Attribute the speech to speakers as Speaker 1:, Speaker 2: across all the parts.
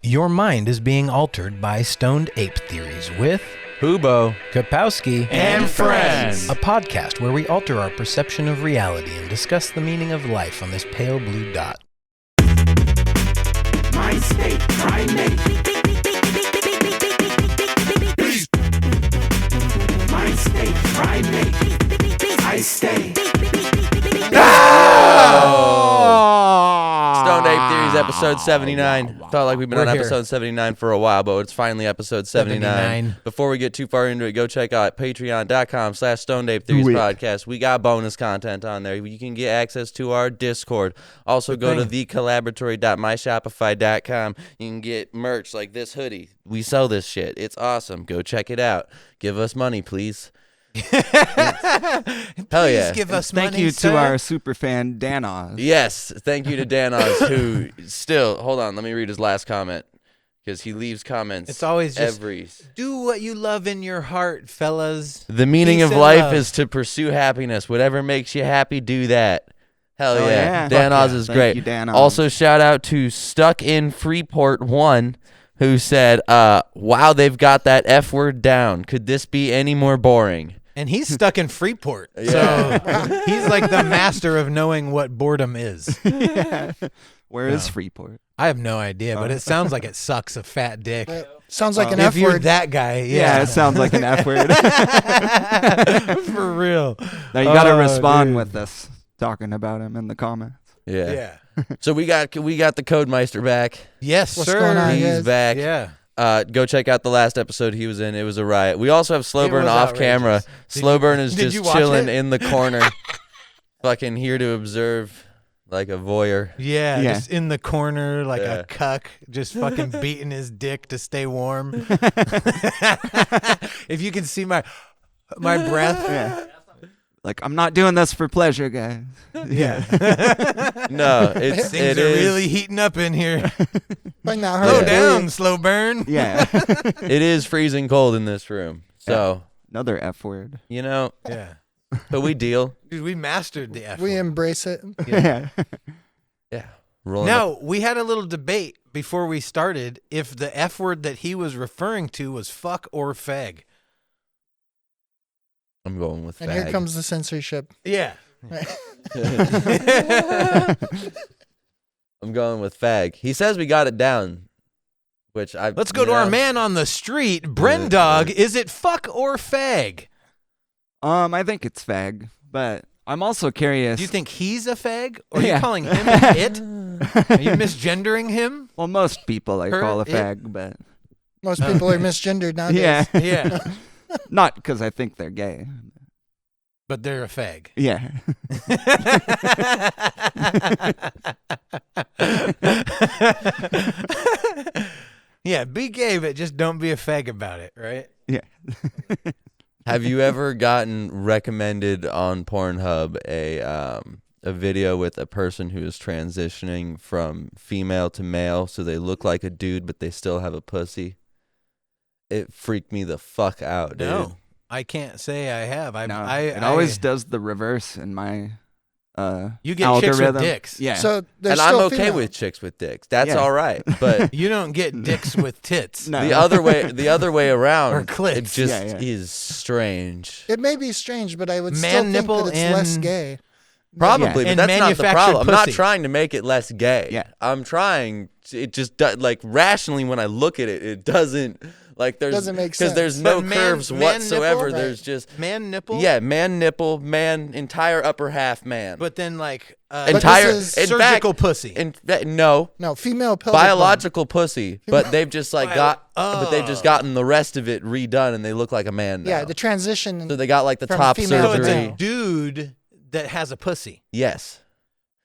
Speaker 1: Your mind is being altered by stoned ape theories with
Speaker 2: Hubo,
Speaker 1: Kapowski,
Speaker 2: and friends.
Speaker 1: A podcast where we alter our perception of reality and discuss the meaning of life on this pale blue dot.
Speaker 3: My state, primate. My state, primate. I stay.
Speaker 2: Stoned Ape Theories, episode 79. Felt like we've been
Speaker 1: We're
Speaker 2: on
Speaker 1: here.
Speaker 2: episode 79 for a while, but it's finally episode 79. Before we get too far into it, go check out patreon.com/Stoned Ape Theories podcast. We got bonus content on there. You can get access to our Discord. Also, go to thecollaboratory.myshopify.com. You can get merch like this hoodie. We sell this shit. It's awesome. Go check it out. Give us money, please. Hell yeah.
Speaker 1: Give us
Speaker 4: Thank
Speaker 1: money,
Speaker 4: you
Speaker 1: sir.
Speaker 4: to our super fan, Dan Oz.
Speaker 2: Yes, thank you to Dan Oz, who still, hold on, let me read his last comment, because he leaves comments.
Speaker 1: It's always just
Speaker 2: every.
Speaker 1: do what you love in your heart, fellas.
Speaker 2: The meaning
Speaker 1: Peace
Speaker 2: of
Speaker 1: and
Speaker 2: life
Speaker 1: love.
Speaker 2: is to pursue happiness. Whatever makes you happy, do that. Hell
Speaker 4: Oh,
Speaker 2: yeah.
Speaker 4: yeah.
Speaker 2: Dan
Speaker 1: Fuck
Speaker 2: Oz
Speaker 1: yeah.
Speaker 2: is
Speaker 4: Thank
Speaker 2: great.
Speaker 4: you, Dan Oz.
Speaker 2: Also, shout out to Stuck in Freeport 1, who said, wow, they've got that F word down. Could this be any more boring?
Speaker 1: And he's stuck in Freeport.
Speaker 2: Yeah.
Speaker 1: So he's like the master of knowing what boredom is.
Speaker 4: Yeah. Where is
Speaker 1: No.
Speaker 4: Freeport?
Speaker 1: I have no idea, but it sounds like it sucks a fat dick.
Speaker 5: Sounds like an
Speaker 1: If
Speaker 5: F
Speaker 1: you're
Speaker 5: word.
Speaker 1: that guy,
Speaker 4: Yeah, it sounds like an F word.
Speaker 1: For real.
Speaker 4: Now you got to
Speaker 1: Oh,
Speaker 4: respond
Speaker 1: dude.
Speaker 4: with this, talking about him in the comments.
Speaker 2: Yeah.
Speaker 1: Yeah.
Speaker 2: So we got the Codemeister back.
Speaker 1: Yes,
Speaker 5: What's
Speaker 1: sir.
Speaker 5: going on,
Speaker 2: He's
Speaker 5: guys?
Speaker 2: back.
Speaker 1: Yeah.
Speaker 2: Go check out the last episode he was in. It was a riot. We also have Slow
Speaker 1: It
Speaker 2: Burn
Speaker 1: was
Speaker 2: off camera.
Speaker 1: outrageous.
Speaker 2: Slow Burn is
Speaker 1: did you
Speaker 2: just
Speaker 1: watch
Speaker 2: chilling
Speaker 1: it?
Speaker 2: in the corner, fucking here to observe like a voyeur.
Speaker 1: Yeah,
Speaker 4: Yeah.
Speaker 1: just in the corner like
Speaker 2: Yeah.
Speaker 1: a cuck, just fucking beating his dick to stay warm. If you can see my breath.
Speaker 4: Yeah. Like, I'm not doing this for pleasure, guys.
Speaker 1: Yeah.
Speaker 2: No, it
Speaker 1: Things are
Speaker 2: is
Speaker 1: really heating up in here.
Speaker 5: Like not
Speaker 1: Slow
Speaker 5: hurt.
Speaker 1: down, slow burn.
Speaker 4: Yeah.
Speaker 2: it is freezing cold in this room. So
Speaker 4: Another F word.
Speaker 2: you know,
Speaker 1: Yeah.
Speaker 2: but we deal.
Speaker 1: Dude, we mastered the F
Speaker 5: We
Speaker 1: word.
Speaker 5: embrace it.
Speaker 4: Yeah.
Speaker 2: Yeah, rolling.
Speaker 1: Now, we had a little debate before we started if the F word that he was referring to was fuck or fag.
Speaker 2: I'm going with
Speaker 5: And
Speaker 2: fag.
Speaker 5: here comes the censorship.
Speaker 1: Yeah.
Speaker 2: I'm going with fag. He says we got it down, which I.
Speaker 1: Let's go to our man on the street, Brendog. Is it fuck or fag?
Speaker 4: I think it's fag, but I'm also curious.
Speaker 1: Do you think he's a fag? Or are you
Speaker 4: Yeah.
Speaker 1: calling him it? Are you misgendering him?
Speaker 4: Well, most people I
Speaker 1: Her,
Speaker 4: call a
Speaker 1: it?
Speaker 4: fag, but
Speaker 5: Most people are misgendered nowadays.
Speaker 4: yeah.
Speaker 1: Yeah.
Speaker 4: Not because I think they're gay.
Speaker 1: But they're a fag.
Speaker 4: Yeah.
Speaker 1: Yeah, be gay, but just don't be a fag about it, right?
Speaker 4: Yeah.
Speaker 2: Have you ever gotten recommended on Pornhub a video with a person who is transitioning from female to male, so they look like a dude but they still have a pussy? It freaked me the fuck out, dude.
Speaker 1: No, I can't say I have.
Speaker 4: No, it always does the reverse in my
Speaker 1: You get
Speaker 4: algorithm.
Speaker 1: chicks with dicks.
Speaker 4: Yeah.
Speaker 5: So there's
Speaker 2: And I'm
Speaker 5: still
Speaker 2: okay
Speaker 5: female.
Speaker 2: with chicks with dicks. That's
Speaker 4: Yeah.
Speaker 2: all right. But
Speaker 1: You don't get dicks with tits.
Speaker 4: No.
Speaker 2: the other way around,
Speaker 1: Or clits.
Speaker 2: it just
Speaker 4: Yeah, yeah.
Speaker 2: is strange.
Speaker 5: It may be strange, but I would
Speaker 1: Man
Speaker 5: still think
Speaker 1: nipple
Speaker 5: that it's less
Speaker 1: and-
Speaker 5: gay.
Speaker 2: Probably,
Speaker 1: And
Speaker 2: but that's not the
Speaker 1: manufactured
Speaker 2: problem. I'm not
Speaker 1: pussy.
Speaker 2: trying to make it less gay.
Speaker 4: Yeah.
Speaker 2: I'm trying. It just like rationally when I look at it, it doesn't like there's
Speaker 5: Doesn't make
Speaker 2: because
Speaker 5: sense.
Speaker 2: there's no
Speaker 1: But man-
Speaker 2: curves
Speaker 1: man
Speaker 2: whatsoever.
Speaker 1: nipple?
Speaker 2: There's just
Speaker 1: Man nipple?
Speaker 2: yeah, man nipple, man entire upper half man.
Speaker 1: But then like
Speaker 2: entire
Speaker 5: this
Speaker 2: in
Speaker 1: surgical
Speaker 2: fact,
Speaker 1: pussy.
Speaker 2: no
Speaker 5: No, female pelvic
Speaker 2: biological pussy, but they've just like
Speaker 1: but
Speaker 2: they've just gotten the rest of it redone and they look like a man
Speaker 5: bone.
Speaker 2: now.
Speaker 5: Yeah, the transition.
Speaker 2: So they got like the
Speaker 5: from
Speaker 2: top
Speaker 5: female
Speaker 1: so it's
Speaker 2: surgery.
Speaker 1: a dude that has a pussy.
Speaker 2: Yes.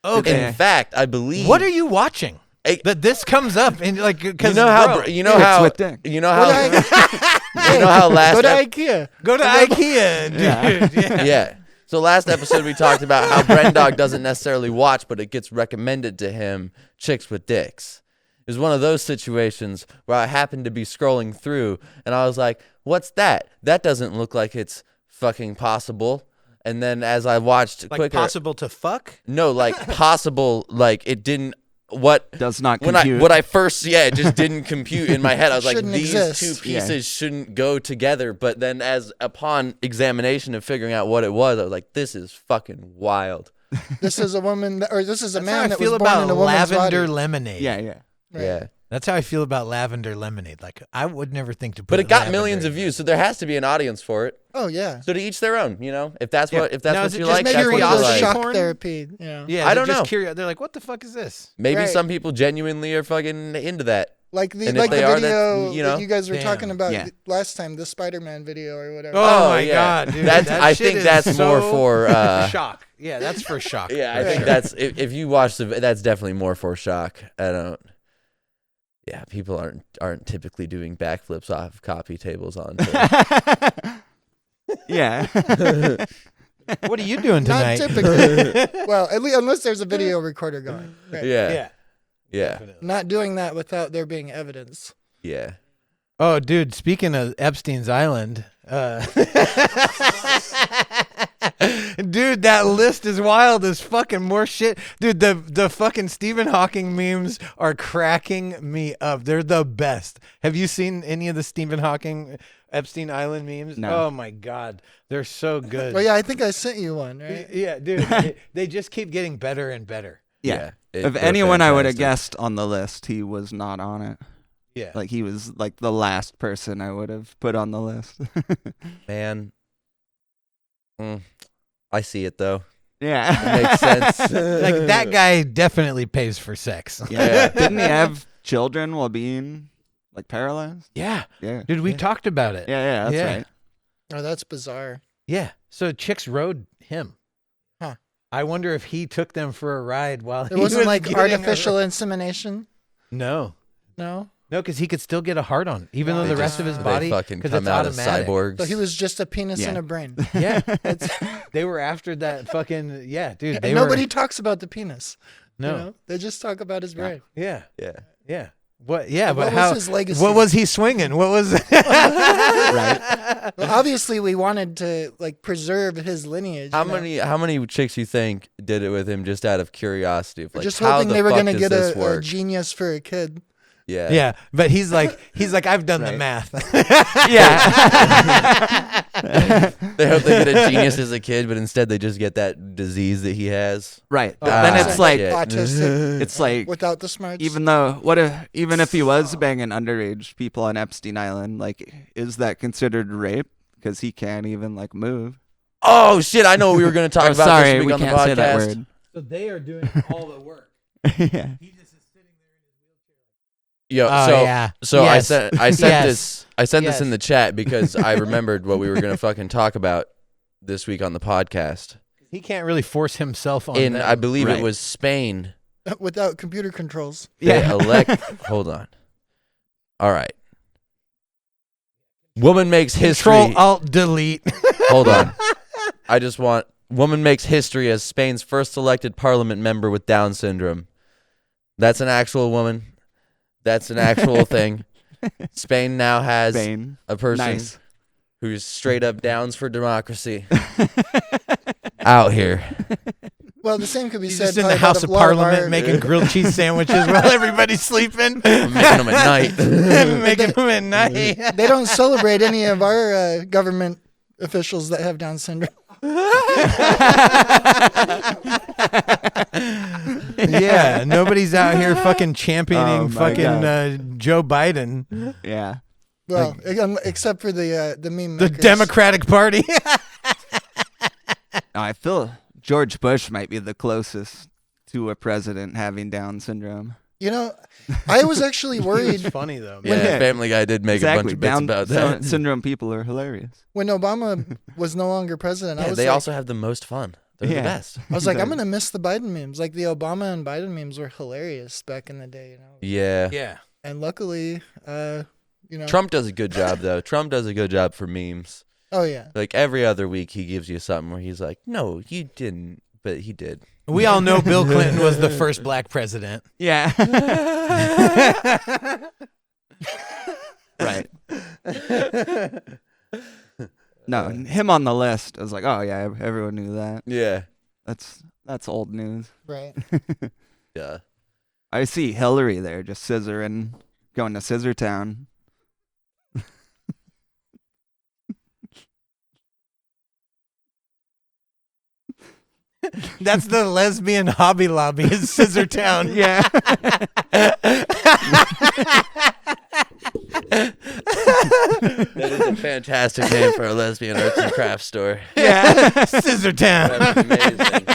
Speaker 1: Okay.
Speaker 2: In fact, I believe.
Speaker 1: What are you watching?
Speaker 2: Hey,
Speaker 1: That this comes up and like because
Speaker 2: you know how
Speaker 1: bro,
Speaker 2: you know
Speaker 4: Dicks
Speaker 2: how
Speaker 4: with dick.
Speaker 2: you know
Speaker 5: Go to
Speaker 2: how
Speaker 5: I-
Speaker 2: you know how last
Speaker 5: Go to
Speaker 2: ep-
Speaker 5: IKEA.
Speaker 1: go to IKEA, dude. Yeah.
Speaker 2: yeah. So last episode we talked about how Brendog doesn't necessarily watch, but it gets recommended to him chicks with dicks. It was one of those situations where I happened to be scrolling through and I was like, "What's that? That doesn't look like it's fucking possible." And then as I watched
Speaker 1: Like
Speaker 2: quicker,
Speaker 1: possible to fuck?
Speaker 2: no, like possible, like it didn't what
Speaker 4: Does not
Speaker 2: when
Speaker 4: compute.
Speaker 2: what I first it just didn't compute in my head. I was like,
Speaker 5: Shouldn't
Speaker 2: these
Speaker 5: exist.
Speaker 2: two pieces shouldn't go together. But then as upon examination and figuring out what it was, I was like, this is fucking wild.
Speaker 5: This is a woman, or this is a
Speaker 1: That's how
Speaker 5: man
Speaker 1: I
Speaker 5: that
Speaker 1: feel
Speaker 5: was born
Speaker 1: about
Speaker 5: in a woman's
Speaker 1: lavender
Speaker 5: body.
Speaker 1: lemonade.
Speaker 4: yeah.
Speaker 5: Right.
Speaker 2: Yeah.
Speaker 1: That's how I feel about lavender lemonade. Like, I would never think to put
Speaker 2: But it got
Speaker 1: lavender
Speaker 2: millions
Speaker 1: in
Speaker 2: of
Speaker 1: there.
Speaker 2: views, so there has to be an audience for it.
Speaker 5: Oh yeah.
Speaker 2: So to each their own, you know. If that's what
Speaker 1: Now,
Speaker 2: what
Speaker 1: is it
Speaker 2: you
Speaker 1: just
Speaker 2: like,
Speaker 1: maybe
Speaker 2: that's what you
Speaker 5: Maybe
Speaker 1: curiosity
Speaker 2: like.
Speaker 5: shock
Speaker 1: porn?
Speaker 5: therapy. You know.
Speaker 1: Yeah,
Speaker 2: I
Speaker 1: they're
Speaker 2: don't
Speaker 1: just
Speaker 2: know.
Speaker 1: Curious. They're like, what the fuck is this?
Speaker 2: Maybe
Speaker 5: Right.
Speaker 2: some people genuinely are fucking into that.
Speaker 5: Like the
Speaker 2: And if
Speaker 5: like the
Speaker 2: they are,
Speaker 5: video
Speaker 2: that's, you know,
Speaker 5: that you guys were
Speaker 1: damn.
Speaker 5: talking about
Speaker 4: Yeah.
Speaker 5: last time, the Spider-Man video or whatever.
Speaker 1: Oh, my
Speaker 2: yeah.
Speaker 1: God, dude.
Speaker 2: That's
Speaker 1: that
Speaker 2: I
Speaker 1: shit
Speaker 2: think
Speaker 1: is
Speaker 2: that's more
Speaker 1: so
Speaker 2: for
Speaker 1: shock. Yeah, that's for shock.
Speaker 2: yeah, I
Speaker 1: for
Speaker 2: think
Speaker 1: sure.
Speaker 2: that's if you watch that's definitely more for shock. I don't. Yeah, people aren't typically doing backflips off of coffee tables on.
Speaker 4: Yeah.
Speaker 1: What are you doing
Speaker 5: Not
Speaker 1: tonight?
Speaker 5: typically. Well, at least unless there's a video recorder going. Right.
Speaker 2: Yeah, yeah,
Speaker 1: Definitely.
Speaker 5: Not doing that without there being evidence.
Speaker 2: yeah.
Speaker 1: Oh, dude, speaking of Epstein's Island, dude, that list is wild as fucking more shit. Dude, the fucking Stephen Hawking memes are cracking me up. They're the best. Have you seen any of the Stephen Hawking Epstein Island memes?
Speaker 4: No.
Speaker 1: Oh my God. They're so good.
Speaker 5: Well, yeah, I think I sent you one, right?
Speaker 1: Yeah, dude. they just keep getting better and better.
Speaker 4: Yeah.
Speaker 2: They're
Speaker 4: If anyone I would have
Speaker 2: fantastic.
Speaker 4: guessed on the list, he was not on it.
Speaker 1: Yeah.
Speaker 4: Like he was like the last person I would have put on the list.
Speaker 2: Man, I see it though.
Speaker 4: Yeah.
Speaker 2: Makes sense.
Speaker 1: Like that guy definitely pays for sex.
Speaker 4: Yeah. Didn't he have children while being like paralyzed?
Speaker 1: Yeah.
Speaker 4: Yeah.
Speaker 1: Dude, we talked about it.
Speaker 4: Yeah, that's
Speaker 1: Yeah.
Speaker 4: right.
Speaker 5: Oh, that's bizarre.
Speaker 1: Yeah. So chicks rode him.
Speaker 5: Huh.
Speaker 1: I wonder if he took them for a ride while
Speaker 5: It
Speaker 1: he
Speaker 5: wasn't
Speaker 1: was
Speaker 5: like
Speaker 1: getting
Speaker 5: artificial insemination.
Speaker 1: No.
Speaker 5: No.
Speaker 1: No, because he could still get a hard on, even though the rest of his
Speaker 2: They
Speaker 1: body,
Speaker 2: fucking
Speaker 1: because
Speaker 2: come
Speaker 1: it's
Speaker 2: out
Speaker 1: automatic.
Speaker 2: as cyborgs.
Speaker 5: So he was just a penis
Speaker 4: Yeah.
Speaker 5: and a brain.
Speaker 1: Yeah. They were after that fucking, yeah, dude. They
Speaker 5: And nobody
Speaker 1: were,
Speaker 5: talk about the penis.
Speaker 1: no.
Speaker 5: You know? They just talk about his brain.
Speaker 1: Yeah.
Speaker 2: yeah.
Speaker 1: Yeah. What? Yeah,
Speaker 5: What
Speaker 1: but
Speaker 5: was
Speaker 1: how?
Speaker 5: his legacy?
Speaker 1: What was he swinging? What was?
Speaker 4: Right.
Speaker 5: Well, obviously, we wanted to like preserve his lineage.
Speaker 2: How
Speaker 5: you know?
Speaker 2: many chicks you think did it with him just out of curiosity? Of
Speaker 5: We're
Speaker 2: like,
Speaker 5: just
Speaker 2: how
Speaker 5: hoping
Speaker 2: the
Speaker 5: they were
Speaker 2: fuck
Speaker 5: gonna
Speaker 2: does
Speaker 5: get
Speaker 2: this
Speaker 5: a
Speaker 2: work?
Speaker 5: genius for a kid.
Speaker 2: Yeah.
Speaker 1: Yeah, but he's like, I've done the
Speaker 4: Right.
Speaker 1: math.
Speaker 4: Yeah.
Speaker 2: They hope they get a genius as a kid, but instead they just get that disease that he has.
Speaker 4: Right.
Speaker 5: Oh,
Speaker 4: But then
Speaker 2: Ah,
Speaker 4: it's like
Speaker 2: shit.
Speaker 5: autistic
Speaker 4: it's like
Speaker 5: without the smarts.
Speaker 4: even if he was banging underage people on Epstein Island, like is that considered rape? Because he can't even like move.
Speaker 2: Oh shit! I know what we were going to talk
Speaker 4: Oh,
Speaker 2: about
Speaker 4: sorry,
Speaker 2: this week
Speaker 4: we
Speaker 2: on the
Speaker 4: can't say that
Speaker 2: podcast.
Speaker 4: word.
Speaker 1: So they are doing all the work.
Speaker 4: Yeah.
Speaker 1: He just is sitting there in his wheelchair.
Speaker 2: Yo,
Speaker 1: Oh,
Speaker 2: so
Speaker 1: yeah.
Speaker 2: so
Speaker 1: Yes.
Speaker 2: I sent
Speaker 1: Yes.
Speaker 2: this
Speaker 1: Yes.
Speaker 2: in the chat because I remembered what we were going to fucking talk about this week on the podcast.
Speaker 1: He can't really force himself on
Speaker 2: In
Speaker 1: them.
Speaker 2: I believe
Speaker 4: Right.
Speaker 2: it was Spain.
Speaker 5: without computer controls.
Speaker 2: They
Speaker 4: Yeah.
Speaker 2: elect. Hold on. All right. Woman makes history.
Speaker 1: Control Alt Delete.
Speaker 2: Hold on. I just want woman makes history as Spain's first elected parliament member with Down syndrome. That's an actual woman. That's an actual thing. Spain now has
Speaker 4: Spain.
Speaker 2: a person
Speaker 4: Nice.
Speaker 2: who's straight up downs for democracy out here.
Speaker 5: Well, the same could be
Speaker 1: He's
Speaker 5: said
Speaker 1: just in the
Speaker 5: probably
Speaker 1: House
Speaker 5: about
Speaker 1: of
Speaker 5: a lot
Speaker 1: Parliament
Speaker 5: our-
Speaker 1: making grilled cheese sandwiches while everybody's sleeping.
Speaker 2: I'm making them at night.
Speaker 1: Making them at night.
Speaker 5: They don't celebrate any of our government officials that have Down syndrome.
Speaker 1: Yeah, nobody's out here fucking championing
Speaker 4: Oh my
Speaker 1: fucking
Speaker 4: God.
Speaker 1: Joe Biden,
Speaker 4: Yeah.
Speaker 5: Well, except for the meme
Speaker 1: the
Speaker 5: makers.
Speaker 1: Democratic Party.
Speaker 4: No, I feel George Bush might be the closest to a president having Down syndrome.
Speaker 5: You know, I was actually worried
Speaker 1: funny though.
Speaker 2: Yeah,
Speaker 4: Yeah.
Speaker 2: Family Guy did make a bunch of bits
Speaker 4: Down
Speaker 2: about that.
Speaker 4: syndrome people are hilarious.
Speaker 5: when Obama was no longer president. I
Speaker 2: Yeah,
Speaker 5: was
Speaker 2: they
Speaker 5: like,
Speaker 2: also have the most fun. They're the
Speaker 4: Yeah.
Speaker 2: best.
Speaker 5: I was like, I'm gonna miss the Biden memes. Like the Obama and Biden memes were hilarious back in the day, you know.
Speaker 2: Yeah.
Speaker 1: Yeah.
Speaker 5: And luckily, you know.
Speaker 2: Trump does a good job though. Trump does a good job for memes.
Speaker 5: Oh yeah.
Speaker 2: Like every other week he gives you something where he's like, "No, you didn't," but he did.
Speaker 1: We all know Bill Clinton was the first black president.
Speaker 4: Yeah. Right. No, him on the list. I was like, oh yeah, everyone knew that.
Speaker 2: Yeah.
Speaker 4: That's old news.
Speaker 5: Right.
Speaker 2: Yeah.
Speaker 4: I see Hillary there just scissoring, going to Scissor Town.
Speaker 1: That's the lesbian Hobby Lobby is Scissor Town.
Speaker 4: Yeah.
Speaker 2: That is a fantastic name for a lesbian arts and crafts store.
Speaker 4: Yeah.
Speaker 1: Scissor Town.
Speaker 2: That's amazing.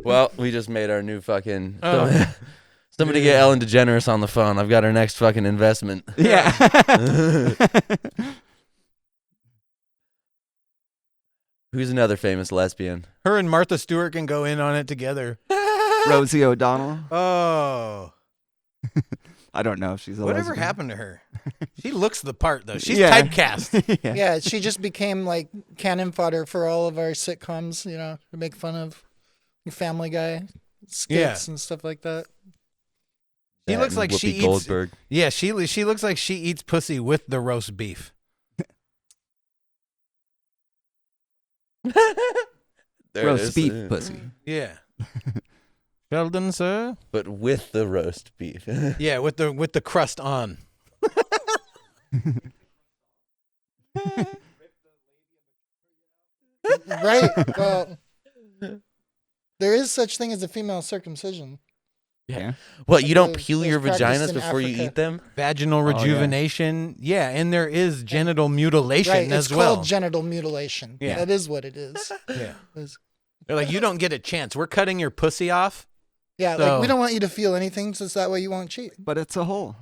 Speaker 2: Well, we just made our new fucking. Somebody get Ellen DeGeneres on the phone. I've got our next fucking investment.
Speaker 4: Yeah.
Speaker 2: Who's another famous lesbian?
Speaker 1: Her and Martha Stewart can go in on it together.
Speaker 4: Rosie O'Donnell.
Speaker 1: Oh.
Speaker 4: I don't know if she's a
Speaker 1: Whatever
Speaker 4: lesbian.
Speaker 1: happened to her? She looks the part, though. She's
Speaker 4: Yeah.
Speaker 1: typecast.
Speaker 4: Yeah.
Speaker 5: Yeah, she just became like cannon fodder for all of our sitcoms, you know, to make fun of Family Guy skits and stuff like that.
Speaker 1: She
Speaker 2: That
Speaker 1: looks
Speaker 2: and
Speaker 1: like she
Speaker 2: Whoopi
Speaker 1: eats.
Speaker 2: Goldberg.
Speaker 1: Yeah, she looks like she eats pussy with the roast beef.
Speaker 2: There it
Speaker 4: Roast
Speaker 2: is.
Speaker 4: beef pussy.
Speaker 1: Yeah. Sheldon, sir.
Speaker 2: But with the roast beef.
Speaker 1: Yeah, with the crust on.
Speaker 5: Right. Well, there is such thing as a female circumcision.
Speaker 4: Yeah.
Speaker 2: What, you don't
Speaker 5: There's
Speaker 2: peel your
Speaker 5: practiced
Speaker 2: vaginas
Speaker 5: in
Speaker 2: before you
Speaker 5: Africa.
Speaker 2: eat them?
Speaker 1: Vaginal
Speaker 4: yeah.
Speaker 1: rejuvenation. Yeah, and there is genital mutilation
Speaker 5: Right.
Speaker 1: as
Speaker 5: It's
Speaker 1: well.
Speaker 5: called genital mutilation.
Speaker 1: Yeah.
Speaker 5: That is what it is.
Speaker 1: Yeah.
Speaker 5: It's-
Speaker 1: They're like, you don't get a chance. We're cutting your pussy off.
Speaker 5: Yeah,
Speaker 1: So-
Speaker 5: like we don't want you to feel anything, so that way you won't cheat.
Speaker 4: But it's a hole.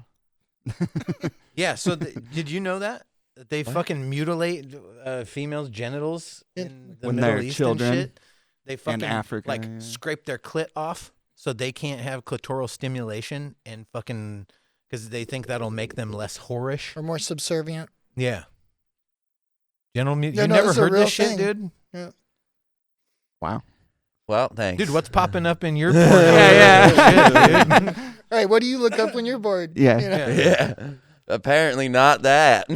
Speaker 1: Yeah, so did you know that? That they fucking mutilate females' genitals in the
Speaker 4: When
Speaker 1: Middle
Speaker 4: they're
Speaker 1: East
Speaker 4: children
Speaker 1: and shit? They fucking
Speaker 4: Africa,
Speaker 1: like
Speaker 4: yeah.
Speaker 1: scrape their clit off so they can't have clitoral stimulation and fucking because they think that'll make them less whorish.
Speaker 5: Or more subservient.
Speaker 1: Yeah. Genital
Speaker 5: Yeah,
Speaker 1: you
Speaker 5: no,
Speaker 1: never
Speaker 5: it's a
Speaker 1: heard
Speaker 5: real
Speaker 1: this shit,
Speaker 5: thing.
Speaker 1: dude?
Speaker 4: Wow.
Speaker 2: Well, thanks.
Speaker 1: Dude, what's popping up in your porn?
Speaker 4: Yeah,
Speaker 1: Shit, dude.
Speaker 5: All right, what do you look up when you're bored?
Speaker 4: Yeah.
Speaker 5: You know?
Speaker 2: Yeah. Apparently not that.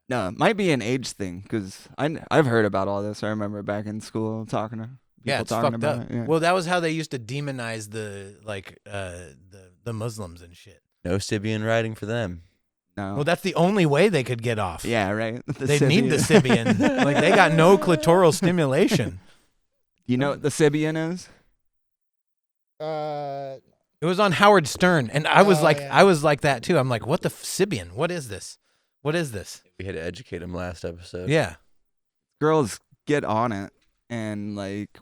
Speaker 4: No, it might be an age thing because I've heard about all this. I remember back in school talking to people
Speaker 1: Yeah, it's
Speaker 4: talking
Speaker 1: fucked
Speaker 4: about
Speaker 1: up.
Speaker 4: it. Yeah.
Speaker 1: Well, that was how they used to demonize the Muslims and shit.
Speaker 2: No Sibian writing for them.
Speaker 4: no.
Speaker 1: Well, that's the only way they could get off.
Speaker 4: yeah, right. The
Speaker 1: They need the Sibian. Like they got no clitoral stimulation.
Speaker 4: You know what the Sibian is?
Speaker 1: It was on Howard Stern, and I was
Speaker 5: Oh,
Speaker 1: like,
Speaker 5: yeah.
Speaker 1: I was like that too. I'm like, what the Sibian? What is this? What is this?
Speaker 2: We had to educate him last episode.
Speaker 1: Yeah,
Speaker 4: Girls get on it, and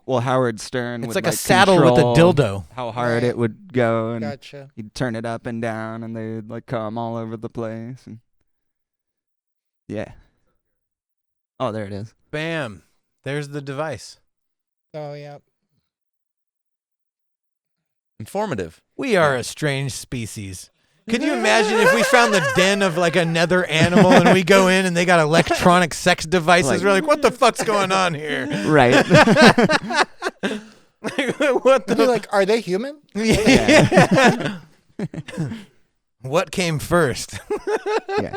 Speaker 4: Howard Stern.
Speaker 1: it's
Speaker 4: would,
Speaker 1: like a saddle with a
Speaker 4: control
Speaker 1: dildo.
Speaker 4: How hard
Speaker 5: Right.
Speaker 4: it would go, and
Speaker 5: Gotcha.
Speaker 4: he'd turn it up and down, and they'd come all over the place. And yeah. Oh, there it is.
Speaker 1: Bam, there's the device.
Speaker 5: Oh, yeah.
Speaker 2: Informative.
Speaker 1: We are a strange species. Can you imagine if we found the den of like another animal and we go in and they got electronic sex devices? We're like, what the fuck's going on here?
Speaker 4: Right.
Speaker 1: Like, what
Speaker 5: I'd be
Speaker 1: the?
Speaker 5: like, are they human?
Speaker 1: Yeah. What came first?
Speaker 4: Yeah.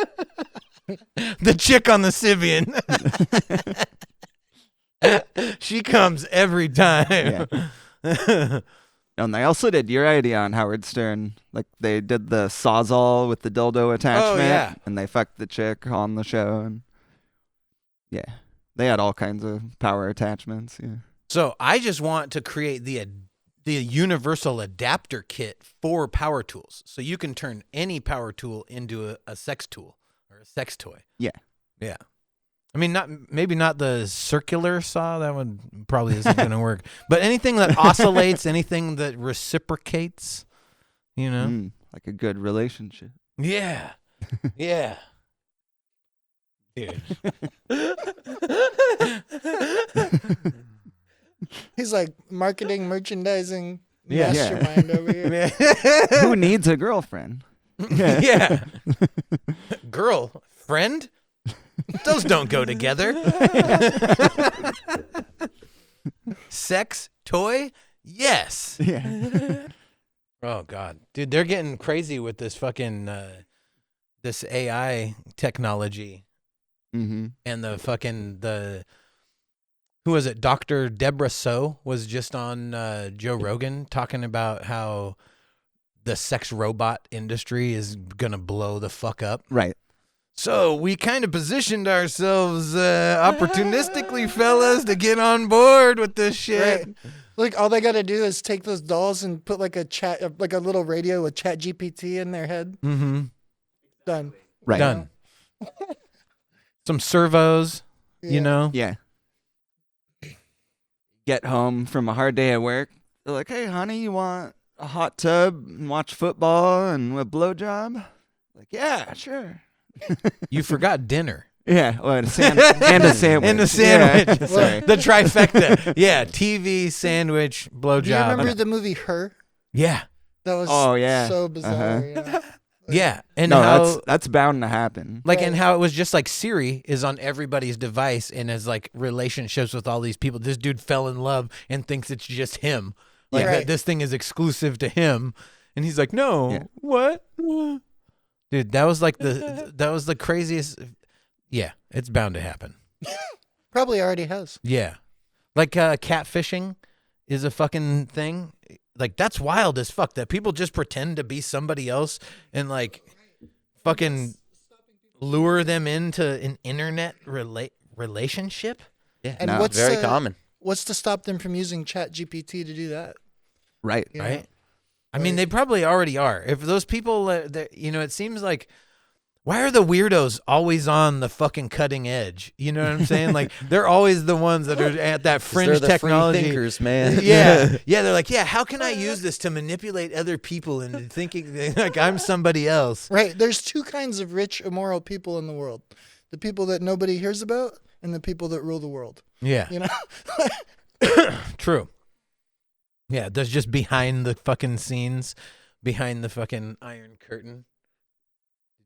Speaker 1: The chick on the Sibian. She comes every time.
Speaker 4: And they also did your idea on Howard Stern. Like they did the sawzall with the dildo attachment,
Speaker 1: yeah.
Speaker 4: and they fucked the chick on the show, and yeah, they had all kinds of power attachments. Yeah,
Speaker 1: So I just want to create the universal adapter kit for power tools, so you can turn any power tool into a sex tool or a sex toy.
Speaker 4: yeah.
Speaker 1: Yeah. I mean, maybe not the circular saw. That one probably isn't going to work. But anything that oscillates, anything that reciprocates, you know?
Speaker 4: Like a good relationship.
Speaker 1: Yeah. Yeah. Dude.
Speaker 5: He's like marketing, merchandising,
Speaker 1: Yeah.
Speaker 5: mastermind over here.
Speaker 4: Who needs a girlfriend?
Speaker 1: Yeah. Girl, friend? Those don't go together. Sex, toy? Yes.
Speaker 4: Yeah.
Speaker 1: Oh God, dude, they're getting crazy with this fucking this AI technology
Speaker 4: Mm-hmm.
Speaker 1: and the who was it? Dr. Deborah So was just on Joe Rogan talking about how the sex robot industry is gonna blow the fuck up.
Speaker 4: Right.
Speaker 1: So we kind of positioned ourselves opportunistically, fellas, to get on board with this shit.
Speaker 5: Right. Like all they got to do is take those dolls and put like a little radio with Chat GPT in their head.
Speaker 1: Mm-hmm.
Speaker 5: Done.
Speaker 4: Right.
Speaker 1: Done. Some servos, you know.
Speaker 4: Yeah. Get home from a hard day at work. They're like, "Hey, honey, you want a hot tub and watch football and a blowjob?" Like, yeah, sure.
Speaker 1: You forgot dinner.
Speaker 4: Yeah, well, and a sandwich.
Speaker 1: And a sandwich.
Speaker 4: Yeah. Sorry.
Speaker 1: The trifecta. Yeah, TV, sandwich, blowjob.
Speaker 5: Do you remember the movie Her?
Speaker 1: Yeah.
Speaker 5: That was so bizarre. Yeah.
Speaker 1: Yeah. And
Speaker 4: No,
Speaker 1: how
Speaker 4: that's bound to happen.
Speaker 1: like and how it was just like Siri is on everybody's device and has like relationships with all these people. This dude fell in love and thinks it's just him. Like
Speaker 5: Right.
Speaker 1: that this thing is exclusive to him. And he's like, "No.
Speaker 4: Yeah.
Speaker 1: What?" Dude, that was like the craziest. Yeah, it's bound to happen.
Speaker 5: Probably already has.
Speaker 1: Yeah. Like catfishing is a fucking thing. Like that's wild as fuck that people just pretend to be somebody else and like fucking lure them into an internet relationship.
Speaker 2: Yeah,
Speaker 5: And
Speaker 2: no,
Speaker 5: what's
Speaker 2: very common.
Speaker 5: What's to stop them from using Chat GPT to do that?
Speaker 4: Right.
Speaker 5: You know?
Speaker 1: Right? I mean, they probably already are. If those people, it seems like, why are the weirdos always on the fucking cutting edge? You know what I'm saying? Like, they're always the ones that are at that
Speaker 2: 'Cause
Speaker 1: fringe
Speaker 2: they're the
Speaker 1: technology.
Speaker 2: free thinkers, man.
Speaker 1: Yeah. Yeah. They're like, yeah, how can I use this to manipulate other people into thinking like I'm somebody else?
Speaker 5: Right. There's two kinds of rich, immoral people in the world: the people that nobody hears about, and the people that rule the world.
Speaker 1: Yeah.
Speaker 5: You know.
Speaker 1: True. Yeah. That's just behind the fucking scenes, behind the fucking Iron Curtain.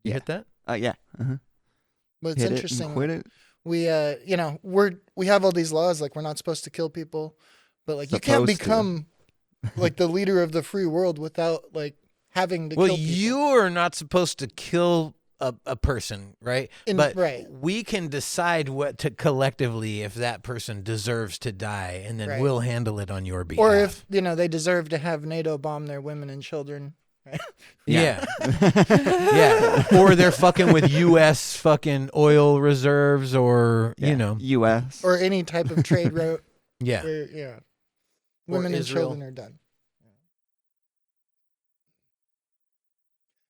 Speaker 1: You hit that?
Speaker 4: Yeah. Uh-huh.
Speaker 5: But it's
Speaker 4: Hit
Speaker 5: interesting.
Speaker 4: it and quit it.
Speaker 5: We we have all these laws, like we're not supposed to kill people, but like you can't
Speaker 4: Supposed to.
Speaker 5: become like the leader of the free world without like having to
Speaker 1: Well,
Speaker 5: kill people.
Speaker 1: you are not supposed to kill a person, right? But
Speaker 5: right.
Speaker 1: we can decide what to collectively if that person deserves to die, and then
Speaker 5: Right.
Speaker 1: we'll handle it on your behalf.
Speaker 5: Or if they deserve to have NATO bomb their women and children. Right?
Speaker 1: yeah, yeah, or they're fucking with U.S. fucking oil reserves, or
Speaker 4: U.S.
Speaker 5: Or any type of trade route.
Speaker 1: yeah,
Speaker 5: Where, women and
Speaker 1: Israel.
Speaker 5: children are done.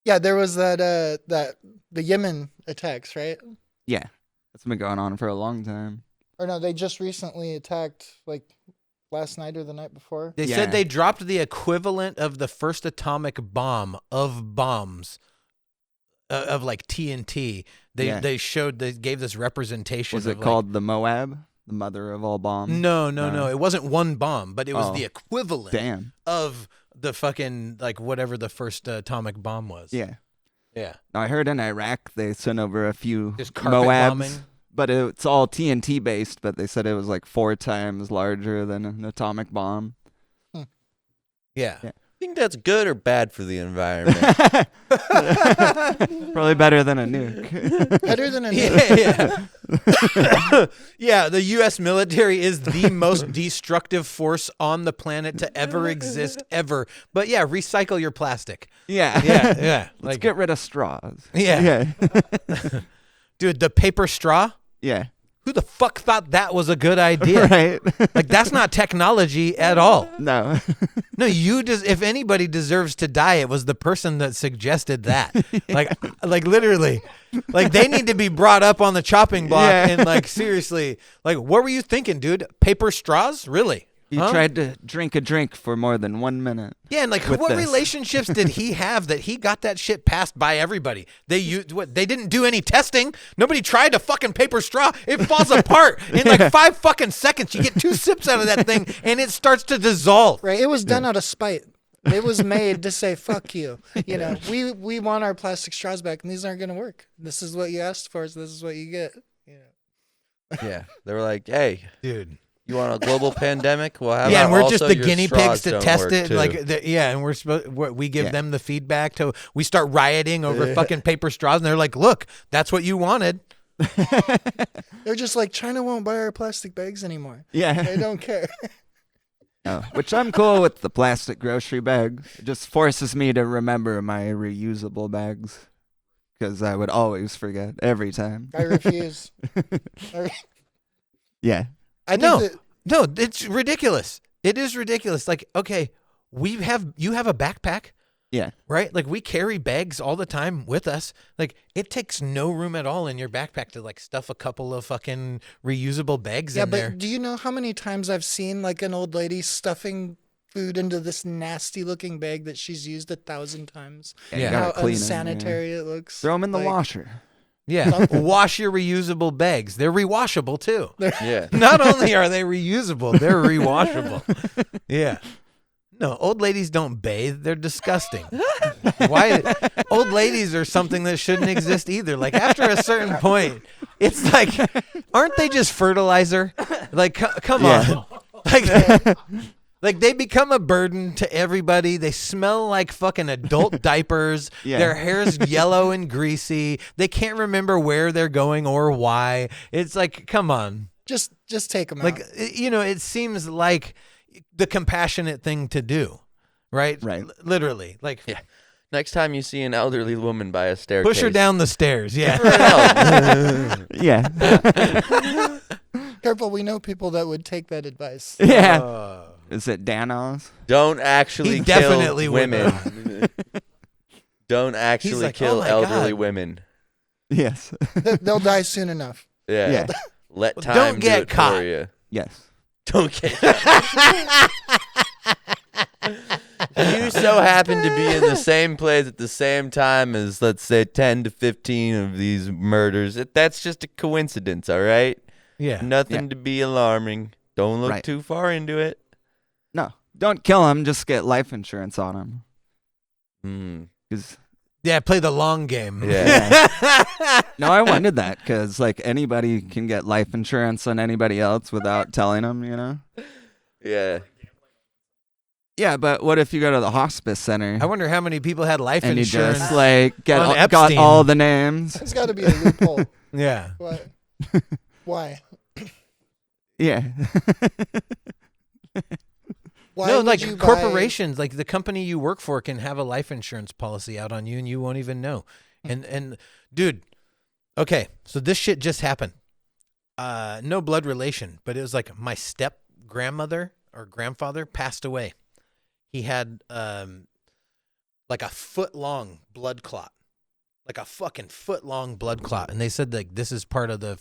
Speaker 5: Yeah, there was that the Yemen attacks, right?
Speaker 4: Yeah. That's been going on for a long time.
Speaker 5: Or no, they just recently attacked like last night or the night before.
Speaker 1: They
Speaker 4: Yeah.
Speaker 1: said they dropped the equivalent of the first atomic bomb of bombs. Of like TNT, they gave this representation.
Speaker 4: Was
Speaker 1: of
Speaker 4: it
Speaker 1: like,
Speaker 4: called the Moab? The mother of all bombs?
Speaker 1: No. It wasn't one bomb, but it was
Speaker 4: Oh.
Speaker 1: the equivalent
Speaker 4: Damn.
Speaker 1: of the fucking like whatever the first atomic bomb was.
Speaker 4: Yeah.
Speaker 1: Yeah.
Speaker 4: Now, I heard in Iraq they sent over a few
Speaker 1: Just carpet
Speaker 4: Moabs,
Speaker 1: bombing?
Speaker 4: but it's all TNT based. But they said it was like 4 times larger than an atomic bomb.
Speaker 1: Yeah.
Speaker 4: Yeah.
Speaker 2: Think that's good or bad for the environment?
Speaker 4: Probably better than a nuke.
Speaker 5: Better than a
Speaker 1: Yeah. Yeah, the US military is the most destructive force on the planet to ever exist ever. But yeah, recycle your plastic.
Speaker 4: Yeah.
Speaker 1: Yeah.
Speaker 4: Let's
Speaker 1: Like
Speaker 4: get rid of straws.
Speaker 1: Yeah.
Speaker 4: Yeah.
Speaker 1: Dude, the paper straw?
Speaker 4: Yeah.
Speaker 1: Who the fuck thought that was a good idea?
Speaker 4: Right.
Speaker 1: Like that's not technology at all.
Speaker 4: No.
Speaker 1: No, if anybody deserves to die, it was the person that suggested that. Like literally, like they need to be brought up on the chopping block
Speaker 4: Yeah.
Speaker 1: and like seriously, like what were you thinking, dude? Paper straws, really?
Speaker 4: You
Speaker 1: Huh?
Speaker 4: tried to drink a drink for more than 1 minute.
Speaker 1: Yeah, and like
Speaker 4: with
Speaker 1: what
Speaker 4: this.
Speaker 1: relationships did he have that he got that shit passed by everybody? They didn't do any testing. Nobody tried a fucking paper straw. It falls apart in like 5 fucking seconds. You get 2 sips out of that thing and it starts to dissolve.
Speaker 5: Right. It was done out of spite. It was made to say fuck you. You know, we want our plastic straws back, and these aren't going to work. This is what you asked for, so this is what you get. You know.
Speaker 2: Yeah, they were like, "Hey,
Speaker 1: Dude.
Speaker 2: you want a global pandemic? Well, how
Speaker 1: Yeah, and
Speaker 2: about
Speaker 1: we're just
Speaker 2: also
Speaker 1: the
Speaker 2: your
Speaker 1: guinea
Speaker 2: straws
Speaker 1: pigs to
Speaker 2: don't
Speaker 1: test
Speaker 2: work,
Speaker 1: it.
Speaker 2: too?"
Speaker 1: Like, and we give
Speaker 4: Yeah.
Speaker 1: them the feedback. We start rioting over fucking paper straws, and they're like, "Look, that's what you wanted.
Speaker 5: They're just like, China won't buy our plastic bags anymore.
Speaker 4: Yeah.
Speaker 5: They don't care.
Speaker 4: Oh, which I'm cool with the plastic grocery bag. It just forces me to remember my reusable bags because I would always forget every time.
Speaker 5: I refuse.
Speaker 4: Yeah.
Speaker 5: I think
Speaker 1: No,
Speaker 5: that,
Speaker 1: no, it's ridiculous. It is ridiculous. Like, okay, you have a backpack,
Speaker 4: Yeah.
Speaker 1: right? Like, we carry bags all the time with us. Like, it takes no room at all in your backpack to like stuff a couple of fucking reusable bags
Speaker 5: yeah,
Speaker 1: in
Speaker 5: but
Speaker 1: there.
Speaker 5: do you know how many times I've seen like an old lady stuffing food into this nasty looking bag that she's used 1,000 times?
Speaker 4: And
Speaker 1: Yeah.
Speaker 4: you gotta
Speaker 5: How
Speaker 4: clean 'em,
Speaker 5: unsanitary it looks.
Speaker 4: Throw them in the
Speaker 5: Like,
Speaker 4: washer.
Speaker 1: Yeah, wash your reusable bags. They're rewashable too.
Speaker 2: Yeah.
Speaker 1: Not only are they reusable, they're rewashable. Yeah. No, old ladies don't bathe. They're disgusting. Why? Old ladies are something that shouldn't exist either. Like, after a certain point, it's like, aren't they just fertilizer? Like, come on. Like, they become a burden to everybody. They smell like fucking adult diapers.
Speaker 4: Yeah.
Speaker 1: Their hair's yellow and greasy. They can't remember where they're going or why. It's like, come on.
Speaker 5: Just take them
Speaker 1: Like,
Speaker 5: out.
Speaker 1: it seems like the compassionate thing to do, right?
Speaker 4: Right.
Speaker 1: Literally. Like,
Speaker 2: Yeah. Next time you see an elderly woman by a staircase,
Speaker 1: push her down the stairs. Yeah.
Speaker 2: give her help.
Speaker 4: Yeah.
Speaker 5: Careful, we know people that would take that advice.
Speaker 4: Yeah. Is it Danos?
Speaker 2: Don't actually
Speaker 1: He
Speaker 2: kill
Speaker 1: definitely would.
Speaker 2: women. Don't actually
Speaker 1: like,
Speaker 2: kill
Speaker 1: "Oh my
Speaker 2: elderly
Speaker 1: God."
Speaker 2: women.
Speaker 4: Yes.
Speaker 5: They'll die soon enough.
Speaker 2: Yeah.
Speaker 4: Yeah.
Speaker 2: Let
Speaker 1: Well,
Speaker 2: time
Speaker 1: don't
Speaker 2: do
Speaker 1: get
Speaker 2: it
Speaker 1: caught.
Speaker 2: for you.
Speaker 4: Yes.
Speaker 2: Don't get You so happen to be in the same place at the same time as, let's say, 10 to 15 of these murders. That's just a coincidence, all right?
Speaker 1: Yeah.
Speaker 2: Nothing
Speaker 4: Yeah.
Speaker 2: to be alarming. Don't look
Speaker 4: Right.
Speaker 2: too far into it.
Speaker 4: No. Don't kill him. Just get life insurance on him.
Speaker 2: Mm.
Speaker 4: 'Cause
Speaker 1: Yeah, play the long game.
Speaker 2: Yeah.
Speaker 4: no, I wanted that because like anybody can get life insurance on anybody else without telling them, you know?
Speaker 2: Yeah.
Speaker 4: Yeah, but what if you go to the hospice center
Speaker 1: I wonder how many people had life
Speaker 4: and you
Speaker 1: insurance.
Speaker 4: just like
Speaker 1: on
Speaker 4: got
Speaker 1: Epstein.
Speaker 4: all the names?
Speaker 5: There's got to be a loophole.
Speaker 1: Yeah.
Speaker 5: Why? Why?
Speaker 4: Yeah.
Speaker 5: Why
Speaker 1: No,
Speaker 5: would
Speaker 1: like
Speaker 5: you
Speaker 1: corporations, like the company you work for can have a life insurance policy out on you and you won't even know. And dude, okay, so this shit just happened. No blood relation, but it was like my step grandmother or grandfather passed away. He had like a foot long blood clot. Like a fucking foot long blood clot. And they said like this is part of the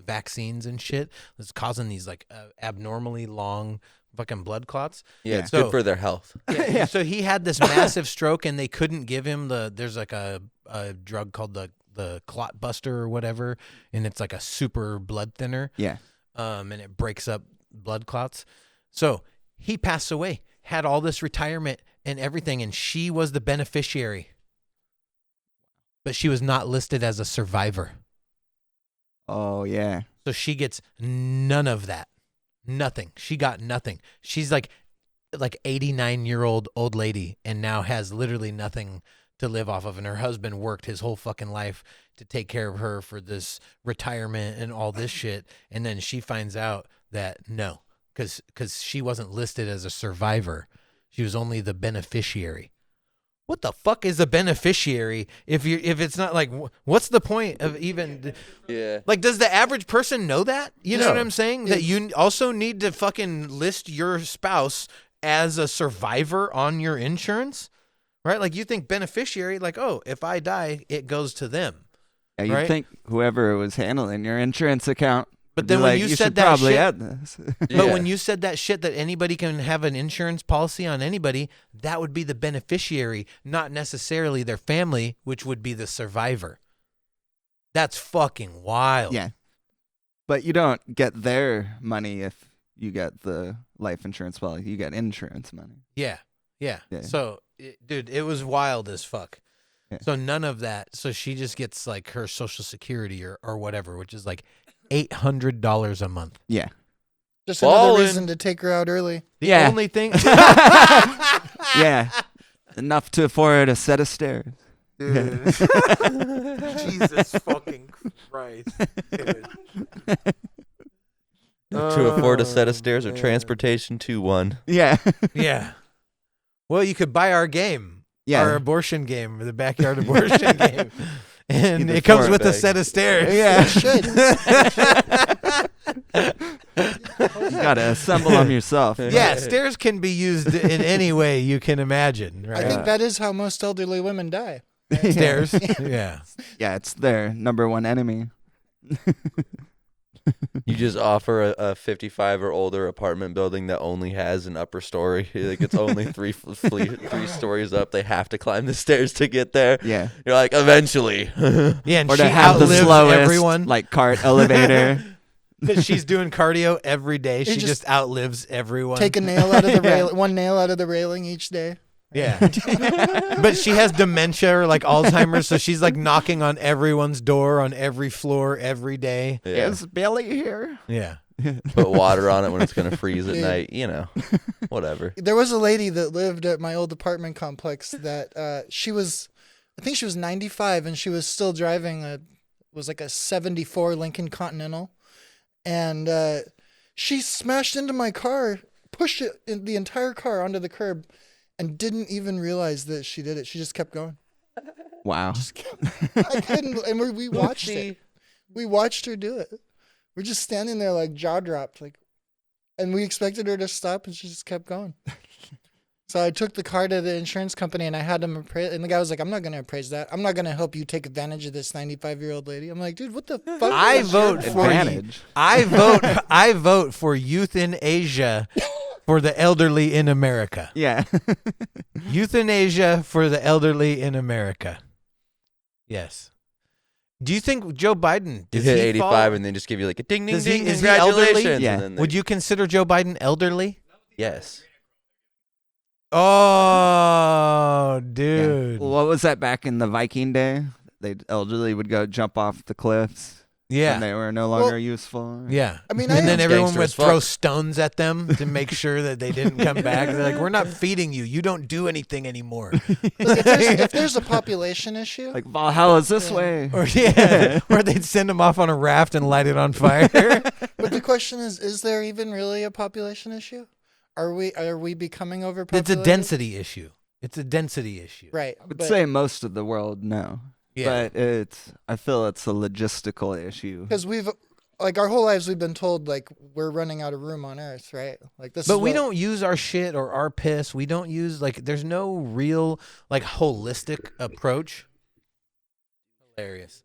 Speaker 1: vaccines and shit that's causing these like abnormally long fucking blood clots.
Speaker 2: Yeah, it's
Speaker 1: So-
Speaker 2: good for their health.
Speaker 1: Yeah. So he had this massive stroke and they couldn't give him there's like a drug called the clot buster or whatever, and it's like a super blood thinner.
Speaker 4: Yeah.
Speaker 1: And it breaks up blood clots. So he passed away, had all this retirement and everything, and she was the beneficiary. But she was not listed as a survivor.
Speaker 4: Oh yeah.
Speaker 1: So she gets none of that. Nothing. She got nothing. She's like 89-year-old old lady and now has literally nothing to live off of. And her husband worked his whole fucking life to take care of her for this retirement and all this shit. And then she finds out that no, because she wasn't listed as a survivor. She was only the beneficiary. What the fuck is a beneficiary if it's not like, what's the point of even...
Speaker 2: Yeah.
Speaker 1: Like, does the average person know that? You know
Speaker 2: No.
Speaker 1: what I'm saying? That you also need to fucking list your spouse as a survivor on your insurance, right? Like, you think beneficiary, like, oh, if I die, it goes to them.
Speaker 4: Yeah, you'd
Speaker 1: Right?
Speaker 4: think whoever was handling your insurance account.
Speaker 1: But
Speaker 4: would
Speaker 1: then
Speaker 4: be
Speaker 1: when
Speaker 4: like,
Speaker 1: you
Speaker 4: should
Speaker 1: said that
Speaker 4: probably
Speaker 1: shit-
Speaker 4: add this.
Speaker 1: But when you said that shit that anybody can have an insurance policy on anybody, that would be the beneficiary, not necessarily their family, which would be the survivor. That's fucking wild.
Speaker 4: Yeah. But you don't get their money if you get the life insurance policy. You get insurance money.
Speaker 1: Yeah. Yeah.
Speaker 4: Yeah.
Speaker 1: So, dude, it was wild as fuck.
Speaker 4: Yeah.
Speaker 1: So none of that. So she just gets like her Social Security or whatever, which is like $800 a month.
Speaker 4: Yeah.
Speaker 5: Just another
Speaker 2: Ballin'.
Speaker 5: reason to take her out early.
Speaker 1: The
Speaker 4: Yeah.
Speaker 1: only thing.
Speaker 4: Yeah. Enough to afford a set of stairs.
Speaker 1: Dude. Jesus fucking Christ. Dude.
Speaker 2: To afford a set of
Speaker 1: Oh,
Speaker 2: stairs or
Speaker 1: man.
Speaker 2: transportation to one.
Speaker 4: Yeah.
Speaker 1: Yeah. Well, you could buy our game.
Speaker 4: Yeah.
Speaker 1: Our abortion game, or the backyard abortion game. And
Speaker 2: Either
Speaker 1: it comes
Speaker 2: for
Speaker 1: with a
Speaker 2: bag.
Speaker 1: set of stairs.
Speaker 4: Yeah.
Speaker 5: Should.
Speaker 4: You gotta assemble them yourself.
Speaker 1: Yeah, stairs can be used in any way you can imagine, right?
Speaker 5: I think that is how most elderly women die.
Speaker 1: Stairs. Yeah.
Speaker 4: Yeah, it's their number one enemy.
Speaker 2: You just offer a 55 or older apartment building that only has an upper story. Like it's only three stories up. They have to climb the stairs to get there.
Speaker 4: Yeah.
Speaker 2: You're like, eventually.
Speaker 1: Yeah, and
Speaker 4: Or
Speaker 1: she
Speaker 4: to have the
Speaker 1: outlives
Speaker 4: slowest
Speaker 1: everyone.
Speaker 4: like cart elevator.
Speaker 1: Because she's doing cardio every day. She
Speaker 5: just
Speaker 1: just outlives everyone.
Speaker 5: Take a nail out of the rail, one nail out of the railing each day.
Speaker 1: Yeah. But she has dementia or like Alzheimer's, so she's like knocking on everyone's door on every floor every day.
Speaker 2: Yeah.
Speaker 4: Is Billy here?
Speaker 1: Yeah.
Speaker 2: Put water on it when it's going to freeze at
Speaker 5: Yeah.
Speaker 2: night. You know, whatever.
Speaker 5: There was a lady that lived at my old apartment complex that I think she was 95 and she was still driving was like a 74 Lincoln Continental. And she smashed into my car, pushed it in the entire car onto the curb, and didn't even realize that she did it. She just kept going.
Speaker 4: Wow.
Speaker 5: I couldn't, and we watched it. We watched her do it. We're just standing there like jaw dropped, like, and we expected her to stop, and she just kept going. So I took the car to the insurance company, and I had them appraise. And the guy was like, "I'm not going to appraise that. I'm not going to help you take advantage of this 95-year-old lady." I'm like, "Dude, what the fuck?"
Speaker 1: I
Speaker 5: is your
Speaker 1: vote for
Speaker 5: fault?"
Speaker 4: Advantage.
Speaker 1: I vote for euthanasia for the elderly in America.
Speaker 4: Yeah.
Speaker 1: Euthanasia for the elderly in America. Yes. Do you think Joe Biden
Speaker 2: You
Speaker 1: does
Speaker 2: hit
Speaker 1: he
Speaker 2: 85
Speaker 1: fall-
Speaker 2: and they just give you like a ding, ding,
Speaker 1: Does he-
Speaker 2: ding,
Speaker 1: is he elderly?
Speaker 2: congratulations.
Speaker 4: Yeah.
Speaker 2: And then
Speaker 1: Would you consider Joe Biden elderly?
Speaker 2: Yes.
Speaker 1: Oh,
Speaker 4: Yeah.
Speaker 1: dude.
Speaker 4: Well, what was that back in the Viking day? They elderly would go jump off the cliffs.
Speaker 1: Yeah.
Speaker 4: And they were no longer useful.
Speaker 1: Yeah.
Speaker 5: I mean,
Speaker 1: And then everyone
Speaker 2: gangster
Speaker 1: would
Speaker 2: as fuck.
Speaker 1: throw stones at them to make sure that they didn't come back. They're like, "We're not feeding you. You don't do anything anymore."
Speaker 5: if there's a population issue,
Speaker 4: Like Valhalla's this
Speaker 5: Yeah.
Speaker 4: way.
Speaker 1: Or yeah, or they'd send them off on a raft and light it on fire.
Speaker 5: but the question is there even really a population issue? Are we becoming overpopulated?
Speaker 1: It's a density issue. It's a density issue.
Speaker 5: Right.
Speaker 4: I would
Speaker 5: but-
Speaker 4: say most of the world, no.
Speaker 1: Yeah.
Speaker 4: But I feel it's a logistical issue.
Speaker 5: Because we've, like, our whole lives we've been told, like, we're running out of room on Earth, right? Like, this
Speaker 1: But
Speaker 5: is
Speaker 1: we
Speaker 5: what-
Speaker 1: don't use our shit or our piss. We don't use like. There's no real like holistic approach. Hilarious.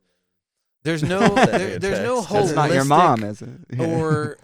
Speaker 1: There's no. There's no holistic.
Speaker 4: That's not your mom, is it? Yeah.
Speaker 1: Or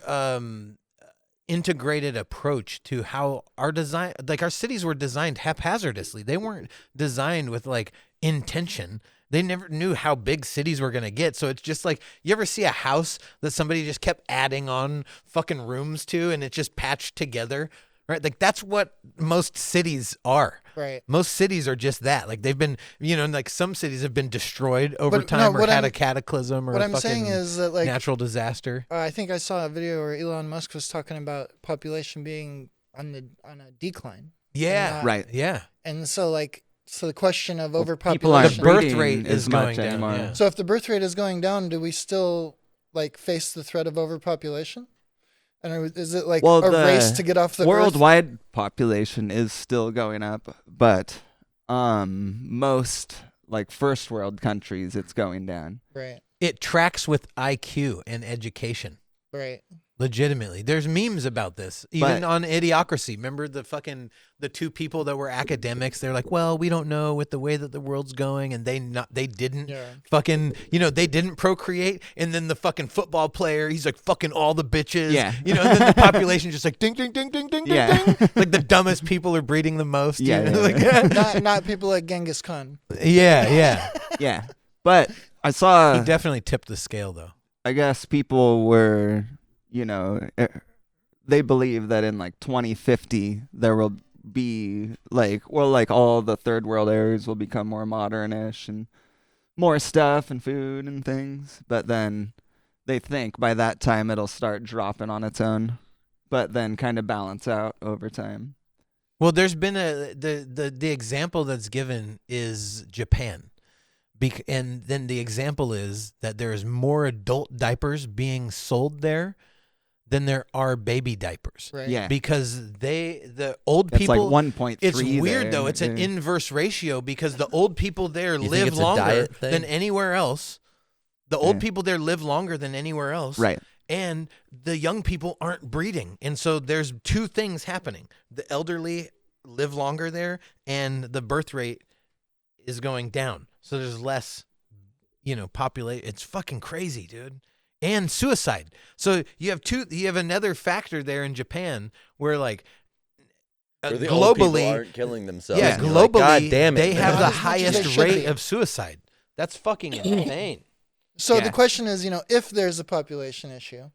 Speaker 1: integrated approach to how our design, like our cities were designed haphazardly. They weren't designed with like intention. They never knew how big cities were going to get. So it's just like, you ever see a house that somebody just kept adding on fucking rooms to and it just patched together, right? Like that's what most cities are.
Speaker 5: Right.
Speaker 1: Most cities are just that. Like they've been, like some cities have been destroyed over
Speaker 5: But,
Speaker 1: time
Speaker 5: no,
Speaker 1: or
Speaker 5: what
Speaker 1: had
Speaker 5: I'm-
Speaker 1: a cataclysm or
Speaker 5: What
Speaker 1: a
Speaker 5: I'm
Speaker 1: fucking
Speaker 5: saying is that, like,
Speaker 1: natural disaster.
Speaker 5: I think I saw a video where Elon Musk was talking about population being on a decline.
Speaker 1: Yeah.
Speaker 4: Right.
Speaker 1: Yeah.
Speaker 5: And so, like, the question of
Speaker 4: People aren't
Speaker 5: overpopulation.
Speaker 1: The birth
Speaker 4: breeding
Speaker 1: rate
Speaker 4: as
Speaker 1: is
Speaker 4: much
Speaker 1: going down,
Speaker 4: anymore.
Speaker 1: yeah.
Speaker 5: So if the birth rate is going down, do we still, like, face the threat of overpopulation? And is it like
Speaker 4: Well,
Speaker 5: a
Speaker 4: the
Speaker 5: race to get off the earth?
Speaker 4: worldwide population is still going up, but most like first world countries, it's going down.
Speaker 5: Right.
Speaker 1: It tracks with IQ and education.
Speaker 5: Right.
Speaker 1: Legitimately. There's memes about this. Even
Speaker 4: But-
Speaker 1: on Idiocracy. Remember the two people that were academics? They're like, well, we don't know with the way that the world's going, and they didn't
Speaker 5: Yeah.
Speaker 1: fucking, they didn't procreate, and then the fucking football player, he's like fucking all the bitches.
Speaker 4: Yeah.
Speaker 1: And then the population just like ding ding ding ding ding
Speaker 4: Yeah.
Speaker 1: ding ding. Like the dumbest people are breeding the most.
Speaker 4: Yeah, yeah,
Speaker 1: Like,
Speaker 5: not people like Genghis Khan.
Speaker 1: yeah.
Speaker 4: Yeah, but I saw.
Speaker 1: He definitely tipped the scale though.
Speaker 4: I guess people were, they believe that in like 2050 there will be like all the third world areas will become more modernish and more stuff and food and things. But then they think by that time it'll start dropping on its own, but then kind of balance out over time.
Speaker 1: Well, there's been the example that's given is Japan. And then the example is that there is more adult diapers being sold there than there are baby diapers.
Speaker 5: Right.
Speaker 4: Yeah.
Speaker 1: Because the old
Speaker 4: That's
Speaker 1: people,
Speaker 4: like 1.3.
Speaker 1: it's weird
Speaker 4: there.
Speaker 1: though. It's an
Speaker 4: Yeah.
Speaker 1: inverse ratio because the old people there
Speaker 2: You think
Speaker 1: live
Speaker 2: it's a
Speaker 1: longer
Speaker 2: diet thing?
Speaker 1: than anywhere else. The old
Speaker 4: Yeah.
Speaker 1: people there live longer than anywhere else.
Speaker 4: Right.
Speaker 1: And the young people aren't breeding. And so there's two things happening. The elderly live longer there and the birth rate is going down. So there's less, population. It's fucking crazy, dude. And suicide. So you have another factor there in Japan where like
Speaker 2: Where the old people
Speaker 1: globally,
Speaker 2: aren't killing themselves.
Speaker 1: yeah,
Speaker 2: and you're like,
Speaker 1: globally,
Speaker 2: God damn it.
Speaker 1: they have
Speaker 5: Not
Speaker 1: the
Speaker 5: as much as they
Speaker 1: highest
Speaker 5: should
Speaker 1: rate
Speaker 5: be.
Speaker 1: of suicide. That's fucking insane.
Speaker 5: So
Speaker 1: Yeah.
Speaker 5: the question is, if there's a population issue,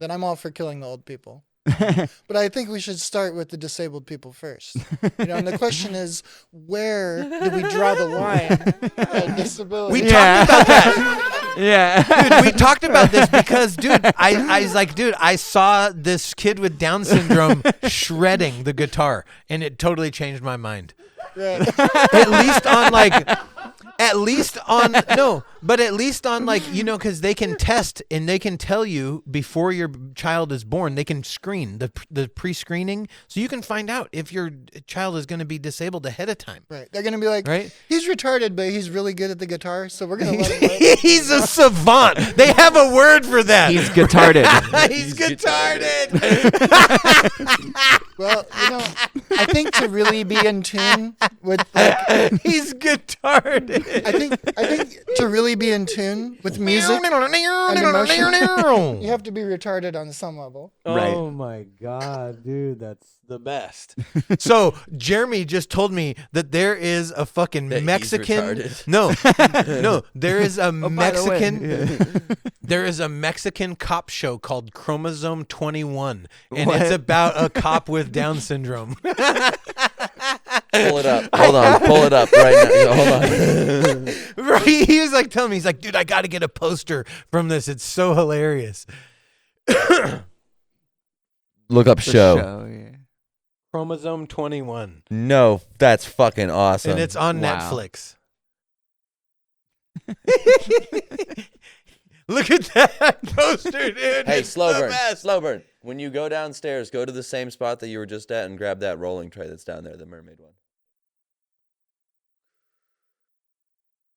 Speaker 5: then I'm all for killing the old people. But I think we should start with the disabled people first. And the question is, where do we draw the line at disability?
Speaker 1: We talked about that.
Speaker 4: Yeah.
Speaker 1: Dude, we talked about this because, dude, I was like, dude, I saw this kid with Down syndrome shredding the guitar, and it totally changed my mind.
Speaker 5: Right.
Speaker 1: At least on because they can test and they can tell you before your child is born. They can screen the pre-screening, so you can find out if your child is going to be disabled ahead of time.
Speaker 5: Right. They're going to be like,
Speaker 1: Right?
Speaker 5: he's retarded, but he's really good at the guitar, so we're going to let him.
Speaker 1: He's a savant. They have a word for that.
Speaker 4: He's retarded.
Speaker 1: He's retarded.
Speaker 5: Well, I think to really be in tune with
Speaker 1: He's retarded.
Speaker 5: I think to really be in tune with music and emotion, you have to be retarded on some level.
Speaker 4: Right.
Speaker 1: Oh my god, dude, that's the best. So Jeremy just told me that there is a fucking
Speaker 2: That he's
Speaker 1: Mexican.
Speaker 2: retarded.
Speaker 1: No, there is a
Speaker 4: by the way.
Speaker 1: Mexican. There is a Mexican cop show called Chromosome 21, and
Speaker 4: What?
Speaker 1: it's about a cop with Down syndrome.
Speaker 2: Pull it up. Hold on. Pull it up right now. Hold on.
Speaker 1: Right? He was like telling me, he's like, dude, I got to get a poster from this. It's so hilarious.
Speaker 2: Look up
Speaker 4: The
Speaker 2: show.
Speaker 4: yeah.
Speaker 1: Chromosome 21.
Speaker 2: No, that's fucking awesome.
Speaker 1: And it's on
Speaker 4: Wow.
Speaker 1: Netflix. Look at that poster, dude.
Speaker 2: Hey,
Speaker 1: It's
Speaker 2: slow
Speaker 1: the
Speaker 2: burn.
Speaker 1: best.
Speaker 2: Slow burn. When you go downstairs, go to the same spot that you were just at and grab that rolling tray that's down there, the mermaid one.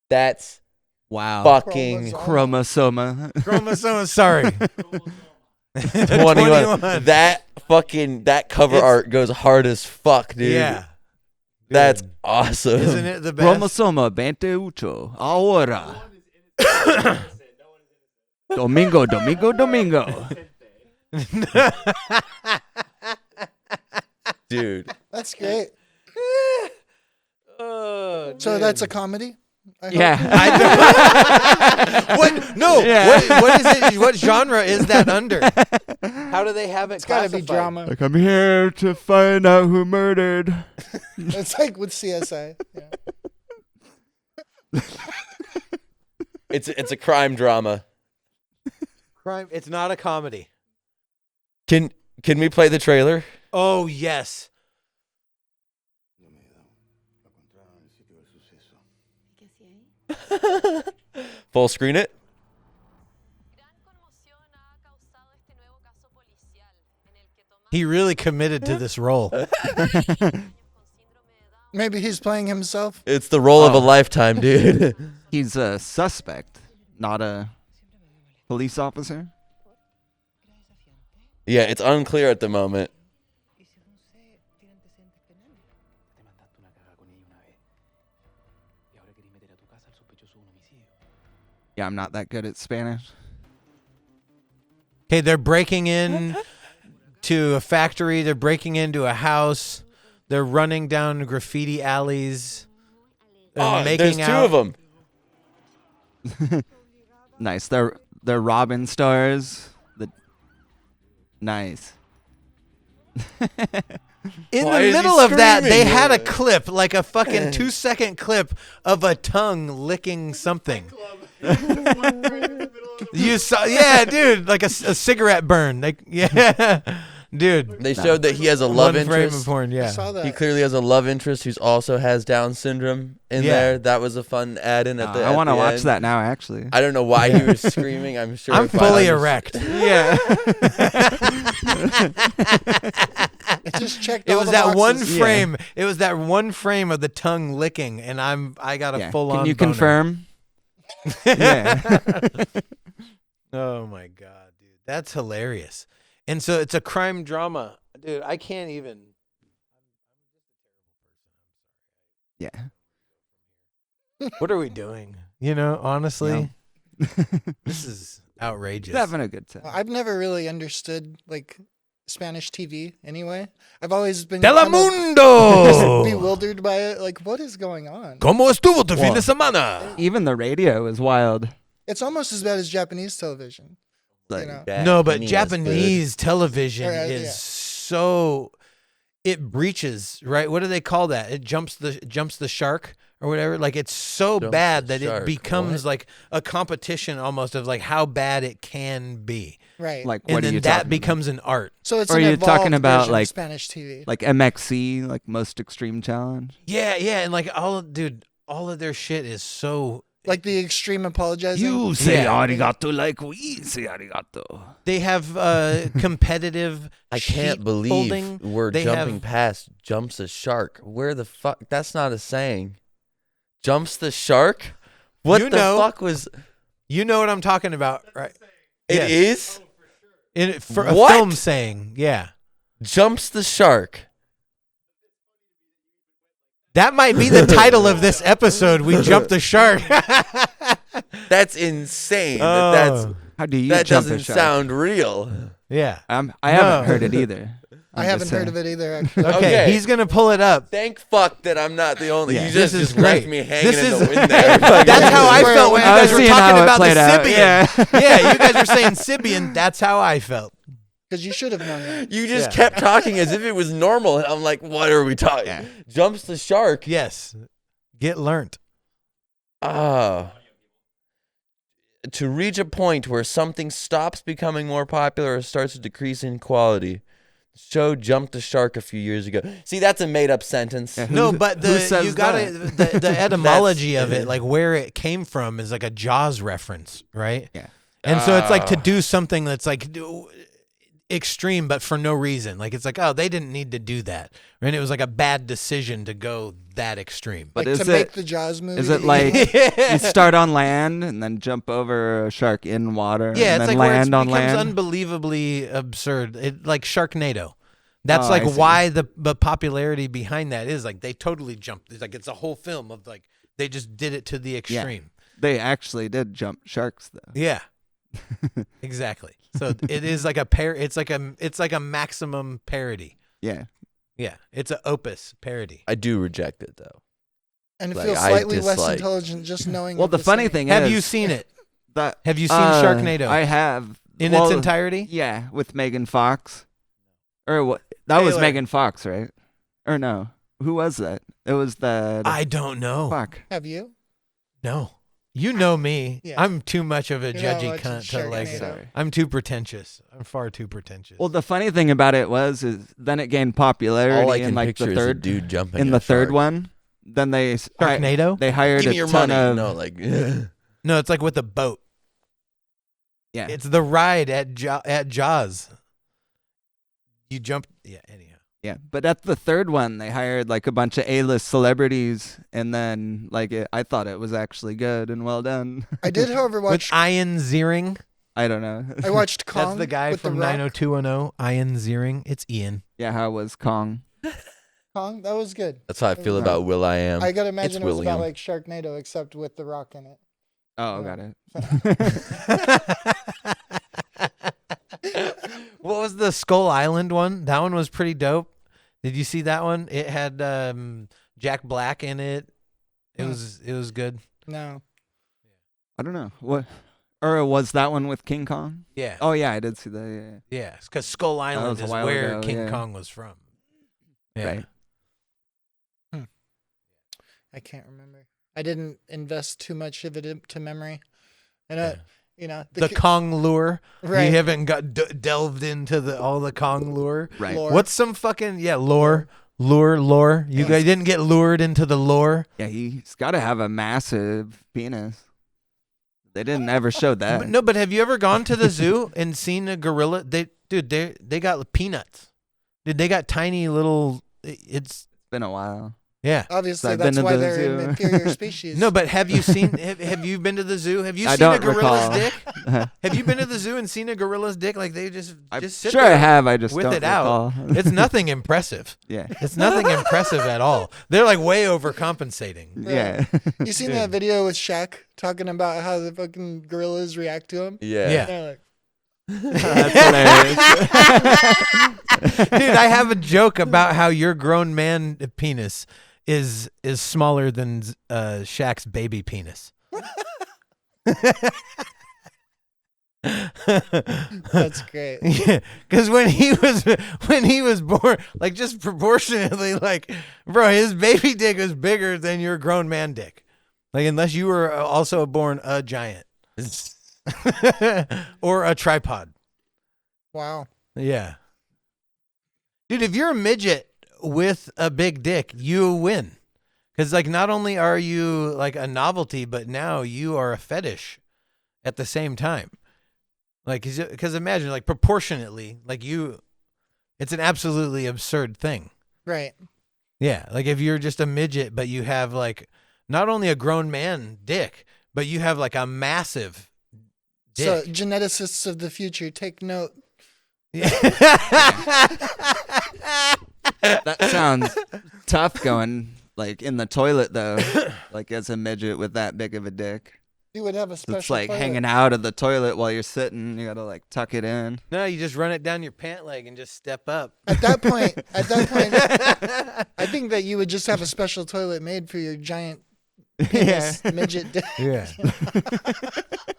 Speaker 2: That's
Speaker 4: Wow.
Speaker 2: fucking
Speaker 5: Chromosome.
Speaker 4: Chromosoma.
Speaker 1: Chromosome, sorry.
Speaker 2: 21. That cover
Speaker 1: It's-
Speaker 2: art goes hard as fuck, dude.
Speaker 1: Yeah.
Speaker 2: That's
Speaker 1: Dude.
Speaker 2: awesome.
Speaker 1: Isn't it the best?
Speaker 4: Chromosoma 28. Ahora. Domingo.
Speaker 2: Dude.
Speaker 5: That's great.
Speaker 1: Oh,
Speaker 5: So
Speaker 1: dude.
Speaker 5: that's a comedy? I hope?
Speaker 4: Yeah.
Speaker 1: What? No.
Speaker 4: Yeah.
Speaker 1: What is it? What genre is that under? How do they have it
Speaker 5: It's got to be
Speaker 1: classified?
Speaker 5: drama.
Speaker 4: Like, I'm here to find out who murdered.
Speaker 5: It's like with CSI. Yeah.
Speaker 2: It's a crime drama.
Speaker 1: Crime. It's not a comedy.
Speaker 2: Can we play the trailer?
Speaker 1: Oh yes.
Speaker 2: Full screen it?
Speaker 1: He really committed to this role.
Speaker 5: Maybe he's playing himself.
Speaker 2: It's the role of a lifetime, dude.
Speaker 4: He's a suspect, not a police officer.
Speaker 2: Yeah, it's unclear at the moment.
Speaker 4: Yeah, I'm not that good at Spanish.
Speaker 1: Okay, they're breaking in to a factory. They're breaking into a house. They're running down graffiti alleys.
Speaker 2: Oh,
Speaker 1: making
Speaker 2: there's two
Speaker 1: out.
Speaker 2: of them.
Speaker 4: Nice. They're Robin stars. Nice.
Speaker 1: In
Speaker 2: Why
Speaker 1: the
Speaker 2: is he
Speaker 1: middle of that, they
Speaker 2: screaming?
Speaker 1: had a clip, like a fucking 2-second clip of a tongue licking something. You saw, yeah, dude, like a cigarette burn. Like, yeah, dude.
Speaker 2: They showed that he has a love
Speaker 1: One frame of
Speaker 2: interest.
Speaker 1: porn.
Speaker 5: I
Speaker 1: Yeah.
Speaker 5: saw that.
Speaker 2: He clearly has a love interest who also has Down syndrome in
Speaker 1: Yeah.
Speaker 2: there. That was a fun add-in at the.
Speaker 4: I want to watch
Speaker 2: end.
Speaker 4: that now, actually.
Speaker 2: I don't know why he was screaming. I'm sure.
Speaker 1: I'm
Speaker 2: if I
Speaker 1: fully
Speaker 2: underst-
Speaker 1: erect.
Speaker 4: Yeah.
Speaker 5: I just checked
Speaker 1: It
Speaker 5: all
Speaker 1: was
Speaker 5: the
Speaker 1: that one
Speaker 5: boxes.
Speaker 1: frame. It was that one frame of the tongue licking, and I got a
Speaker 4: Yeah.
Speaker 1: full on.
Speaker 4: Can you
Speaker 1: boner.
Speaker 4: confirm? Yeah.
Speaker 1: Oh my god, dude, that's hilarious. And so it's a crime drama, dude. I can't even.
Speaker 4: Yeah.
Speaker 1: What are we doing? You know, honestly,
Speaker 4: Yeah.
Speaker 1: this is outrageous.
Speaker 4: He's having a good time.
Speaker 5: I've never really understood like Spanish TV. Anyway, I've always been kind of
Speaker 1: Telemundo.
Speaker 5: bewildered by it. Like, what is going on?
Speaker 1: ¿Cómo estuvo tu fin
Speaker 4: Well,
Speaker 1: de semana?
Speaker 4: Even the radio is wild.
Speaker 5: It's almost as bad as Japanese television.
Speaker 4: Like,
Speaker 5: know.
Speaker 1: No, but
Speaker 2: Japanese,
Speaker 1: Japanese television
Speaker 5: Or,
Speaker 1: is
Speaker 5: yeah.
Speaker 1: so it breaches, right? What do they call that? It jumps the shark or whatever. Like it's so
Speaker 2: Jumps
Speaker 1: bad
Speaker 2: the
Speaker 1: that
Speaker 2: shark.
Speaker 1: it becomes
Speaker 2: What?
Speaker 1: like a competition almost of like how bad it can be.
Speaker 5: Right.
Speaker 4: like
Speaker 1: And
Speaker 4: what are
Speaker 1: then
Speaker 4: you
Speaker 1: that
Speaker 4: talking
Speaker 1: becomes an art.
Speaker 5: So it's
Speaker 4: Or
Speaker 5: an
Speaker 4: are you talking
Speaker 5: evolved
Speaker 4: about,
Speaker 5: version of
Speaker 4: like-
Speaker 5: Spanish TV.
Speaker 4: Like MXC, like Most Extreme Challenge.
Speaker 1: Yeah, and like all of their shit is so
Speaker 5: Like the extreme apologizing.
Speaker 4: say
Speaker 1: Yeah.
Speaker 4: arigato like we say arigato.
Speaker 1: they have competitive
Speaker 2: I can't
Speaker 1: sheet
Speaker 2: believe
Speaker 1: folding.
Speaker 2: we're
Speaker 1: They
Speaker 2: jumping
Speaker 1: have-
Speaker 2: past jumps a shark. Where the fuck? That's not a saying. Jumps the shark? What
Speaker 1: You
Speaker 2: the
Speaker 1: know.
Speaker 2: fuck was?
Speaker 1: You know what I'm talking about, right?
Speaker 2: It
Speaker 1: Yes.
Speaker 2: is
Speaker 1: For a
Speaker 2: What?
Speaker 1: film saying, yeah.
Speaker 2: jumps the shark.
Speaker 1: That might be the title of this episode. We jumped the shark.
Speaker 2: That's insane.
Speaker 1: Oh,
Speaker 4: How do you
Speaker 2: That
Speaker 4: jump a
Speaker 2: doesn't
Speaker 4: shark?
Speaker 2: sound real.
Speaker 1: I
Speaker 4: I haven't
Speaker 1: No.
Speaker 4: heard it either.
Speaker 5: I haven't heard of it either. Actually.
Speaker 1: Okay,
Speaker 2: Okay.
Speaker 1: he's gonna pull it up.
Speaker 2: Thank fuck that I'm not the only.
Speaker 4: Yeah.
Speaker 2: You
Speaker 1: This
Speaker 2: just
Speaker 1: is
Speaker 2: left
Speaker 1: great.
Speaker 2: me hanging
Speaker 1: This
Speaker 2: in
Speaker 1: is-
Speaker 2: the wind there.
Speaker 1: That's how I
Speaker 5: Where it
Speaker 1: felt when you
Speaker 5: went.
Speaker 1: guys were
Speaker 4: seeing
Speaker 1: talking
Speaker 4: how it
Speaker 1: about the
Speaker 4: played out.
Speaker 1: Sibian.
Speaker 4: Yeah.
Speaker 1: Yeah, you guys were saying Sibian. That's how I felt.
Speaker 5: Because you should have known that.
Speaker 2: You just
Speaker 1: Yeah.
Speaker 2: kept talking as if it was normal. I'm like, what are we talking?
Speaker 4: Yeah.
Speaker 2: Jumps the shark.
Speaker 1: Yes, get learnt.
Speaker 2: Ah. To reach a point where something stops becoming more popular or starts to decrease in quality. The show jumped the shark a few years ago. See, that's a made-up sentence.
Speaker 4: Yeah.
Speaker 1: No,
Speaker 4: Who-
Speaker 1: but
Speaker 4: who says
Speaker 1: you gotta the etymology of it, like where it came from, is like a Jaws reference, right?
Speaker 4: Yeah.
Speaker 1: And so it's like to do something that's like extreme, but for no reason. Like it's like, oh, they didn't need to do that, and it was like a bad decision to go that extreme.
Speaker 4: But
Speaker 5: Like
Speaker 4: is
Speaker 5: to
Speaker 4: it-
Speaker 5: make the Jaws movie.
Speaker 4: Is it like you start on land and then jump over a shark in water
Speaker 1: Yeah,
Speaker 4: and
Speaker 1: it's
Speaker 4: then
Speaker 1: like where it
Speaker 4: land on
Speaker 1: becomes
Speaker 4: land?
Speaker 1: unbelievably absurd. It like Sharknado. That's
Speaker 4: Oh,
Speaker 1: like
Speaker 4: I see.
Speaker 1: why the popularity behind that is like they totally jumped. It's like it's a whole film of like they just did it to the extreme.
Speaker 4: They actually did jump sharks though.
Speaker 1: Yeah. Exactly. So it is like it's like a maximum parody.
Speaker 4: Yeah.
Speaker 1: Yeah. It's an opus parody.
Speaker 2: I do reject it, though.
Speaker 5: and it
Speaker 2: like,
Speaker 5: feels
Speaker 2: I
Speaker 5: slightly less
Speaker 2: dislike-
Speaker 5: intelligent just knowing.
Speaker 4: Well,
Speaker 5: what
Speaker 4: the
Speaker 5: to
Speaker 4: funny
Speaker 5: say.
Speaker 4: thing
Speaker 1: Have
Speaker 4: is
Speaker 1: you seen it?
Speaker 4: that
Speaker 1: Have you seen Sharknado?
Speaker 4: I have
Speaker 1: In
Speaker 4: Well,
Speaker 1: its entirety?
Speaker 4: Yeah, with Megan Fox. Or what? That was
Speaker 1: Taylor.
Speaker 4: Megan Fox, right? Or no? Who was that? It was the
Speaker 1: I don't know.
Speaker 4: fuck.
Speaker 5: Have you?
Speaker 1: No. You know me.
Speaker 5: Yeah.
Speaker 1: I'm too much of a
Speaker 5: You're not
Speaker 1: judgy
Speaker 5: watching
Speaker 1: cunt to like.
Speaker 5: Sharknado.
Speaker 4: Sorry.
Speaker 1: I'm too pretentious. I'm far too pretentious.
Speaker 4: Well, the funny thing about it was, is then it gained popularity
Speaker 2: All I
Speaker 4: in
Speaker 2: can
Speaker 4: like
Speaker 2: picture
Speaker 4: the
Speaker 2: is a
Speaker 4: third,
Speaker 2: dude jumping
Speaker 4: in
Speaker 2: a
Speaker 4: the third
Speaker 2: shark.
Speaker 4: one. Then they
Speaker 1: Sharknado?
Speaker 4: they hired
Speaker 2: Give
Speaker 4: a
Speaker 2: me your
Speaker 4: ton
Speaker 2: money.
Speaker 4: of
Speaker 2: No, like,
Speaker 1: No, it's like with a boat.
Speaker 4: yeah.
Speaker 1: It's the ride at Jaws. You jump. Yeah. Anyhow.
Speaker 4: Yeah, but at the third one, they hired like a bunch of A-list celebrities, and then like I thought it was actually good and well done.
Speaker 5: I did, however,
Speaker 1: With
Speaker 5: watch.
Speaker 1: Ian Ziering.
Speaker 4: I don't know.
Speaker 5: I watched Kong.
Speaker 1: That's the guy
Speaker 5: with
Speaker 1: from
Speaker 5: the Rock.
Speaker 1: 90210. Ian Ziering. It's Ian.
Speaker 4: Yeah, how was Kong?
Speaker 5: Kong. That was good.
Speaker 2: that's how I feel about Will I Am.
Speaker 5: I gotta imagine it was
Speaker 2: William.
Speaker 5: about like Sharknado, except with the Rock in it.
Speaker 4: Oh,
Speaker 5: Yeah.
Speaker 4: got it.
Speaker 1: What was the Skull Island one? That one was pretty dope. Did you see that one? It had Jack Black in it. It was good.
Speaker 5: No.
Speaker 4: I don't know what, or was that one with King Kong?
Speaker 1: Yeah.
Speaker 4: Oh yeah, I did see that. Yeah.
Speaker 1: Yeah, because Skull Island
Speaker 4: was a
Speaker 1: is
Speaker 4: while
Speaker 1: where
Speaker 4: ago,
Speaker 1: King
Speaker 4: yeah.
Speaker 1: Kong was from. Yeah.
Speaker 4: Right.
Speaker 5: I can't remember. I didn't invest too much of it to memory. And
Speaker 1: Yeah.
Speaker 5: You know,
Speaker 1: The Kong lure.
Speaker 5: Right.
Speaker 1: You haven't got delved into all the Kong lure.
Speaker 4: Right.
Speaker 5: Lore.
Speaker 1: What's some fucking lore? Lore. You guys didn't get lured into the lore.
Speaker 4: Yeah, he's got to have a massive penis. They didn't ever show that.
Speaker 1: But have you ever gone to the zoo and seen a gorilla? They got peanuts. Dude, they got tiny little. It's
Speaker 4: been a while.
Speaker 1: yeah.
Speaker 5: Obviously,
Speaker 4: I've been
Speaker 5: that's
Speaker 4: to
Speaker 5: why
Speaker 4: the
Speaker 5: they're an
Speaker 4: zoo.
Speaker 5: inferior species.
Speaker 1: No, but have you seen? Have you been to the zoo? Have you
Speaker 4: I
Speaker 1: seen a
Speaker 4: don't
Speaker 1: gorilla's
Speaker 4: recall.
Speaker 1: dick? Have you been to the zoo and seen a gorilla's dick? Like they just sit
Speaker 4: Sure,
Speaker 1: there
Speaker 4: I have. I just
Speaker 1: with
Speaker 4: don't
Speaker 1: it out.
Speaker 4: recall.
Speaker 1: It's nothing impressive.
Speaker 4: Yeah.
Speaker 1: It's nothing impressive at all. They're like way overcompensating.
Speaker 4: Yeah.
Speaker 5: You seen that video with Shaq talking about how the fucking gorillas react to him?
Speaker 1: Yeah.
Speaker 5: They're like,
Speaker 4: That's hilarious.
Speaker 1: Dude, I have a joke about how your grown man penis is smaller than Shaq's baby penis.
Speaker 5: that's great.
Speaker 1: Yeah, because when he was born, like just proportionately, like bro, his baby dick was bigger than your grown man dick. Like unless you were also born a giant or a tripod.
Speaker 5: Wow.
Speaker 1: Yeah, dude, if you're a midget with a big dick, you win. Because like not only are you like a novelty, but now you are a fetish at the same time. Like, because imagine, like, proportionately, like it's an absolutely absurd thing.
Speaker 5: Right.
Speaker 1: Yeah. Like, if you're just a midget, but you have, like, not only a grown man dick, but you have, like, a massive dick.
Speaker 5: So, geneticists of the future, take note.
Speaker 4: That sounds tough going, like, in the toilet, though. Like, as a midget with that big of a dick.
Speaker 5: You would have a special
Speaker 4: It's like
Speaker 5: toilet.
Speaker 4: hanging out of the toilet while you're sitting. You gotta, like, tuck it in.
Speaker 1: No, you just run it down your pant leg and just step up.
Speaker 5: At that point, I think that you would just have a special toilet made for your giant penis midget dick.
Speaker 1: Yeah.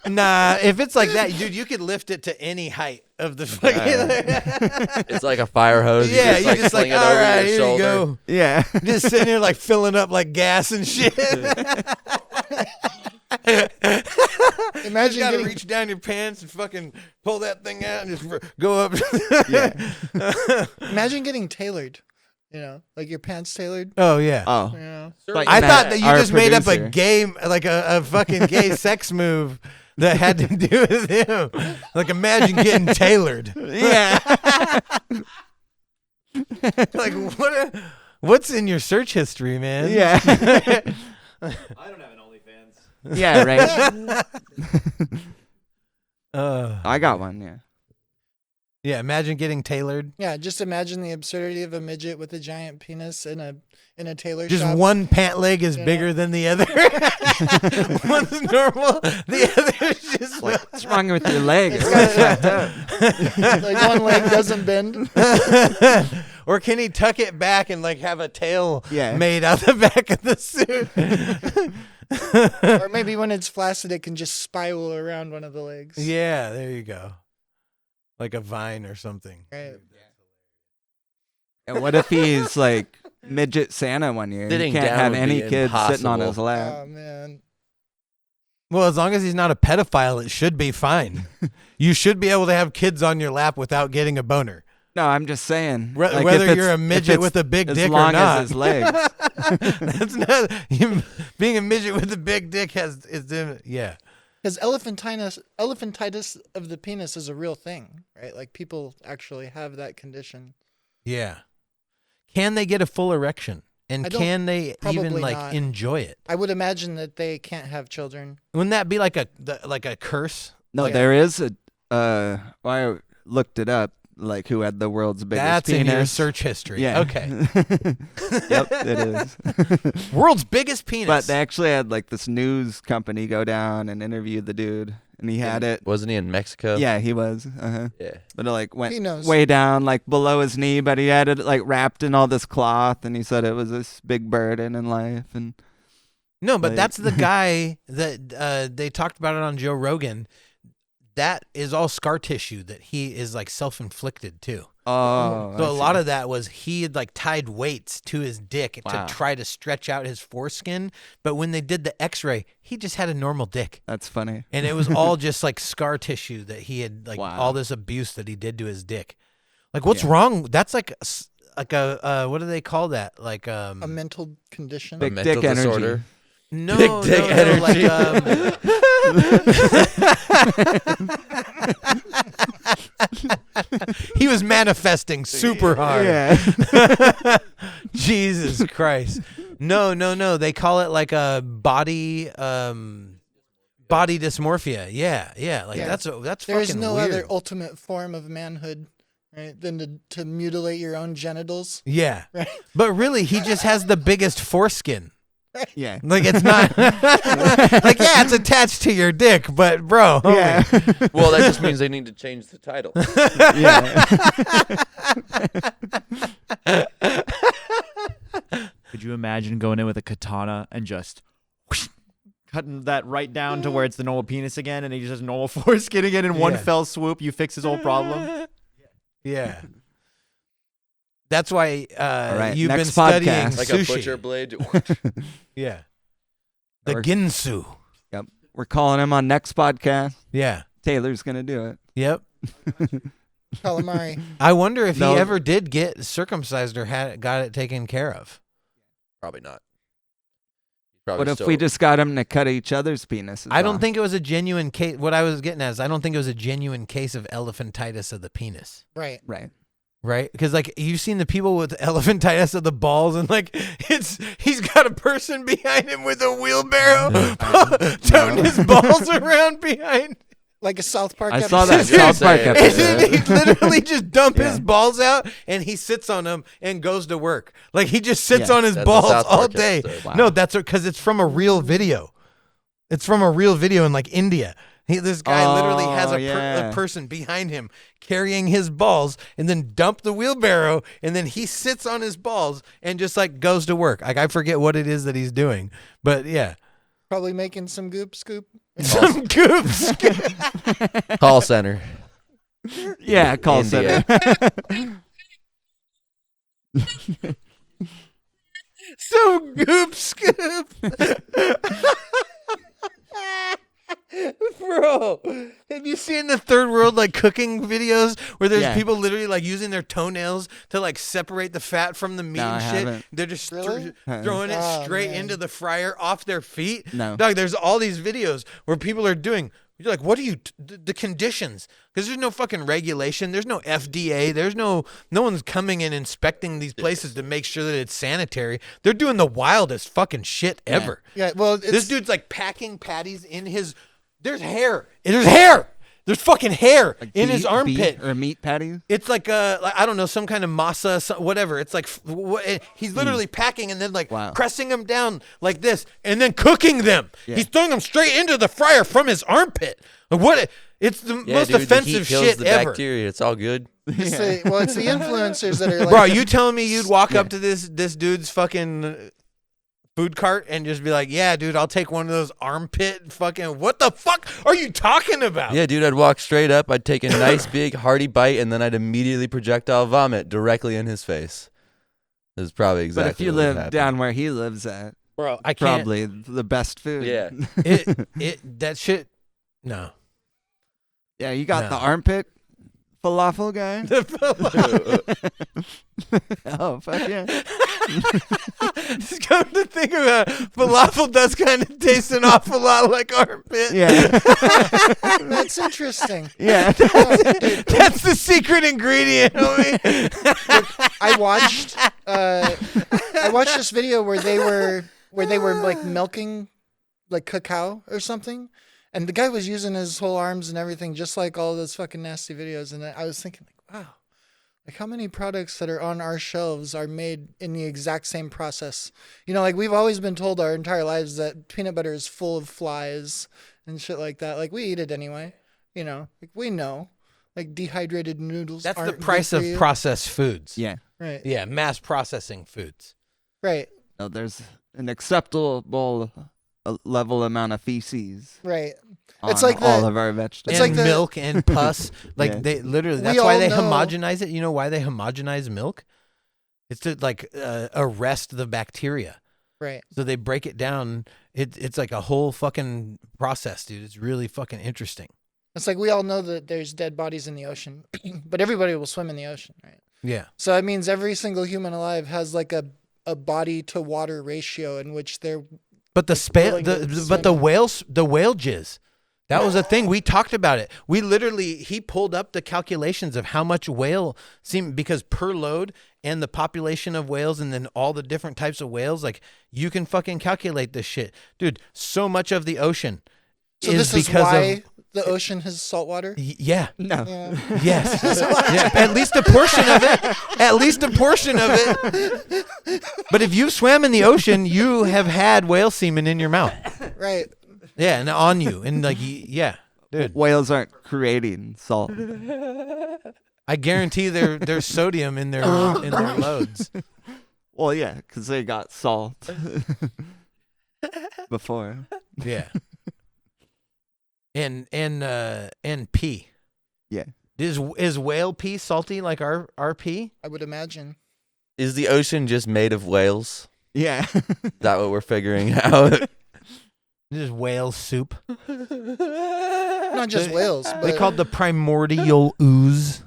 Speaker 1: Nah, if it's like that, dude, you could lift it to any height of the fucking.
Speaker 2: It's like a fire hose.
Speaker 1: Yeah,
Speaker 2: you just
Speaker 1: like
Speaker 2: sling it
Speaker 1: all
Speaker 2: over
Speaker 1: right,
Speaker 2: your
Speaker 1: here
Speaker 2: shoulder.
Speaker 1: you go.
Speaker 4: Yeah.
Speaker 1: Just sitting there like filling up like gas and shit.
Speaker 5: Imagine
Speaker 1: You gotta
Speaker 5: getting,
Speaker 1: reach down your pants and fucking pull that thing out and just go up.
Speaker 5: imagine getting tailored. You know, like your pants tailored.
Speaker 1: Oh yeah.
Speaker 4: Oh.
Speaker 5: You know,
Speaker 1: I thought that you
Speaker 4: our
Speaker 1: just made up a
Speaker 4: producer.
Speaker 1: game, like a fucking gay sex move that had to do with him. Like imagine getting tailored.
Speaker 4: Yeah.
Speaker 1: Like what's in your search history, man?
Speaker 4: Yeah.
Speaker 6: I don't have an OnlyFans.
Speaker 4: Yeah, right. I got one, yeah.
Speaker 1: Yeah, imagine getting tailored.
Speaker 5: yeah. Just imagine the absurdity of a midget with a giant penis in a tailor
Speaker 1: Just
Speaker 5: shop.
Speaker 1: one pant leg is
Speaker 5: Yeah.
Speaker 1: bigger than the other. One's normal, the other's just
Speaker 4: What's wrong with your leg? It's
Speaker 5: Like one leg doesn't bend.
Speaker 1: Or can he tuck it back and like have a tail
Speaker 4: Yeah.
Speaker 1: made out the back of the suit?
Speaker 5: Or maybe when it's flaccid, it can just spiral around one of the legs.
Speaker 1: Yeah, there you go. Like a vine or something.
Speaker 5: Right.
Speaker 4: And what if he's like midget Santa one year?
Speaker 2: Sitting
Speaker 4: He can't
Speaker 2: down
Speaker 4: have
Speaker 2: would
Speaker 4: any
Speaker 2: be
Speaker 4: kids sitting on his
Speaker 2: impossible.
Speaker 4: lap.
Speaker 5: Oh man.
Speaker 1: Well, as long as he's not a pedophile, it should be fine. You should be able to have kids on your lap without getting a boner.
Speaker 4: No, I'm just saying.
Speaker 1: Re-
Speaker 4: like,
Speaker 1: whether
Speaker 4: if
Speaker 1: you're a
Speaker 4: it's- if
Speaker 1: midget
Speaker 4: it's
Speaker 1: with a big
Speaker 4: as
Speaker 1: dick or
Speaker 4: long
Speaker 1: not.
Speaker 4: as his legs.
Speaker 1: That's not being a midget with a big dick yeah.
Speaker 5: Because elephantitis of the penis is a real thing, right? Like people actually have that condition.
Speaker 1: Yeah. Can they get a full erection? And
Speaker 5: I don't-
Speaker 1: can they even
Speaker 5: probably
Speaker 1: like
Speaker 5: not.
Speaker 1: enjoy it?
Speaker 5: I would imagine that they can't have children.
Speaker 1: Wouldn't that be like a curse?
Speaker 4: No,
Speaker 5: Like-
Speaker 4: there is a. I looked it up. Like who had the world's biggest
Speaker 1: That's
Speaker 4: penis?
Speaker 1: in your search history.
Speaker 4: Yeah.
Speaker 1: Okay.
Speaker 4: Yep, it is.
Speaker 1: World's biggest penis.
Speaker 4: But they actually had like this news company go down and interview the dude, and he had it.
Speaker 2: Wasn't he in Mexico?
Speaker 4: Yeah, he was.
Speaker 2: Yeah.
Speaker 4: But it like
Speaker 5: He
Speaker 4: went
Speaker 5: knows.
Speaker 4: way down, like below his knee. But he had it like wrapped in all this cloth, and he said it was this big burden in life. And
Speaker 1: no, but
Speaker 4: like-
Speaker 1: that's the guy that they talked about it on Joe Rogan. that is all scar tissue that he is like self-inflicted too.
Speaker 4: Oh,
Speaker 1: So a lot of that was he had like tied weights to his dick
Speaker 4: Wow.
Speaker 1: to try to stretch out his foreskin. But when they did the X-ray, he just had a normal dick.
Speaker 4: That's funny.
Speaker 1: And it was all just like scar tissue that he had, like
Speaker 4: Wow.
Speaker 1: all this abuse that he did to his dick. Like, what's wrong? That's like a what do they call that? Like
Speaker 5: A mental condition.
Speaker 4: Big
Speaker 2: mental
Speaker 4: dick energy.
Speaker 2: disorder.
Speaker 1: no,
Speaker 2: Big dick energy.
Speaker 1: he was manifesting super hard.
Speaker 4: Yeah.
Speaker 1: Jesus Christ. No. They call it like a body dysmorphia. Yeah. Like
Speaker 5: Yeah.
Speaker 1: that's
Speaker 5: There is
Speaker 1: fucking
Speaker 5: no
Speaker 1: weird.
Speaker 5: other ultimate form of manhood, right, than to mutilate your own genitals.
Speaker 1: Yeah.
Speaker 5: Right.
Speaker 1: But really, he just has the biggest foreskin.
Speaker 4: Yeah.
Speaker 1: Like it's not like it's attached to your dick, but bro,
Speaker 4: Yeah.
Speaker 2: Well, that just means they need to change the title.
Speaker 4: Yeah.
Speaker 6: Could you imagine going in with a katana and just cutting that right down to where it's the normal penis again, and he just has normal foreskin again in one
Speaker 1: Yeah.
Speaker 6: fell swoop? You fix his whole problem.
Speaker 1: yeah. That's why
Speaker 4: right,
Speaker 1: you've been
Speaker 4: next
Speaker 1: studying
Speaker 4: podcast.
Speaker 2: Like
Speaker 1: sushi.
Speaker 2: a butcher blade.
Speaker 1: Yeah. The
Speaker 4: Or-
Speaker 1: ginsu.
Speaker 4: Yep. We're calling him on next podcast.
Speaker 1: Yeah.
Speaker 4: Taylor's gonna do it.
Speaker 1: Yep.
Speaker 5: Calamari.
Speaker 1: I wonder if
Speaker 4: No.
Speaker 1: he ever did get circumcised or got it taken care of.
Speaker 2: Probably not. Probably
Speaker 4: What if
Speaker 2: still-
Speaker 4: we just got him to cut each other's penises?
Speaker 1: I don't
Speaker 4: off?
Speaker 1: think it was a genuine case. What I was getting at is I don't think it was a genuine case of elephantitis of the penis.
Speaker 5: Right.
Speaker 4: Right.
Speaker 1: Right, because like you've seen the people with elephantitis of the balls, and like he's got a person behind him with a wheelbarrow toting his balls around behind.
Speaker 5: Like a South Park
Speaker 4: I
Speaker 5: episode.
Speaker 4: saw that
Speaker 2: Dude,
Speaker 4: South Park
Speaker 2: saying-
Speaker 1: And
Speaker 4: episode.
Speaker 1: then he literally just dump his
Speaker 4: Yeah.
Speaker 1: balls out, and he sits on them and goes to work. Like he just sits
Speaker 4: Yeah.
Speaker 1: on his
Speaker 2: That's a
Speaker 1: balls
Speaker 2: South
Speaker 1: all
Speaker 2: Park
Speaker 1: day.
Speaker 2: episode.
Speaker 4: Wow.
Speaker 1: No, that's because it's from a real video. It's from a real video in like India. This guy literally has
Speaker 4: Oh,
Speaker 1: a
Speaker 4: yeah.
Speaker 1: person behind him carrying his balls, and then dump the wheelbarrow, and then he sits on his balls and just like goes to work. Like I forget what it is that he's doing, but yeah,
Speaker 5: Probably making some goop scoop.
Speaker 1: some goops.
Speaker 2: Call center.
Speaker 4: Yeah, call
Speaker 2: India.
Speaker 4: center.
Speaker 1: Some goop scoop. Bro, have you seen the third world like cooking videos where there's
Speaker 4: Yeah.
Speaker 1: people literally like using their toenails to like separate the fat from the meat
Speaker 4: No,
Speaker 1: and
Speaker 4: I
Speaker 1: shit?
Speaker 4: haven't.
Speaker 1: They're just
Speaker 5: Really?
Speaker 1: throwing it
Speaker 5: Oh,
Speaker 1: straight
Speaker 5: man.
Speaker 1: into the fryer off their feet.
Speaker 4: No.
Speaker 1: Dog, there's all these videos where people are doing. You're like, what are you? The conditions? Because there's no fucking regulation. There's no FDA. There's no one's coming and inspecting these places to make sure that it's sanitary. They're doing the wildest fucking shit ever.
Speaker 5: Yeah. Well, it's,
Speaker 1: This dude's like packing patties in his. There's hair. There's hair. There's fucking hair in his armpit.
Speaker 4: or meat patty.
Speaker 1: It's like I don't know, some kind of masa, whatever. It's like he's literally packing and then like
Speaker 4: Wow.
Speaker 1: pressing them down like this and then cooking them.
Speaker 4: Yeah.
Speaker 1: He's throwing them straight into the fryer from his armpit. Like, what? It's the
Speaker 2: Yeah,
Speaker 1: most
Speaker 2: dude,
Speaker 1: offensive
Speaker 2: the heat kills
Speaker 1: shit
Speaker 2: the
Speaker 1: ever.
Speaker 2: bacteria. It's all good.
Speaker 5: it's the influencers that are like,
Speaker 1: Bro, you telling me you'd walk up to this dude's fucking food cart and just be like, yeah, dude, I'll take one of those armpit fucking. What the fuck are you talking about?
Speaker 2: Yeah, dude, I'd walk straight up. I'd take a nice big hearty bite, and then I'd immediately projectile vomit directly in his face. This is probably exactly.
Speaker 4: But if you
Speaker 2: what would
Speaker 4: live
Speaker 2: happen.
Speaker 4: down where he lives at,
Speaker 1: Bro, I can't.
Speaker 4: probably the best food.
Speaker 2: Yeah.
Speaker 1: That shit. No.
Speaker 4: Yeah, you got
Speaker 1: No.
Speaker 4: the armpit falafel guy. Oh, fuck yeah.
Speaker 1: Just come to think about it, falafel does kind of taste an awful lot like armpit.
Speaker 4: Yeah.
Speaker 5: that's interesting.
Speaker 4: Yeah.
Speaker 1: That's the secret ingredient, homie.
Speaker 5: I watched this video where they were like milking like cacao or something, and the guy was using his whole arms and everything just like all those fucking nasty videos. And I was thinking like, wow, like how many products that are on our shelves are made in the exact same process? You know, like we've always been told our entire lives that peanut butter is full of flies and shit like that. Like we eat it anyway. You know, like we know, like dehydrated noodles.
Speaker 1: That's the
Speaker 5: aren't good
Speaker 1: price
Speaker 5: for
Speaker 1: of
Speaker 5: you.
Speaker 1: processed foods.
Speaker 4: Yeah.
Speaker 5: Right.
Speaker 1: Yeah, mass processing foods.
Speaker 5: Right.
Speaker 4: No, there's an acceptable level amount of feces
Speaker 5: Right.
Speaker 4: on
Speaker 5: It's like
Speaker 4: all
Speaker 5: the-
Speaker 4: of our vegetables.
Speaker 1: and
Speaker 5: like the-
Speaker 1: milk and pus. Like
Speaker 4: Yeah.
Speaker 1: they literally.
Speaker 5: We
Speaker 1: That's why
Speaker 5: all
Speaker 1: they
Speaker 5: know-
Speaker 1: homogenize it. You know why they homogenize milk? It's to like arrest the bacteria.
Speaker 5: Right.
Speaker 1: So they break it down. It's like a whole fucking process, dude. It's really fucking interesting.
Speaker 5: It's like we all know that there's dead bodies in the ocean, but everybody will swim in the ocean, right?
Speaker 1: Yeah.
Speaker 5: So that means every single human alive has like a body to water ratio in which they're
Speaker 1: But
Speaker 5: willing to
Speaker 1: the
Speaker 5: swim.
Speaker 1: whale jizz. That was a thing. We talked about it. He pulled up the calculations of how much whale because per load and the population of whales and then all the different types of whales, like you can fucking calculate this shit. Dude, so much of the ocean
Speaker 5: so
Speaker 1: is
Speaker 5: this is
Speaker 1: because
Speaker 5: why
Speaker 1: of
Speaker 5: the ocean has salt water.
Speaker 1: yeah.
Speaker 4: no.
Speaker 5: Yeah.
Speaker 1: Yes. Yeah, at least a portion of it. At least a portion of it. But if you swam in the ocean, you have had whale semen in your mouth.
Speaker 5: Right.
Speaker 1: Yeah, and on you. And like, yeah, dude.
Speaker 4: Whales aren't creating salt.
Speaker 1: I guarantee there's sodium in their loads.
Speaker 4: Well, yeah, because they got salt before.
Speaker 1: Yeah. And pee.
Speaker 4: Yeah.
Speaker 1: Is whale pee salty like our pee?
Speaker 5: I would imagine.
Speaker 2: Is the ocean just made of whales?
Speaker 4: Yeah.
Speaker 2: Is that what we're figuring out?
Speaker 1: This is whale soup.
Speaker 5: Not just whales, but
Speaker 1: They call it the primordial ooze.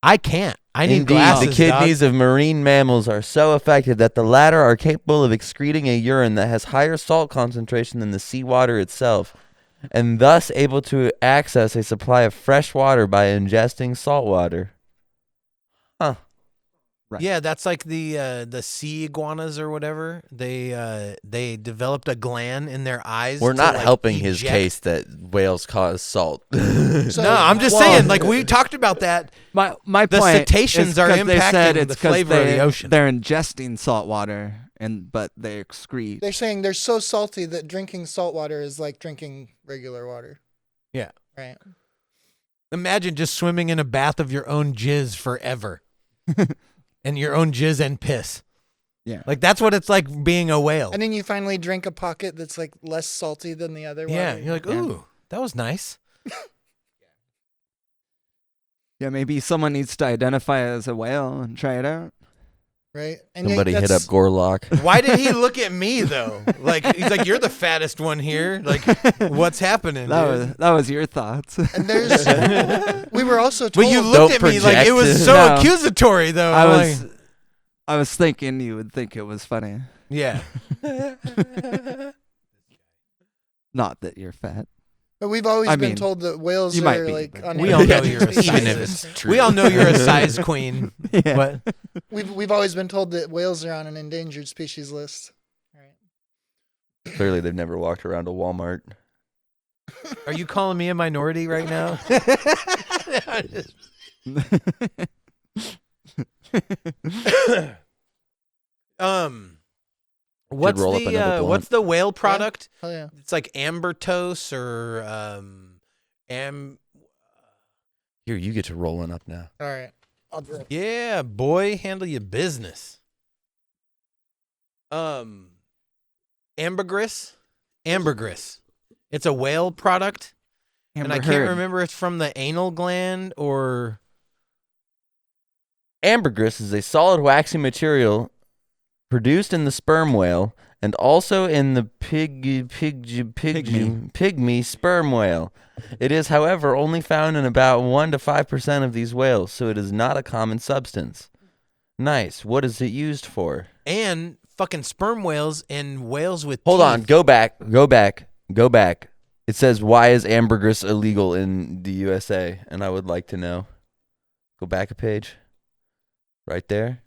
Speaker 1: I can't. I need
Speaker 2: Indeed,
Speaker 1: glasses.
Speaker 2: the kidneys
Speaker 1: dog.
Speaker 2: of marine mammals are so affected that the latter are capable of excreting a urine that has higher salt concentration than the seawater itself, and thus able to access a supply of fresh water by ingesting salt water. Huh.
Speaker 4: Right.
Speaker 1: Yeah, that's like the sea iguanas or whatever. They developed a gland in their eyes.
Speaker 2: We're
Speaker 1: to,
Speaker 2: not
Speaker 1: like,
Speaker 2: helping his
Speaker 1: eject.
Speaker 2: case that whales cause salt.
Speaker 5: So-
Speaker 1: No, I'm just
Speaker 4: Well,
Speaker 1: saying. Like we talked about that.
Speaker 4: My
Speaker 1: The
Speaker 4: point
Speaker 1: cetaceans
Speaker 4: is
Speaker 1: are
Speaker 4: 'cause they said
Speaker 1: impacting
Speaker 4: it's
Speaker 1: the
Speaker 4: 'cause
Speaker 1: flavor of the ocean.
Speaker 4: They're ingesting salt water, but they excrete.
Speaker 5: they're saying they're so salty that drinking salt water is like drinking regular water.
Speaker 1: Yeah.
Speaker 5: Right.
Speaker 1: Imagine just swimming in a bath of your own jizz forever, and your own jizz and piss.
Speaker 4: Yeah.
Speaker 1: Like that's what it's like being a whale.
Speaker 5: And then you finally drink a pocket that's like less salty than the other
Speaker 1: Yeah,
Speaker 5: water.
Speaker 1: you're like,
Speaker 4: Yeah.
Speaker 1: ooh, that was nice.
Speaker 4: Yeah, maybe someone needs to identify as a whale and try it out.
Speaker 5: Right. And
Speaker 2: Somebody hit up
Speaker 5: that's-
Speaker 2: Gorlock.
Speaker 1: Why did he look at me though? Like he's like, you're the fattest one here. Like, what's happening? dude?
Speaker 4: That was your thoughts.
Speaker 5: And there's we were also told
Speaker 1: But you looked
Speaker 2: Don't
Speaker 1: at me like it
Speaker 2: project.
Speaker 1: was so
Speaker 4: No.
Speaker 1: accusatory though.
Speaker 4: I was thinking you would think it was funny.
Speaker 1: Yeah.
Speaker 4: Not that you're fat.
Speaker 5: but we've always
Speaker 4: I
Speaker 5: been
Speaker 4: mean,
Speaker 5: told that whales
Speaker 4: you might
Speaker 5: are
Speaker 4: be,
Speaker 5: like
Speaker 4: but-
Speaker 5: unable
Speaker 1: We all know
Speaker 5: to
Speaker 1: you're a
Speaker 5: be
Speaker 1: size.
Speaker 2: Even if
Speaker 5: sizes.
Speaker 2: it's true.
Speaker 1: We all know you're a size queen.
Speaker 4: Yeah.
Speaker 1: But
Speaker 5: We've always been told that whales are on an endangered species list. Right.
Speaker 2: Clearly, they've never walked around a Walmart.
Speaker 1: are you calling me a minority right now? What's
Speaker 2: roll up another blunt.
Speaker 1: what's the whale product?
Speaker 5: Oh yeah.
Speaker 1: It's like ambertose or
Speaker 2: Here, you get to rolling up now.
Speaker 5: All right. I'll do it.
Speaker 1: yeah, boy, handle your business. Ambergris. It's a whale product, and I
Speaker 4: Amber
Speaker 1: can't
Speaker 4: Heard.
Speaker 1: remember if it's from the anal gland or
Speaker 2: Ambergris is a solid waxy material produced in the sperm whale and also in the pygmy sperm whale. It is, however, only found in about 1 to 5% of these whales, so it is not a common substance. Nice. What is it used for?
Speaker 1: and fucking sperm whales and whales with
Speaker 2: Hold
Speaker 1: teeth.
Speaker 2: on. Go back. It says, why is ambergris illegal in the USA? And I would like to know. Go back a page. Right there.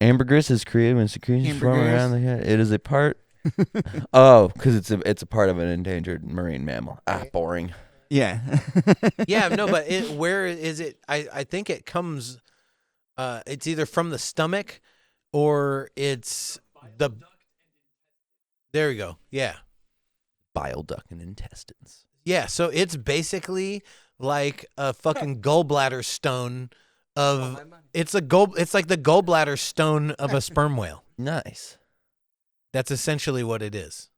Speaker 2: Ambergris is created when secretions form
Speaker 4: Ambergris?
Speaker 2: around the head. It is a part. Oh, because it's a part of an endangered marine mammal. Ah,
Speaker 5: Right.
Speaker 2: boring.
Speaker 4: Yeah.
Speaker 1: Yeah, no, but where is it? I think it comes. It's either from the stomach, or it's the. There we go. Yeah,
Speaker 2: Bile duct and intestines.
Speaker 1: yeah. So it's basically like a fucking gallbladder stone of. It's like the gallbladder stone of a sperm whale.
Speaker 2: Nice.
Speaker 1: That's essentially what it is.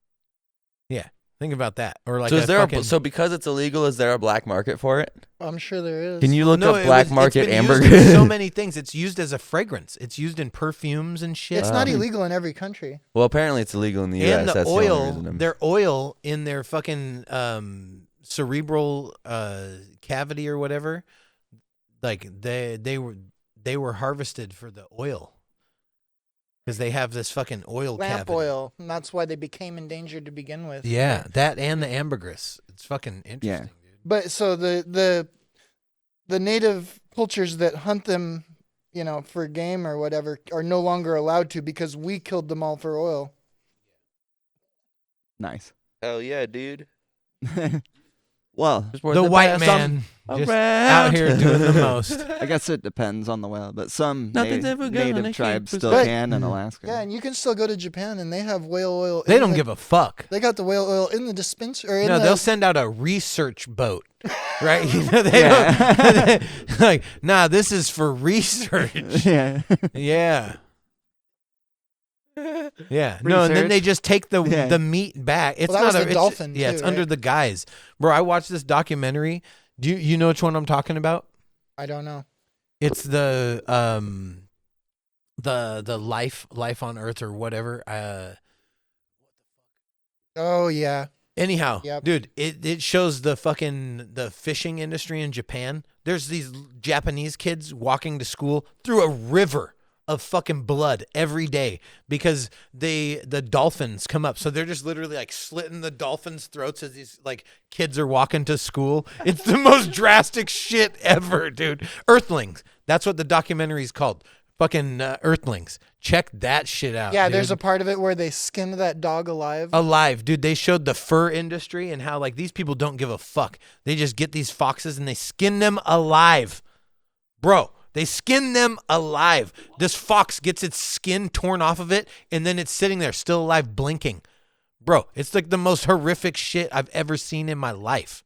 Speaker 1: Yeah. Think about that. Or like
Speaker 2: So is there
Speaker 1: fucking,
Speaker 2: so because it's illegal, is there a black market for it?
Speaker 5: I'm sure there is.
Speaker 2: Can you look
Speaker 1: no,
Speaker 2: up black
Speaker 1: it's
Speaker 2: market
Speaker 1: been used
Speaker 2: ambergris?
Speaker 1: in so many things. It's used as a fragrance. It's used in perfumes and shit.
Speaker 5: It's not illegal in every country.
Speaker 2: Well, apparently it's illegal in the U.S.
Speaker 1: And the
Speaker 2: That's the only
Speaker 1: oil,
Speaker 2: reason.
Speaker 1: their oil in their fucking cerebral cavity or whatever, like they were harvested for the oil because they have this fucking oil
Speaker 5: Lamp
Speaker 1: cavity.
Speaker 5: oil. And that's why they became endangered to begin with.
Speaker 1: Yeah, that and the ambergris. It's fucking interesting, dude.
Speaker 5: But so the native cultures that hunt them, for game or whatever, are no longer allowed to because we killed them all for oil.
Speaker 4: Nice.
Speaker 2: Hell yeah, dude.
Speaker 4: Well,
Speaker 1: The white man just out here doing the most.
Speaker 4: I guess it depends on the whale, but some
Speaker 2: Nothing's ever gonna
Speaker 4: native
Speaker 2: keep
Speaker 4: tribes
Speaker 2: us
Speaker 4: still
Speaker 5: But-
Speaker 4: can in Alaska.
Speaker 5: Yeah, and you can still go to Japan and they have whale oil.
Speaker 1: They don't give a fuck.
Speaker 5: They got the whale oil in the dispenser. Or in
Speaker 1: No,
Speaker 5: the,
Speaker 1: they'll send out a research boat, right? They
Speaker 4: Yeah.
Speaker 1: don't like. Nah, this is for research.
Speaker 4: Yeah.
Speaker 1: Yeah. Yeah. No, and then
Speaker 4: Research.
Speaker 1: they just take the
Speaker 4: Yeah.
Speaker 1: meat back. It's
Speaker 5: Well, that
Speaker 1: not
Speaker 5: was
Speaker 1: a
Speaker 5: the
Speaker 1: it's-
Speaker 5: dolphin,
Speaker 1: Yeah,
Speaker 5: too,
Speaker 1: it's under
Speaker 5: right?
Speaker 1: the guise. Bro, I watched this documentary. Do you know which one I'm talking about?
Speaker 5: I don't know.
Speaker 1: It's the life on Earth or whatever.
Speaker 5: Oh yeah.
Speaker 1: Anyhow,
Speaker 5: Yep.
Speaker 1: dude, it shows the fishing industry in Japan. There's these Japanese kids walking to school through a river of fucking blood every day because the dolphins come up. So they're just literally like slitting the dolphins' throats as these like kids are walking to school. It's the most drastic shit ever, dude. Earthlings. That's what the documentary's called. Fucking Earthlings. Check that shit out.
Speaker 5: Yeah,
Speaker 1: dude.
Speaker 5: there's a part of it where they skinned that dog alive.
Speaker 1: Alive, dude. They showed the fur industry and how like these people don't give a fuck. They just get these foxes and they skin them alive, bro. They skin them alive. This fox gets its skin torn off of it, and then it's sitting there still alive, blinking, bro. It's like the most horrific shit I've ever seen in my life.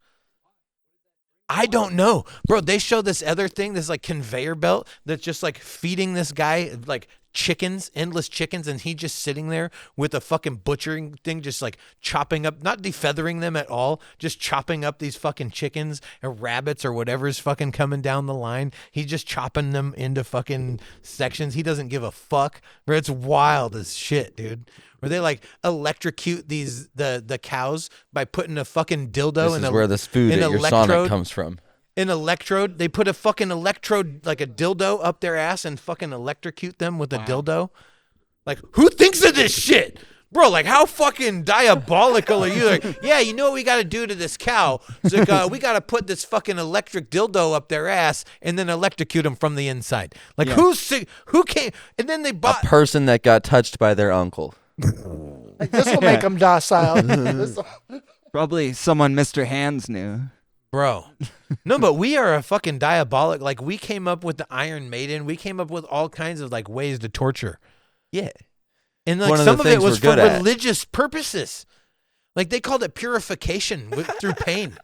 Speaker 1: I don't know, bro. They show this other thing, this like conveyor belt that's just like feeding this guy like chickens, endless chickens, and he just sitting there with a fucking butchering thing, just like chopping up, not defeathering them at all, just chopping up these fucking chickens and rabbits or whatever's fucking coming down the line. He's just chopping them into fucking sections. He doesn't give a fuck. Bro, it's wild as shit, dude. Where they like electrocute the cows by putting a fucking dildo
Speaker 2: This
Speaker 1: in
Speaker 2: is where this food
Speaker 1: an
Speaker 2: at your
Speaker 1: electrode.
Speaker 2: Sonic comes from.
Speaker 1: An electrode. They put a fucking electrode, like a dildo, up their ass and fucking electrocute them with a dildo. Like, who thinks of this shit? Bro, like, how fucking diabolical are you? Like, yeah, you know what we got to do to this cow? It's like, we got to put this fucking electric dildo up their ass and then electrocute them from the inside. Like, who came? And then they
Speaker 2: A
Speaker 1: bought.
Speaker 2: person that got touched by their uncle.
Speaker 5: Like, this will make them docile.
Speaker 4: Probably someone Mr. Hands knew.
Speaker 1: Bro. No, but we are a fucking diabolic. Like, we came up with the Iron Maiden. We came up with all kinds of, like, ways to torture.
Speaker 2: Yeah.
Speaker 1: And, like,
Speaker 2: One of
Speaker 1: some
Speaker 2: the
Speaker 1: of it
Speaker 2: things
Speaker 1: was
Speaker 2: we're
Speaker 1: for
Speaker 2: good at.
Speaker 1: religious purposes. Like, they called it purification through pain.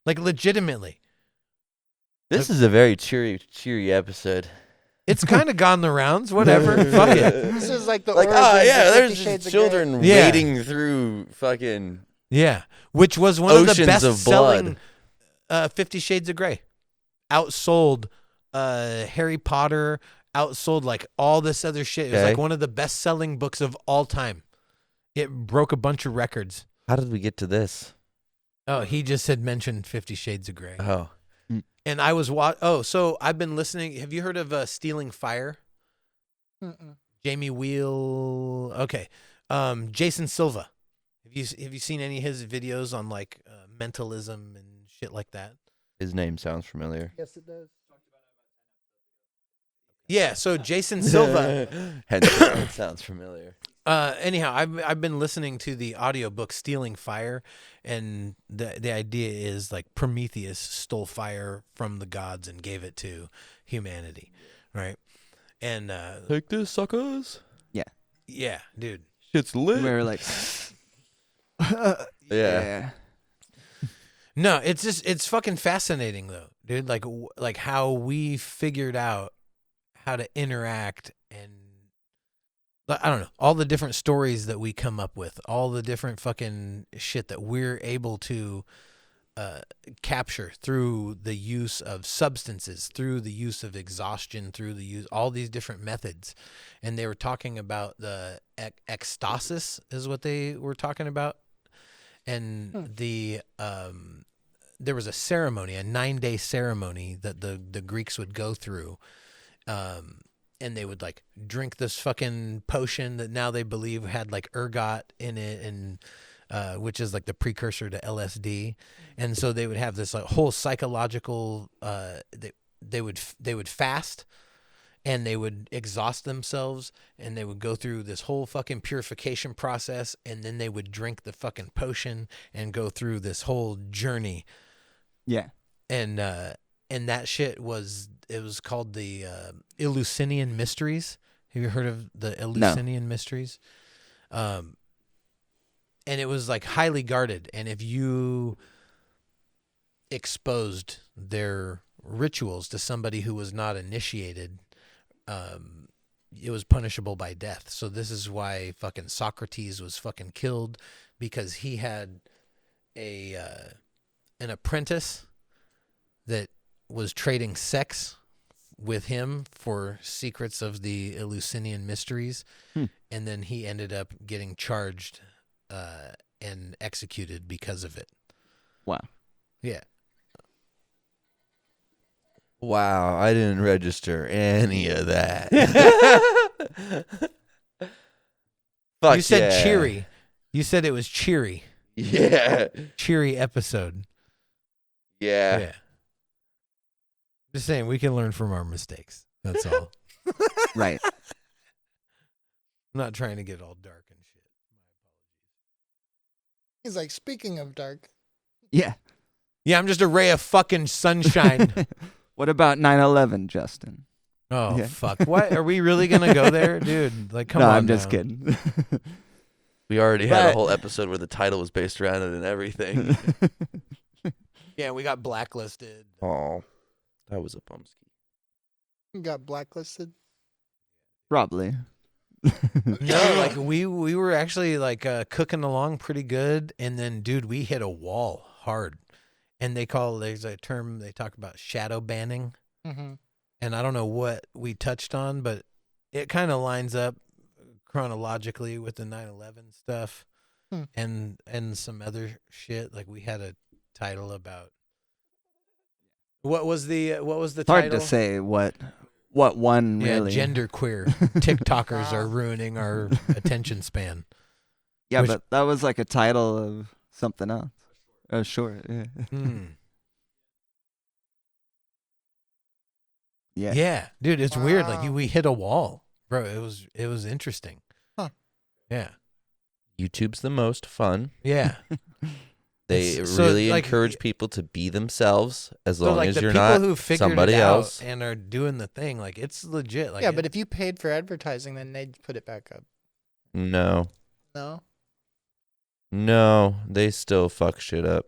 Speaker 1: Like, legitimately.
Speaker 2: This is a very cheery episode.
Speaker 1: It's kind of gone the rounds. Whatever. Fuck it.
Speaker 5: This is like the
Speaker 2: Like,
Speaker 5: origins
Speaker 2: oh yeah,
Speaker 5: of 50
Speaker 2: there's
Speaker 5: Shades
Speaker 2: just
Speaker 5: of Grey.
Speaker 2: children
Speaker 1: Yeah.
Speaker 2: wading through fucking.
Speaker 1: Yeah. Which was one of the
Speaker 2: Oceans of
Speaker 1: best-selling
Speaker 2: blood.
Speaker 1: 50 Shades of Grey. Outsold Harry Potter. Outsold, like, all this other shit. It was,
Speaker 2: Okay.
Speaker 1: like, one of the best-selling books of all time. It broke a bunch of records.
Speaker 2: How did we get to this?
Speaker 1: Oh, he just had mentioned 50 Shades of Grey.
Speaker 2: Oh,
Speaker 1: And I was so I've been listening. Have you heard of Stealing Fire?
Speaker 5: Mm-mm.
Speaker 1: Jamie Wheel. Okay. Jason Silva. Have you seen any of his videos on like mentalism and shit like that?
Speaker 2: his name sounds familiar.
Speaker 5: Yes, it does.
Speaker 1: Yeah, so Jason Silva.
Speaker 2: Hence, it sounds familiar.
Speaker 1: Anyhow, I've been listening to the audiobook Stealing Fire, and the idea is like Prometheus stole fire from the gods and gave it to humanity, right? And
Speaker 2: Take this, suckers.
Speaker 1: yeah, dude.
Speaker 2: Shit's lit.
Speaker 4: We were like,
Speaker 2: Yeah.
Speaker 1: No, it's fucking fascinating though, dude. Like how we figured out how to interact and I don't know, all the different stories that we come up with, all the different fucking shit that we're able to capture through the use of substances, through the use of exhaustion, through the use all these different methods. And they were talking about the ecstasis is what they were talking about. And there was a ceremony, a 9-day ceremony that the Greeks would go through. And they would like drink this fucking potion that now they believe had like ergot in it, and which is like the precursor to LSD. And so they would have this like whole psychological. They would fast, and they would exhaust themselves, and they would go through this whole fucking purification process, and then they would drink the fucking potion and go through this whole journey.
Speaker 4: Yeah.
Speaker 1: And that shit was called the Eleusinian Mysteries. Have you heard of the Eleusinian Mysteries? And it was like highly guarded. And if you exposed their rituals to somebody who was not initiated, it was punishable by death. So this is why fucking Socrates was fucking killed, because he had an apprentice that was trading sex with him for secrets of the Eleusinian Mysteries. And then he ended up getting charged and executed because of it.
Speaker 4: Wow.
Speaker 1: Yeah.
Speaker 2: Wow, I didn't register any of that. Fuck
Speaker 1: You said
Speaker 2: yeah.
Speaker 1: cheery. You said it was cheery.
Speaker 2: Yeah.
Speaker 1: Cheery episode.
Speaker 2: Yeah.
Speaker 1: Yeah. Just saying, we can learn from our mistakes. That's all.
Speaker 4: Right.
Speaker 1: I'm not trying to get all dark and shit.
Speaker 5: He's like, speaking of dark.
Speaker 4: Yeah.
Speaker 1: Yeah, I'm just a ray of fucking sunshine.
Speaker 4: What about 9/11, Justin?
Speaker 1: Oh,
Speaker 4: Yeah.
Speaker 1: fuck. What? Are we really going to go there? Dude, like, come
Speaker 4: no,
Speaker 1: on
Speaker 4: I'm just
Speaker 1: now.
Speaker 4: kidding.
Speaker 2: We already had a
Speaker 4: But-
Speaker 2: whole episode where the title was based around it and everything.
Speaker 1: Yeah, we got blacklisted.
Speaker 2: Oh, that was a bumski.
Speaker 5: You got blacklisted.
Speaker 4: Probably.
Speaker 1: No, like we were actually like cooking along pretty good, and then dude, we hit a wall hard. And there's a term they talk about, shadowbanning.
Speaker 5: Mm-hmm.
Speaker 1: And I don't know what we touched on, but it kind of lines up chronologically with the 9/11 stuff. And some other shit. Like we had a title about what was the
Speaker 4: It's
Speaker 1: title?
Speaker 4: hard to say what one
Speaker 1: Yeah,
Speaker 4: really.
Speaker 1: genderqueer. TikTokers are ruining our attention span.
Speaker 4: Yeah,
Speaker 1: which-
Speaker 4: but that was like a title of something else. Oh, sure. Yeah. Yeah.
Speaker 1: Yeah, dude, it's weird. Like
Speaker 5: Wow.
Speaker 1: we hit a wall, bro. It was interesting.
Speaker 5: Huh.
Speaker 1: Yeah.
Speaker 2: YouTube's the most fun.
Speaker 1: Yeah.
Speaker 2: They
Speaker 1: So,
Speaker 2: really
Speaker 1: like,
Speaker 2: encourage people to be themselves as
Speaker 1: So
Speaker 2: long
Speaker 1: like
Speaker 2: as
Speaker 1: the
Speaker 2: you're
Speaker 1: people
Speaker 2: not
Speaker 1: who figured
Speaker 2: somebody
Speaker 1: it out
Speaker 2: else.
Speaker 1: and are doing the thing, like it's legit. Like
Speaker 5: Yeah, but if you paid for advertising, then they'd put it back up.
Speaker 2: No.
Speaker 5: No?
Speaker 2: They still fuck shit up.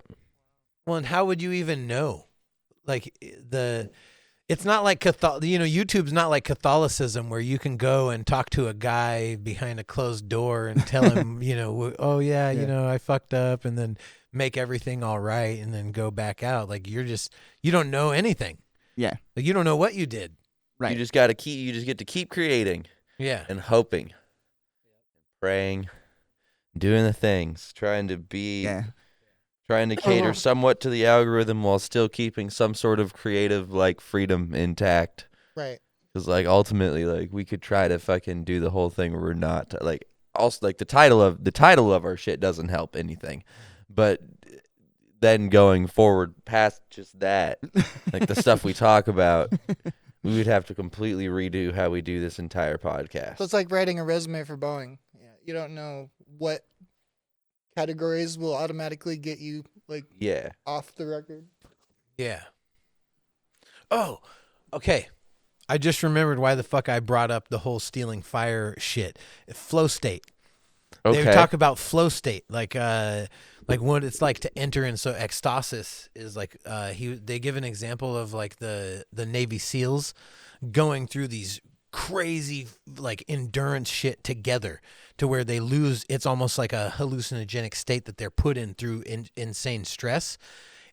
Speaker 1: well, and how would you even know? Like it's not like YouTube's not like Catholicism where you can go and talk to a guy behind a closed door and tell him, oh yeah, I fucked up, and then make everything all right and then go back out. Like you don't know anything.
Speaker 4: Yeah.
Speaker 1: Like you don't know what you did.
Speaker 4: Right.
Speaker 2: You just get to keep creating
Speaker 1: Yeah.
Speaker 2: and hoping, praying, doing the things, trying to cater somewhat to the algorithm while still keeping some sort of creative like freedom intact.
Speaker 5: Right.
Speaker 2: Because like ultimately, like we could try to fucking do the whole thing where we're not like also like the title of our shit doesn't help anything, but then going forward past just that, like the stuff we talk about, we would have to completely redo how we do this entire podcast.
Speaker 5: So it's like writing a resume for Boeing. Yeah. You don't know what categories will automatically get you like
Speaker 2: Yeah.
Speaker 5: off the record.
Speaker 1: Yeah. Oh, okay. I just remembered why the fuck I brought up the whole stealing fire shit. Flow state.
Speaker 2: Okay.
Speaker 1: They talk about flow state, like what it's like to enter in. So ecstasis is like they give an example of like the Navy SEALs going through these crazy like endurance shit together to where they lose. It's almost like a hallucinogenic state that they're put in through insane stress,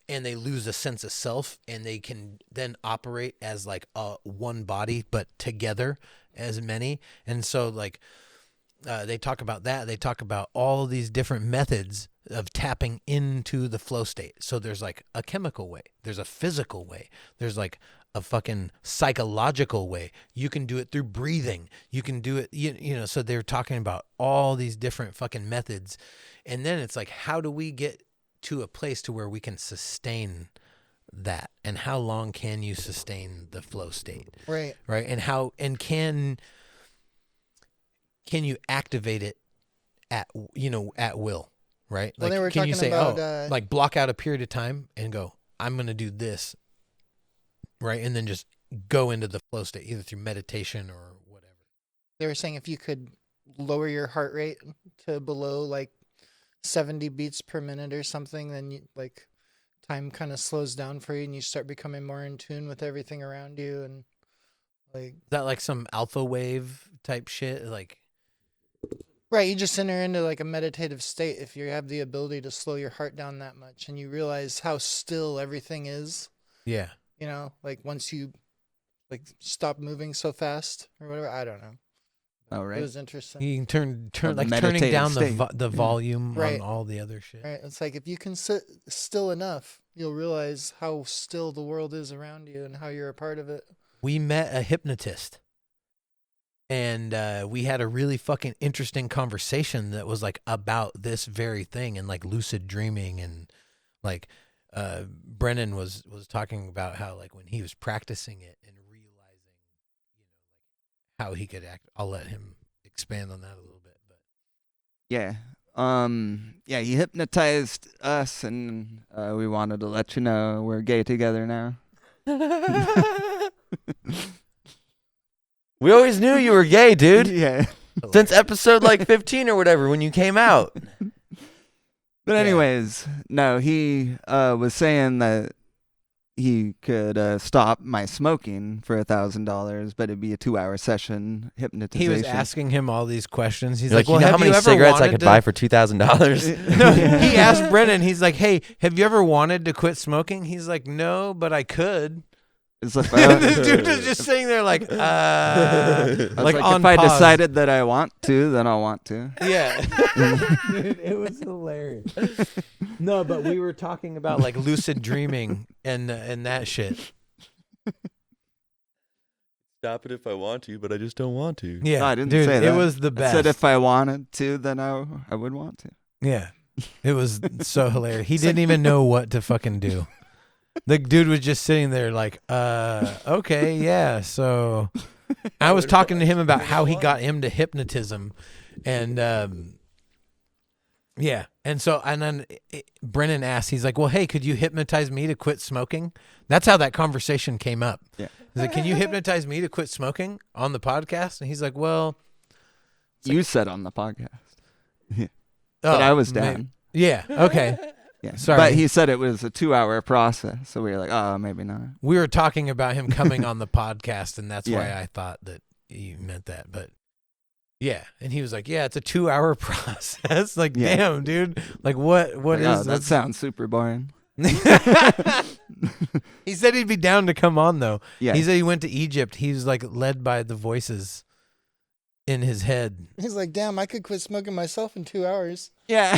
Speaker 1: and they lose a sense of self, and they can then operate as like one body but together as many. And so like they talk about that. They talk about all these different methods of tapping into the flow state. So there's like a chemical way, there's a physical way, there's like a fucking psychological way. You can do it through breathing. You can do it, you know, so they're talking about all these different fucking methods. And then it's like, how do we get to a place to where we can sustain that? And how long can you sustain the flow state?
Speaker 5: Right.
Speaker 1: Right. And how, and can you activate it at will? Right.
Speaker 5: Well,
Speaker 1: Like,
Speaker 5: they were
Speaker 1: can you
Speaker 5: talking
Speaker 1: say,
Speaker 5: about,
Speaker 1: like block out a period of time and go, I'm going to do this. Right. And then just go into the flow state, either through meditation or whatever.
Speaker 5: They were saying if you could lower your heart rate to below like 70 beats per minute or something, then you, like time kind of slows down for you and you start becoming more in tune with everything around you. And like,
Speaker 1: Is that like some alpha wave type shit? Like,
Speaker 5: right, you just enter into like a meditative state if you have the ability to slow your heart down that much and you realize how still everything is.
Speaker 1: yeah.
Speaker 5: You know, like once you like stop moving so fast or whatever. I don't know.
Speaker 4: Oh,
Speaker 5: It
Speaker 4: right.
Speaker 5: was interesting.
Speaker 1: You can turn
Speaker 4: A
Speaker 1: like turning
Speaker 4: meditative
Speaker 1: down
Speaker 4: state.
Speaker 1: the volume
Speaker 5: Right.
Speaker 1: on all the other shit.
Speaker 5: Right. It's like if you can sit still enough, you'll realize how still the world is around you and how you're a part of it.
Speaker 1: We met a hypnotist, and we had a really fucking interesting conversation that was like about this very thing and like lucid dreaming, and like Brennan was talking about how like when he was practicing it and realizing, like how he could act. I'll let him expand on that a little bit, but
Speaker 4: Yeah. Yeah, he hypnotized us, and we wanted to let you know we're gay together now.
Speaker 2: We always knew you were gay, dude.
Speaker 4: Yeah.
Speaker 2: Since episode like 15 or whatever when you came out.
Speaker 4: But
Speaker 1: Yeah.
Speaker 4: anyways, no, he was saying that he could stop my smoking for $1,000, but it'd be a 2-hour session hypnotization.
Speaker 1: he was asking him all these questions. He's
Speaker 2: You're
Speaker 1: like,
Speaker 2: like,
Speaker 1: "Well,
Speaker 2: you know how
Speaker 1: have
Speaker 2: many
Speaker 1: you ever
Speaker 2: cigarettes I
Speaker 1: wanted
Speaker 2: could
Speaker 1: to-"
Speaker 2: buy for $2,000?
Speaker 1: No, he asked Brennan. He's like, "Hey, have you ever wanted to quit smoking?" He's like, "No, but I could."
Speaker 4: It's like,
Speaker 1: And the dude is just sitting there like,
Speaker 4: I was
Speaker 1: like
Speaker 4: like,
Speaker 1: on
Speaker 4: if I
Speaker 1: pause.
Speaker 4: decided that I want to, then I'll want to.
Speaker 1: Yeah. Dude, it was hilarious. No, but we were talking about like lucid dreaming and that shit.
Speaker 2: Stop it if I want to, but I just don't want to.
Speaker 1: Yeah,
Speaker 4: No, I didn't
Speaker 1: dude,
Speaker 4: say
Speaker 1: it
Speaker 4: that.
Speaker 1: was the
Speaker 4: I
Speaker 1: best.
Speaker 4: said if I wanted to, then I would want to.
Speaker 1: Yeah, it was so hilarious. He didn't even know what to fucking do. The dude was just sitting there like, okay, yeah. So I was talking to him about how he got into hypnotism, and yeah. And so, and then Brennan asked, he's like, well, hey, could you hypnotize me to quit smoking? That's how that conversation came up.
Speaker 4: Yeah.
Speaker 1: He's like, can you hypnotize me to quit smoking on the podcast? And he's like, well,
Speaker 4: You said on the podcast. But I was down.
Speaker 1: Yeah. Okay.
Speaker 4: Yeah.
Speaker 1: Sorry.
Speaker 4: But he said it was a 2-hour process. So we were like, oh, maybe not.
Speaker 1: We were talking about him coming on the podcast, and that's why
Speaker 4: Yeah.
Speaker 1: I thought that you meant that. But yeah, and he was like, "Yeah, it's a 2-hour process." Like,
Speaker 4: Yeah.
Speaker 1: damn, dude. Like, what
Speaker 4: Like,
Speaker 1: is
Speaker 4: oh, that
Speaker 1: this?
Speaker 4: sounds super boring.
Speaker 1: He said he'd be down to come on though.
Speaker 4: Yeah.
Speaker 1: He said he went to Egypt. He was like led by the voices in his head.
Speaker 5: He's like, damn, I could quit smoking myself in 2 hours.
Speaker 4: Yeah.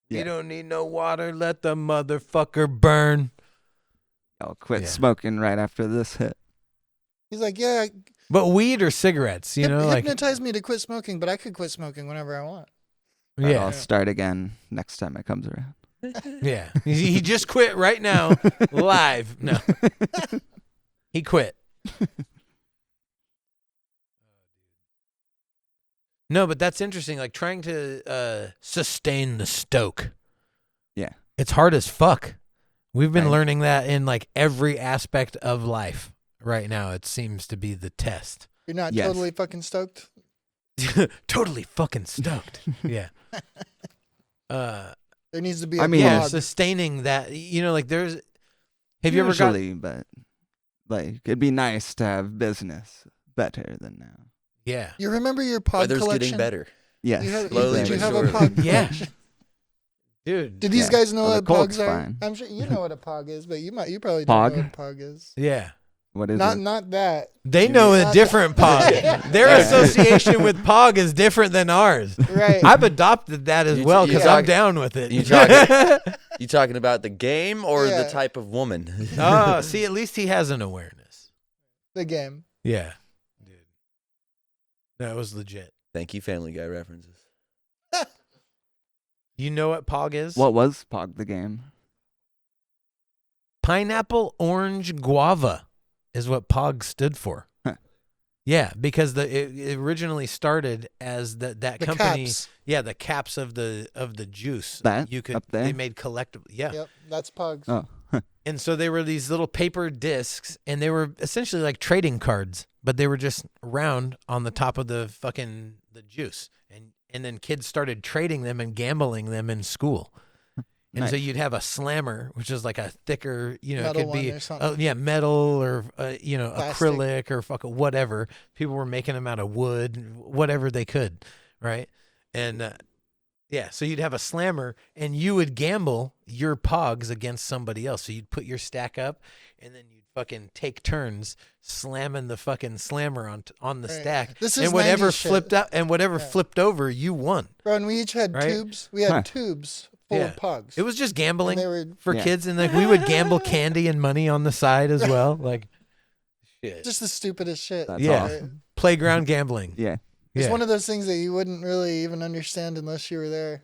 Speaker 1: You
Speaker 4: Yeah.
Speaker 1: don't need no water. Let the motherfucker burn.
Speaker 4: I'll quit
Speaker 1: Yeah.
Speaker 4: smoking right after this hit.
Speaker 5: He's like, yeah,
Speaker 1: But weed or cigarettes, you know, like
Speaker 5: hypnotize me to quit smoking, but I could quit smoking whenever I want.
Speaker 4: But
Speaker 1: yeah,
Speaker 4: I'll start again next time it comes around.
Speaker 1: yeah. He just quit right now, live. No, he quit. No, but that's interesting. Like trying to sustain the stoke.
Speaker 4: Yeah.
Speaker 1: It's hard as fuck. We've been
Speaker 4: Right.
Speaker 1: learning that in like every aspect of life right now. It seems to be the test.
Speaker 5: You're not
Speaker 4: Yes.
Speaker 5: totally fucking stoked?
Speaker 1: Totally fucking stoked. Yeah.
Speaker 5: There needs to be a
Speaker 4: I mean,
Speaker 1: Yeah,
Speaker 5: Pog.
Speaker 1: sustaining that. You know, like there's. Have you ever got?
Speaker 4: Usually, but like it'd be nice to have business better than now.
Speaker 1: Yeah.
Speaker 5: You remember your Pog
Speaker 2: Weather's
Speaker 5: collection?
Speaker 2: getting better.
Speaker 4: Yes.
Speaker 5: You have,
Speaker 2: Slowly
Speaker 5: did you
Speaker 2: but
Speaker 5: have a
Speaker 2: surely.
Speaker 5: Pog
Speaker 1: Yeah.
Speaker 5: collection?
Speaker 1: Dude.
Speaker 5: Did these
Speaker 4: Yeah.
Speaker 5: guys know
Speaker 4: Well,
Speaker 5: what
Speaker 4: the Colt's
Speaker 5: Pogs are?
Speaker 4: fine.
Speaker 5: I'm sure you know what a Pog is, but you probably
Speaker 4: Pog?
Speaker 5: don't know what a Pog is.
Speaker 1: Yeah.
Speaker 4: What is
Speaker 5: Not
Speaker 4: it?
Speaker 5: not that.
Speaker 1: They know a
Speaker 5: Not
Speaker 1: different
Speaker 5: that.
Speaker 1: Pog. Their association with Pog is different than ours.
Speaker 5: Right.
Speaker 1: I've adopted that as
Speaker 2: You-
Speaker 1: well
Speaker 2: you
Speaker 1: because
Speaker 2: talk-
Speaker 1: I'm down with it.
Speaker 2: You talking about the game or
Speaker 5: Yeah.
Speaker 2: the type of woman?
Speaker 1: Oh, see, at least he has an awareness.
Speaker 5: The game.
Speaker 1: Yeah. Dude. That was legit.
Speaker 2: Thank you, Family Guy references.
Speaker 1: You know what Pog is?
Speaker 4: What was Pog the game?
Speaker 1: Pineapple, orange, guava is what Pog stood for.
Speaker 4: Huh.
Speaker 1: Yeah, because it originally started as that
Speaker 5: The
Speaker 1: company.
Speaker 5: caps.
Speaker 1: Yeah, the caps of the juice.
Speaker 4: That
Speaker 1: you could
Speaker 4: up there?
Speaker 1: they made collectible. Yeah.
Speaker 5: Yep, that's Pogs.
Speaker 4: Oh,
Speaker 1: And so they were these little paper discs, and they were essentially like trading cards, but they were just round on the top of the juice. And then kids started trading them and gambling them in school. And so
Speaker 4: Nice.
Speaker 1: you'd have a slammer, which is like a thicker, it
Speaker 5: Metal
Speaker 1: could
Speaker 5: one
Speaker 1: be,
Speaker 5: or something.
Speaker 1: metal or,
Speaker 5: Plastic.
Speaker 1: acrylic or fucking whatever. People were making them out of wood, whatever they could, right? And so you'd have a slammer, and you would gamble your Pogs against somebody else. So you'd put your stack up, and then you'd fucking take turns slamming the fucking slammer on the
Speaker 5: Right.
Speaker 1: stack.
Speaker 5: This is
Speaker 1: and whatever
Speaker 5: 90s shit.
Speaker 1: flipped out and whatever
Speaker 5: Yeah.
Speaker 1: flipped over, you won.
Speaker 5: Bro, and we each had
Speaker 1: Right?
Speaker 5: tubes. We had
Speaker 4: Huh.
Speaker 5: tubes full
Speaker 1: Yeah.
Speaker 5: of Pogs.
Speaker 1: It was just
Speaker 5: And
Speaker 1: gambling
Speaker 5: they were
Speaker 1: for
Speaker 4: Yeah.
Speaker 1: kids, and like we would gamble candy and money on the side as well, like shit.
Speaker 5: just the stupidest shit.
Speaker 4: That's
Speaker 1: Yeah.
Speaker 4: awesome.
Speaker 1: Playground gambling.
Speaker 4: Yeah.
Speaker 5: It's
Speaker 1: Yeah.
Speaker 5: one of those things that you wouldn't really even understand unless you were there.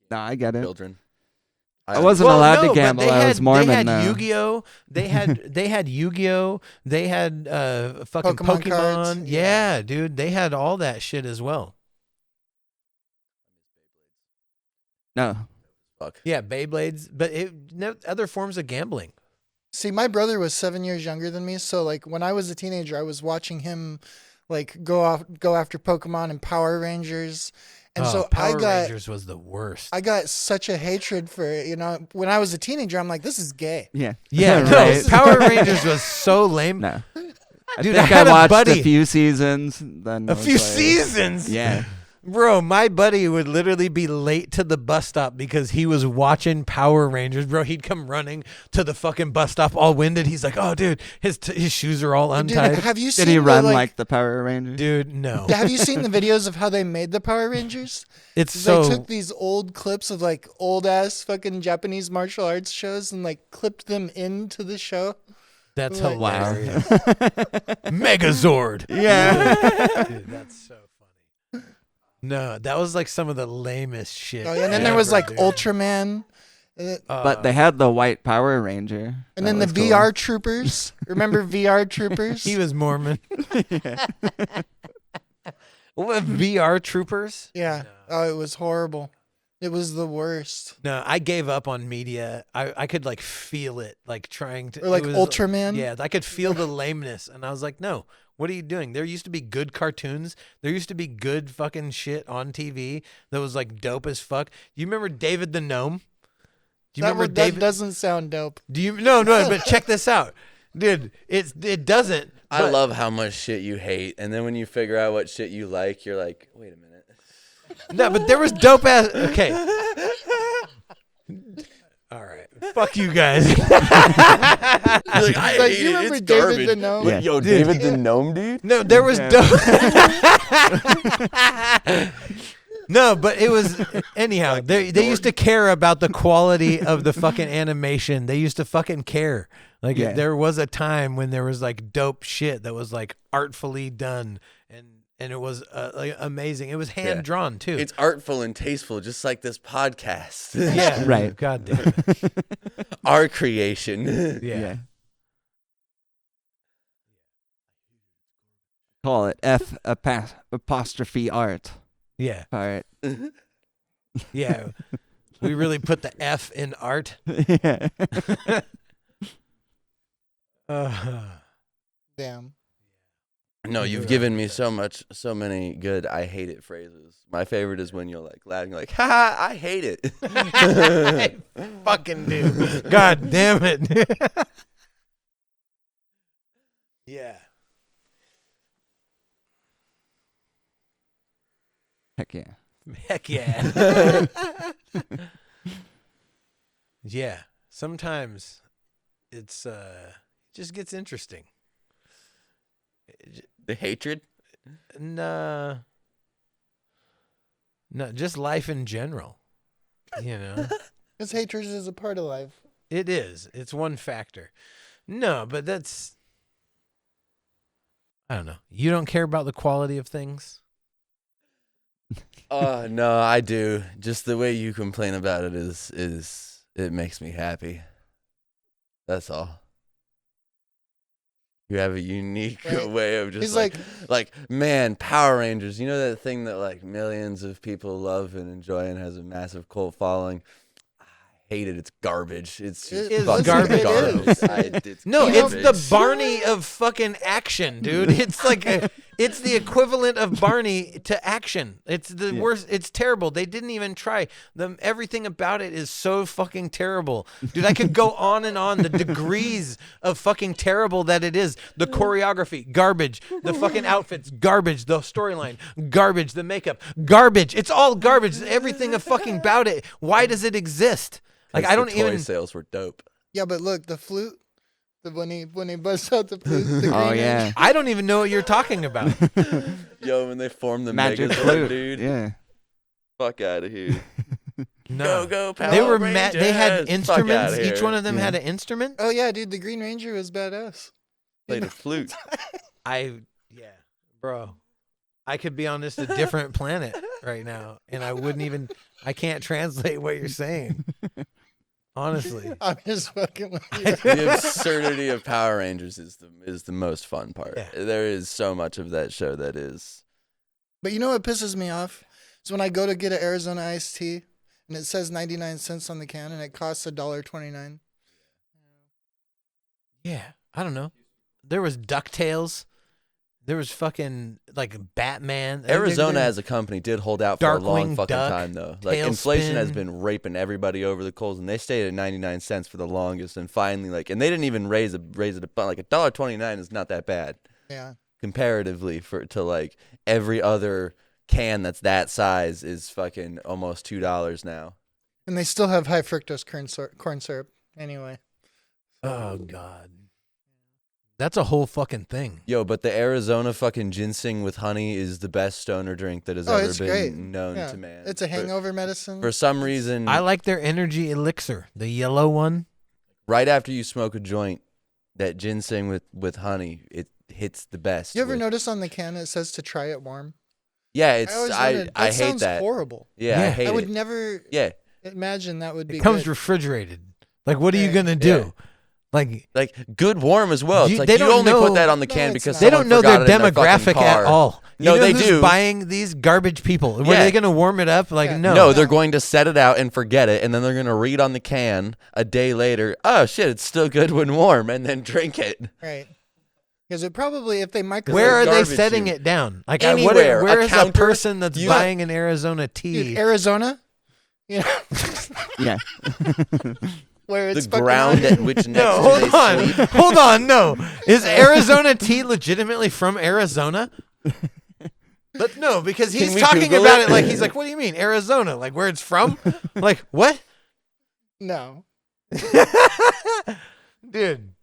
Speaker 4: No, I get it.
Speaker 2: Children.
Speaker 4: I wasn't allowed to
Speaker 1: but
Speaker 4: gamble.
Speaker 1: They
Speaker 4: I was Mormon
Speaker 1: They had
Speaker 4: though.
Speaker 1: Yu-Gi-Oh. They had Yu-Gi-Oh. They had fucking
Speaker 5: Pokemon
Speaker 1: Pokemon.
Speaker 5: cards.
Speaker 1: Yeah, dude. They had all that shit as well.
Speaker 4: No.
Speaker 2: Fuck.
Speaker 1: Yeah, Beyblades, but other forms of gambling.
Speaker 5: See, my brother was 7 years younger than me, so like when I was a teenager, I was watching him like go after Pokemon and Power Rangers, and so
Speaker 1: Power Rangers was the worst.
Speaker 5: I got such a hatred for it. When I was a teenager, I'm like, this is gay.
Speaker 4: Yeah.
Speaker 1: Yeah,
Speaker 4: right.
Speaker 1: no, Power Rangers was so lame.
Speaker 4: No. I
Speaker 1: Dude,
Speaker 4: think
Speaker 1: I had a
Speaker 4: watched
Speaker 1: buddy.
Speaker 4: a few seasons. Then
Speaker 1: A
Speaker 4: was
Speaker 1: few
Speaker 4: like-
Speaker 1: seasons.
Speaker 4: Yeah.
Speaker 1: Bro, my buddy would literally be late to the bus stop because he was watching Power Rangers. Bro, he'd come running to the fucking bus stop all winded. He's like, "Oh, dude, his shoes are all
Speaker 5: Dude,
Speaker 1: untied."
Speaker 5: have you seen
Speaker 4: Did he
Speaker 5: the,
Speaker 4: run like the Power Rangers?
Speaker 1: Dude, no.
Speaker 5: Have you seen the videos of how they made the Power Rangers?
Speaker 1: It's
Speaker 5: They
Speaker 1: so
Speaker 5: took these old clips of like old ass fucking Japanese martial arts shows and like clipped them into the show.
Speaker 1: that's
Speaker 5: Like-
Speaker 1: hilarious. Megazord.
Speaker 4: Yeah.
Speaker 1: Dude, that's so funny. No, that was like some of the lamest shit.
Speaker 5: Oh, yeah, and then there was
Speaker 1: ever,
Speaker 5: like
Speaker 1: dude.
Speaker 5: Ultraman.
Speaker 4: But they had the white Power Ranger.
Speaker 5: And
Speaker 4: That
Speaker 5: then the
Speaker 4: was cool.
Speaker 5: VR troopers. Remember VR troopers?
Speaker 1: He was Mormon. What, VR troopers?
Speaker 5: Yeah. Oh, it was horrible. It was the worst.
Speaker 1: No, I gave up on media. I could like feel it, like trying to.
Speaker 5: Or like
Speaker 1: it was-
Speaker 5: Ultraman.
Speaker 1: Yeah, I could feel the lameness, and I was like, no. What are you doing? There used to be good cartoons. There used to be good fucking shit on TV that was like dope as fuck. You remember David the Gnome? Do you remember
Speaker 5: that
Speaker 1: David?
Speaker 5: doesn't sound dope.
Speaker 1: Do you? No, but check this out, dude. It doesn't.
Speaker 2: I
Speaker 1: but-
Speaker 2: love how much shit you hate, and then when you figure out what shit you like, you're like, wait a minute.
Speaker 1: No, but there was dope ass. Okay. All right. Fuck you guys.
Speaker 2: You're like, I
Speaker 5: Like,
Speaker 2: hate
Speaker 5: you
Speaker 2: it.
Speaker 5: remember
Speaker 2: It's
Speaker 5: David
Speaker 2: garbage.
Speaker 5: the Gnome?
Speaker 4: Yeah.
Speaker 2: Yo,
Speaker 1: Dude.
Speaker 2: David the Gnome, dude.
Speaker 1: No, there was
Speaker 4: Yeah.
Speaker 1: dope. No, but it was anyhow. They used to care about the quality of the fucking animation. They used to fucking care. Like
Speaker 4: Yeah.
Speaker 1: there was a time when there was like dope shit that was like artfully done, and it was like amazing. It was hand drawn too.
Speaker 2: It's artful and tasteful, just like this podcast.
Speaker 1: yeah,
Speaker 4: Right.
Speaker 1: God damn it.
Speaker 2: Our creation.
Speaker 1: Yeah.
Speaker 4: Call it apostrophe art.
Speaker 1: Yeah.
Speaker 4: Art.
Speaker 1: Yeah. We really put the F in art.
Speaker 4: Yeah.
Speaker 1: Uh,
Speaker 5: Damn.
Speaker 2: No, you've given me so many good I hate it phrases. My favorite is when you're like laughing, like, ha, I hate it.
Speaker 1: I fucking do. God damn it. Yeah.
Speaker 4: Heck yeah.
Speaker 1: Heck yeah. Yeah. Sometimes it's it just gets interesting.
Speaker 2: The hatred?
Speaker 1: Nah. No, just life in general. You know.
Speaker 5: Because hatred is a part of life.
Speaker 1: It is. It's one factor. No, but that's I don't know. You don't care about the quality of things?
Speaker 2: No, I do. Just the way you complain about it is it makes me happy. That's all. You have a unique
Speaker 5: Right.
Speaker 2: way of just
Speaker 5: He's
Speaker 2: like, man, Power Rangers. You know that thing that like millions of people love and enjoy and has a massive cult following? I hate it. It's garbage. It's just
Speaker 5: It is
Speaker 2: fucking
Speaker 1: garbage.
Speaker 2: garbage. It's
Speaker 1: No, it's
Speaker 2: garbage.
Speaker 1: the Barney of fucking action, dude. It's like it's the equivalent of Barney to action. It's the worst. It's terrible. They didn't even try. Everything about it is so fucking terrible, dude. I could go on and on. The degrees of fucking terrible that it is. The choreography, garbage. The fucking outfits, garbage. The storyline, garbage. The makeup, garbage. It's all garbage. Everything of fucking about it. Why does it exist? Like I don't
Speaker 2: the toy
Speaker 1: even.
Speaker 2: sales were dope.
Speaker 5: Yeah, but look, the flute. When he busts out the flute. The
Speaker 4: Oh,
Speaker 5: green
Speaker 4: yeah.
Speaker 5: Ranger.
Speaker 1: I don't even know what you're talking about.
Speaker 2: Yo, when they formed the
Speaker 4: Magic
Speaker 2: Megazord,
Speaker 4: flute.
Speaker 2: dude.
Speaker 4: Yeah.
Speaker 2: Fuck out of here.
Speaker 1: No.
Speaker 2: Go, Power
Speaker 1: They were
Speaker 2: Rangers.
Speaker 1: They had
Speaker 2: Fuck
Speaker 1: instruments.
Speaker 2: outta
Speaker 1: Each
Speaker 2: here.
Speaker 1: one of them
Speaker 4: Yeah.
Speaker 1: had an instrument.
Speaker 5: Oh yeah, dude, the Green Ranger was badass.
Speaker 2: Played a flute.
Speaker 1: Yeah, bro. I could be on just a different planet right now, and I wouldn't even. I can't translate what you're saying. Honestly,
Speaker 5: I'm just fucking with you.
Speaker 2: The absurdity of Power Rangers is the most fun part.
Speaker 1: Yeah.
Speaker 2: There is so much of that show that is.
Speaker 5: But you know what pisses me off? Is when I go to get an Arizona iced tea and it says 99 cents on the can and it costs $1.29.
Speaker 1: yeah. I don't know. There was Ducktales. There was fucking like Batman.
Speaker 2: Arizona as a company did hold out for a long
Speaker 1: Darkwing
Speaker 2: fucking
Speaker 1: Duck,
Speaker 2: time though. Like inflation has
Speaker 1: Tailspin.
Speaker 2: been raping everybody over the coals, and they stayed at 99 cents for the longest. And finally, like, and they didn't even raise it. Like $1.29 is not that bad
Speaker 5: Yeah.
Speaker 2: comparatively to like every other can that's that size is fucking almost $2 now.
Speaker 5: And they still have high fructose corn syrup anyway.
Speaker 1: Oh God. That's a whole fucking thing.
Speaker 2: Yo, but the Arizona fucking ginseng with honey is the best stoner drink that has
Speaker 5: Oh,
Speaker 2: ever
Speaker 5: it's
Speaker 2: been
Speaker 5: great.
Speaker 2: known
Speaker 5: Yeah.
Speaker 2: to man.
Speaker 5: It's a hangover medicine.
Speaker 2: For some reason,
Speaker 1: I like their energy elixir, the yellow one.
Speaker 2: right after you smoke a joint, that ginseng with honey, it hits the best.
Speaker 5: You ever
Speaker 2: with-
Speaker 5: notice on the can it says to try it warm?
Speaker 2: Yeah, it's
Speaker 5: always
Speaker 2: I
Speaker 5: wondered,
Speaker 2: I
Speaker 5: that
Speaker 2: hate
Speaker 5: sounds
Speaker 2: that.
Speaker 5: horrible.
Speaker 2: Yeah, I
Speaker 1: Yeah.
Speaker 2: hate
Speaker 5: I
Speaker 2: it.
Speaker 5: would never
Speaker 2: Yeah,
Speaker 5: imagine that would be
Speaker 1: It comes
Speaker 5: good.
Speaker 1: refrigerated. Like, what are you
Speaker 5: Right.
Speaker 1: gonna do? Like,
Speaker 2: like good warm as well. It's
Speaker 1: You-
Speaker 2: like
Speaker 1: they
Speaker 2: you
Speaker 1: don't
Speaker 2: only
Speaker 1: know-
Speaker 2: put that on the
Speaker 5: No,
Speaker 2: can
Speaker 5: it's
Speaker 2: because
Speaker 5: not.
Speaker 1: they don't
Speaker 2: someone
Speaker 1: know their
Speaker 2: forgot it in their fucking
Speaker 1: demographic at
Speaker 2: car.
Speaker 1: all. You
Speaker 2: No,
Speaker 1: know
Speaker 2: they
Speaker 1: who's
Speaker 2: do.
Speaker 1: buying these garbage people? Were
Speaker 2: Yeah.
Speaker 1: they gonna warm it up? Like,
Speaker 5: Yeah.
Speaker 1: no.
Speaker 2: No, they're going to set it out and forget it, and then they're going to read on the can a day later, oh shit, it's still good when warm, and then drink it.
Speaker 5: Right. Because it probably, if they microwave
Speaker 1: Where are they
Speaker 2: garbage
Speaker 1: setting
Speaker 2: you.
Speaker 1: it down? Like,
Speaker 2: Anywhere.
Speaker 1: where
Speaker 2: A
Speaker 1: is
Speaker 2: counter.
Speaker 1: a person that's
Speaker 2: You-
Speaker 1: buying an Arizona tea?
Speaker 5: Dude, Arizona, you know,
Speaker 4: Yeah.
Speaker 5: where it's
Speaker 2: The
Speaker 5: fucking
Speaker 2: ground
Speaker 5: hot.
Speaker 2: at which next
Speaker 1: No,
Speaker 2: to
Speaker 1: hold
Speaker 2: they
Speaker 1: on.
Speaker 2: sleep.
Speaker 1: Hold on. No. Is Arizona tea legitimately from Arizona? But no, because he's
Speaker 2: we
Speaker 1: talking
Speaker 2: Google
Speaker 1: about
Speaker 2: it?
Speaker 1: it like he's like, what do you mean? Arizona? Like where it's from? Like, what?
Speaker 5: No.
Speaker 1: Dude.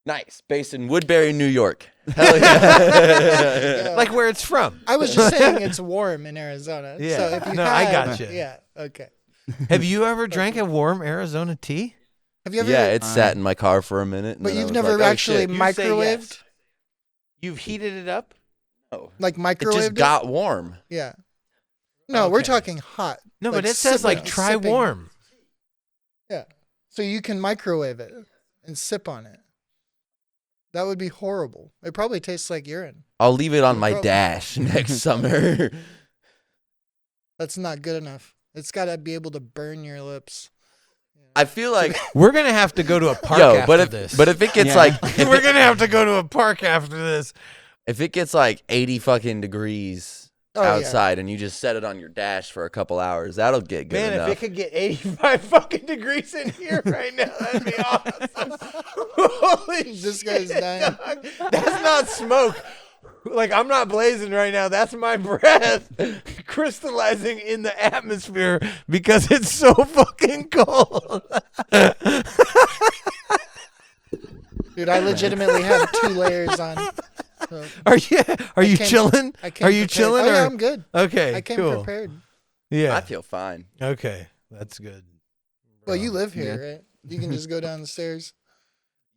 Speaker 2: Nice. Based in Woodbury, New York. Hell yeah.
Speaker 5: Yeah.
Speaker 1: Like where it's from.
Speaker 5: I was just saying it's warm in Arizona.
Speaker 1: Yeah.
Speaker 5: So if you
Speaker 1: No, I
Speaker 5: had-
Speaker 1: gotcha.
Speaker 5: Yeah. Okay.
Speaker 1: Have you ever drank a warm Arizona tea?
Speaker 5: Have you ever?
Speaker 2: Yeah, it sat in my car for a minute. And
Speaker 5: But
Speaker 2: then I
Speaker 5: you've
Speaker 2: was
Speaker 5: never
Speaker 2: like, oh,
Speaker 5: actually
Speaker 2: shit.
Speaker 1: You say
Speaker 5: microwaved?
Speaker 1: yes. You've heated it up?
Speaker 2: No.
Speaker 5: Like
Speaker 2: It
Speaker 5: microwaved?
Speaker 2: just got warm.
Speaker 5: Yeah. No, we're
Speaker 1: Okay.
Speaker 5: talking hot.
Speaker 1: No,
Speaker 5: Like
Speaker 1: but it says like
Speaker 5: sipping-
Speaker 1: try
Speaker 5: sipping.
Speaker 1: warm.
Speaker 5: Yeah. So you can microwave it and sip on it. That would be horrible. It probably tastes like urine.
Speaker 2: I'll leave it on my
Speaker 5: Probably.
Speaker 2: dash next summer.
Speaker 5: That's not good enough. It's got to be able to burn your lips.
Speaker 2: I feel like
Speaker 1: We're gonna have to go to a park
Speaker 2: yo,
Speaker 1: after this.
Speaker 2: but if it gets
Speaker 4: Yeah.
Speaker 2: like
Speaker 1: we're gonna have to go to a park after this.
Speaker 2: if it gets like 80 fucking degrees
Speaker 5: Oh, yeah.
Speaker 2: outside and you just set it on your dash for a couple hours, that'll get good
Speaker 1: Man,
Speaker 2: enough.
Speaker 1: if it could get 85 fucking degrees in here right now, that'd be awesome. Holy
Speaker 5: This
Speaker 1: shit,
Speaker 5: guy's dying.
Speaker 1: dog. That's not smoke. Like, I'm not blazing right now. That's my breath crystallizing in the atmosphere because it's so fucking cold.
Speaker 5: Dude, I legitimately have 2 layers on. So
Speaker 1: Are you
Speaker 5: came-
Speaker 1: chilling?
Speaker 5: I came
Speaker 1: Are you
Speaker 5: prepared.
Speaker 1: chilling?
Speaker 5: Oh, yeah,
Speaker 1: or-
Speaker 5: I'm good.
Speaker 1: Okay,
Speaker 5: I came
Speaker 1: cool.
Speaker 5: prepared.
Speaker 1: Yeah.
Speaker 2: I feel fine.
Speaker 1: Okay, that's good.
Speaker 5: Well, you live here,
Speaker 4: Yeah.
Speaker 5: right? You can just go down the stairs.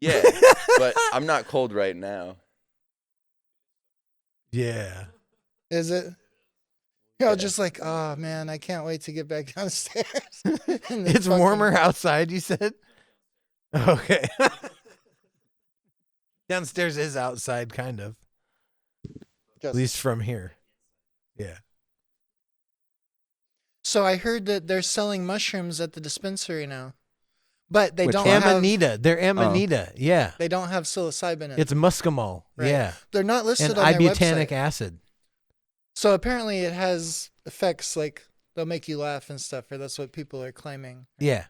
Speaker 2: Yeah, but I'm not cold right now.
Speaker 1: Yeah.
Speaker 5: Is it? You're just like, oh man, I can't wait to get back downstairs. And the
Speaker 1: It's
Speaker 5: fucking-
Speaker 1: warmer outside, you said? Okay. Downstairs is outside, kind of. At
Speaker 5: just-
Speaker 1: least from here. Yeah.
Speaker 5: So I heard that they're selling mushrooms at the dispensary now, but they
Speaker 4: Which
Speaker 5: don't
Speaker 4: one?
Speaker 5: have.
Speaker 1: Amanita. They're Amanita. Yeah.
Speaker 5: They don't have psilocybin in it.
Speaker 1: It's muscimol.
Speaker 5: Right.
Speaker 1: Yeah.
Speaker 5: They're not listed
Speaker 1: And
Speaker 5: on their
Speaker 1: ibutanic
Speaker 5: website.
Speaker 1: acid.
Speaker 5: So apparently it has effects like they'll make you laugh and stuff, or that's what people are claiming.
Speaker 1: Yeah.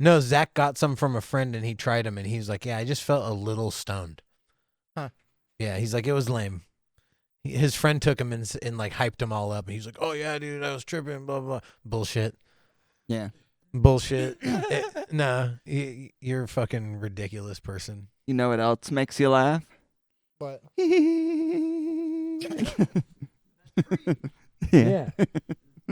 Speaker 1: No, Zach got some from a friend and he tried them and he's like, yeah, I just felt a little stoned.
Speaker 5: Huh.
Speaker 1: Yeah. He's like, it was lame. His friend took him and like hyped him all up. And he's like, oh, yeah, dude, I was tripping, blah, blah. Bullshit.
Speaker 4: Yeah.
Speaker 1: Bullshit. Nah, you're a fucking ridiculous person.
Speaker 4: You know what else makes you laugh?
Speaker 5: But
Speaker 4: Yeah.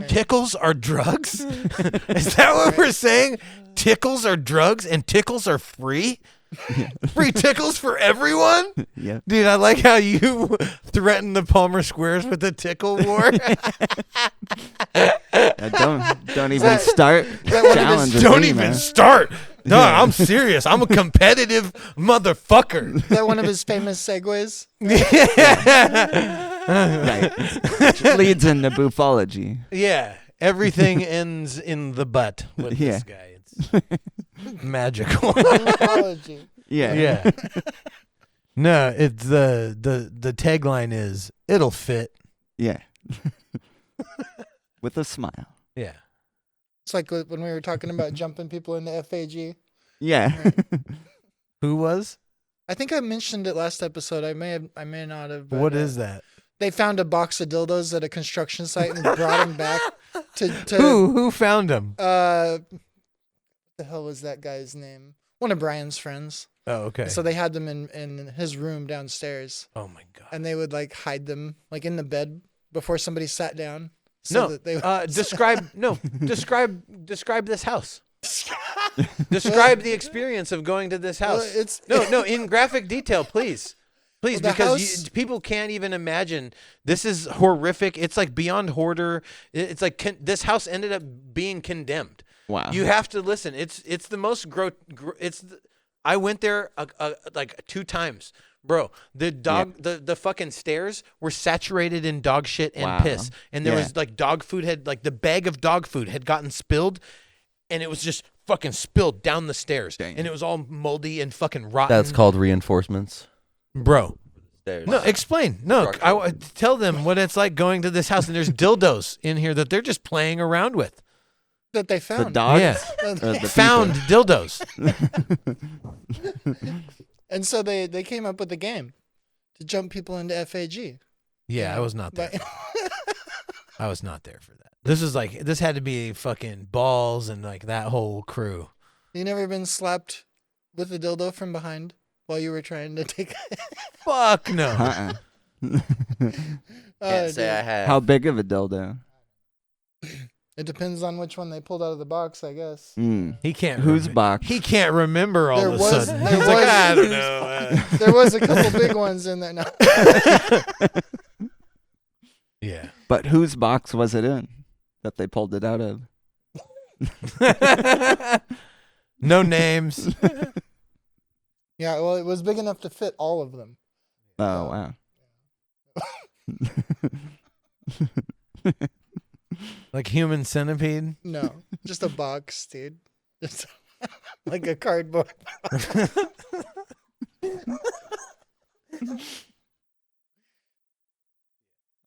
Speaker 1: Tickles are drugs? Is that what we're saying? Tickles are drugs and tickles are free? Free tickles for everyone?
Speaker 4: Yeah.
Speaker 1: Dude, I like how you threaten the Palmer Squares with the tickle war.
Speaker 4: Don't even start challenging
Speaker 1: Don't
Speaker 4: me,
Speaker 1: even
Speaker 4: man.
Speaker 1: start. No, I'm serious. I'm a competitive motherfucker.
Speaker 5: is that one of his famous segues?
Speaker 4: Right. Which leads into bufology.
Speaker 1: Yeah, everything ends in the butt with
Speaker 4: Yeah.
Speaker 1: this guy. It's magical.
Speaker 5: Apology.
Speaker 4: Yeah.
Speaker 1: Yeah. No, it's the tagline is it'll fit.
Speaker 4: Yeah. With a smile.
Speaker 1: Yeah.
Speaker 5: It's like when we were talking about jumping people into FAG.
Speaker 4: Yeah.
Speaker 1: Who was?
Speaker 5: I think I mentioned it last episode. I may not have. But,
Speaker 1: What is that?
Speaker 5: They found a box of dildos at a construction site and brought them back to
Speaker 1: Who found him?
Speaker 5: what the hell was that guy's name? One of Brian's friends.
Speaker 1: Oh, okay.
Speaker 5: So they had them in his room downstairs,
Speaker 1: Oh my god.
Speaker 5: and they would like hide them like in the bed before somebody sat down.
Speaker 1: No.
Speaker 5: that they
Speaker 1: Describe this house. Describe the experience of going to this house.
Speaker 5: Well, it's
Speaker 1: No, in graphic detail, please. Please,
Speaker 5: Well, the
Speaker 1: because
Speaker 5: house-
Speaker 1: people can't even imagine. This is horrific. It's like beyond hoarder. It's like this house ended up being condemned.
Speaker 4: Wow.
Speaker 1: You have to listen. It's the most I went there like 2 times, bro. The the fucking stairs were saturated in dog shit and
Speaker 4: Wow.
Speaker 1: piss, and there
Speaker 4: Yeah.
Speaker 1: was like dog food the bag of dog food had gotten spilled, and it was just fucking spilled down the stairs,
Speaker 4: Dang.
Speaker 1: and it was all moldy and fucking rotten.
Speaker 2: That's called reinforcements.
Speaker 1: bro.
Speaker 2: There's
Speaker 1: No, explain. No, tell them what it's like going to this house, and there's dildos in here that they're just playing around with.
Speaker 5: that they
Speaker 4: the
Speaker 5: found.
Speaker 4: dogs.
Speaker 1: Yeah.
Speaker 4: Or the
Speaker 1: Found dildos.
Speaker 5: And so they came up with a game to jump people into FAG.
Speaker 1: Yeah, I was not there.
Speaker 5: But
Speaker 1: I was not there for that. This had to be fucking balls and like that whole crew.
Speaker 5: you never been slapped with a dildo from behind while you were trying to take.
Speaker 1: Fuck no.
Speaker 4: Uh-uh.
Speaker 2: Can't say I have.
Speaker 4: How big of a dildo?
Speaker 5: It depends on which one they pulled out of the box, I guess.
Speaker 4: Mm.
Speaker 1: He can't.
Speaker 4: Whose box?
Speaker 1: He can't remember all
Speaker 5: There
Speaker 1: of a
Speaker 5: was-
Speaker 1: sudden.
Speaker 5: there
Speaker 1: He's like,
Speaker 5: was-
Speaker 1: I don't know.
Speaker 5: There was a couple big ones in there. No.
Speaker 1: Yeah.
Speaker 4: But whose box was it in that they pulled it out of?
Speaker 1: No names.
Speaker 5: Yeah, well, it was big enough to fit all of them.
Speaker 4: Oh, wow.
Speaker 1: Like human centipede.
Speaker 5: No, just a box, dude. Just like a cardboard.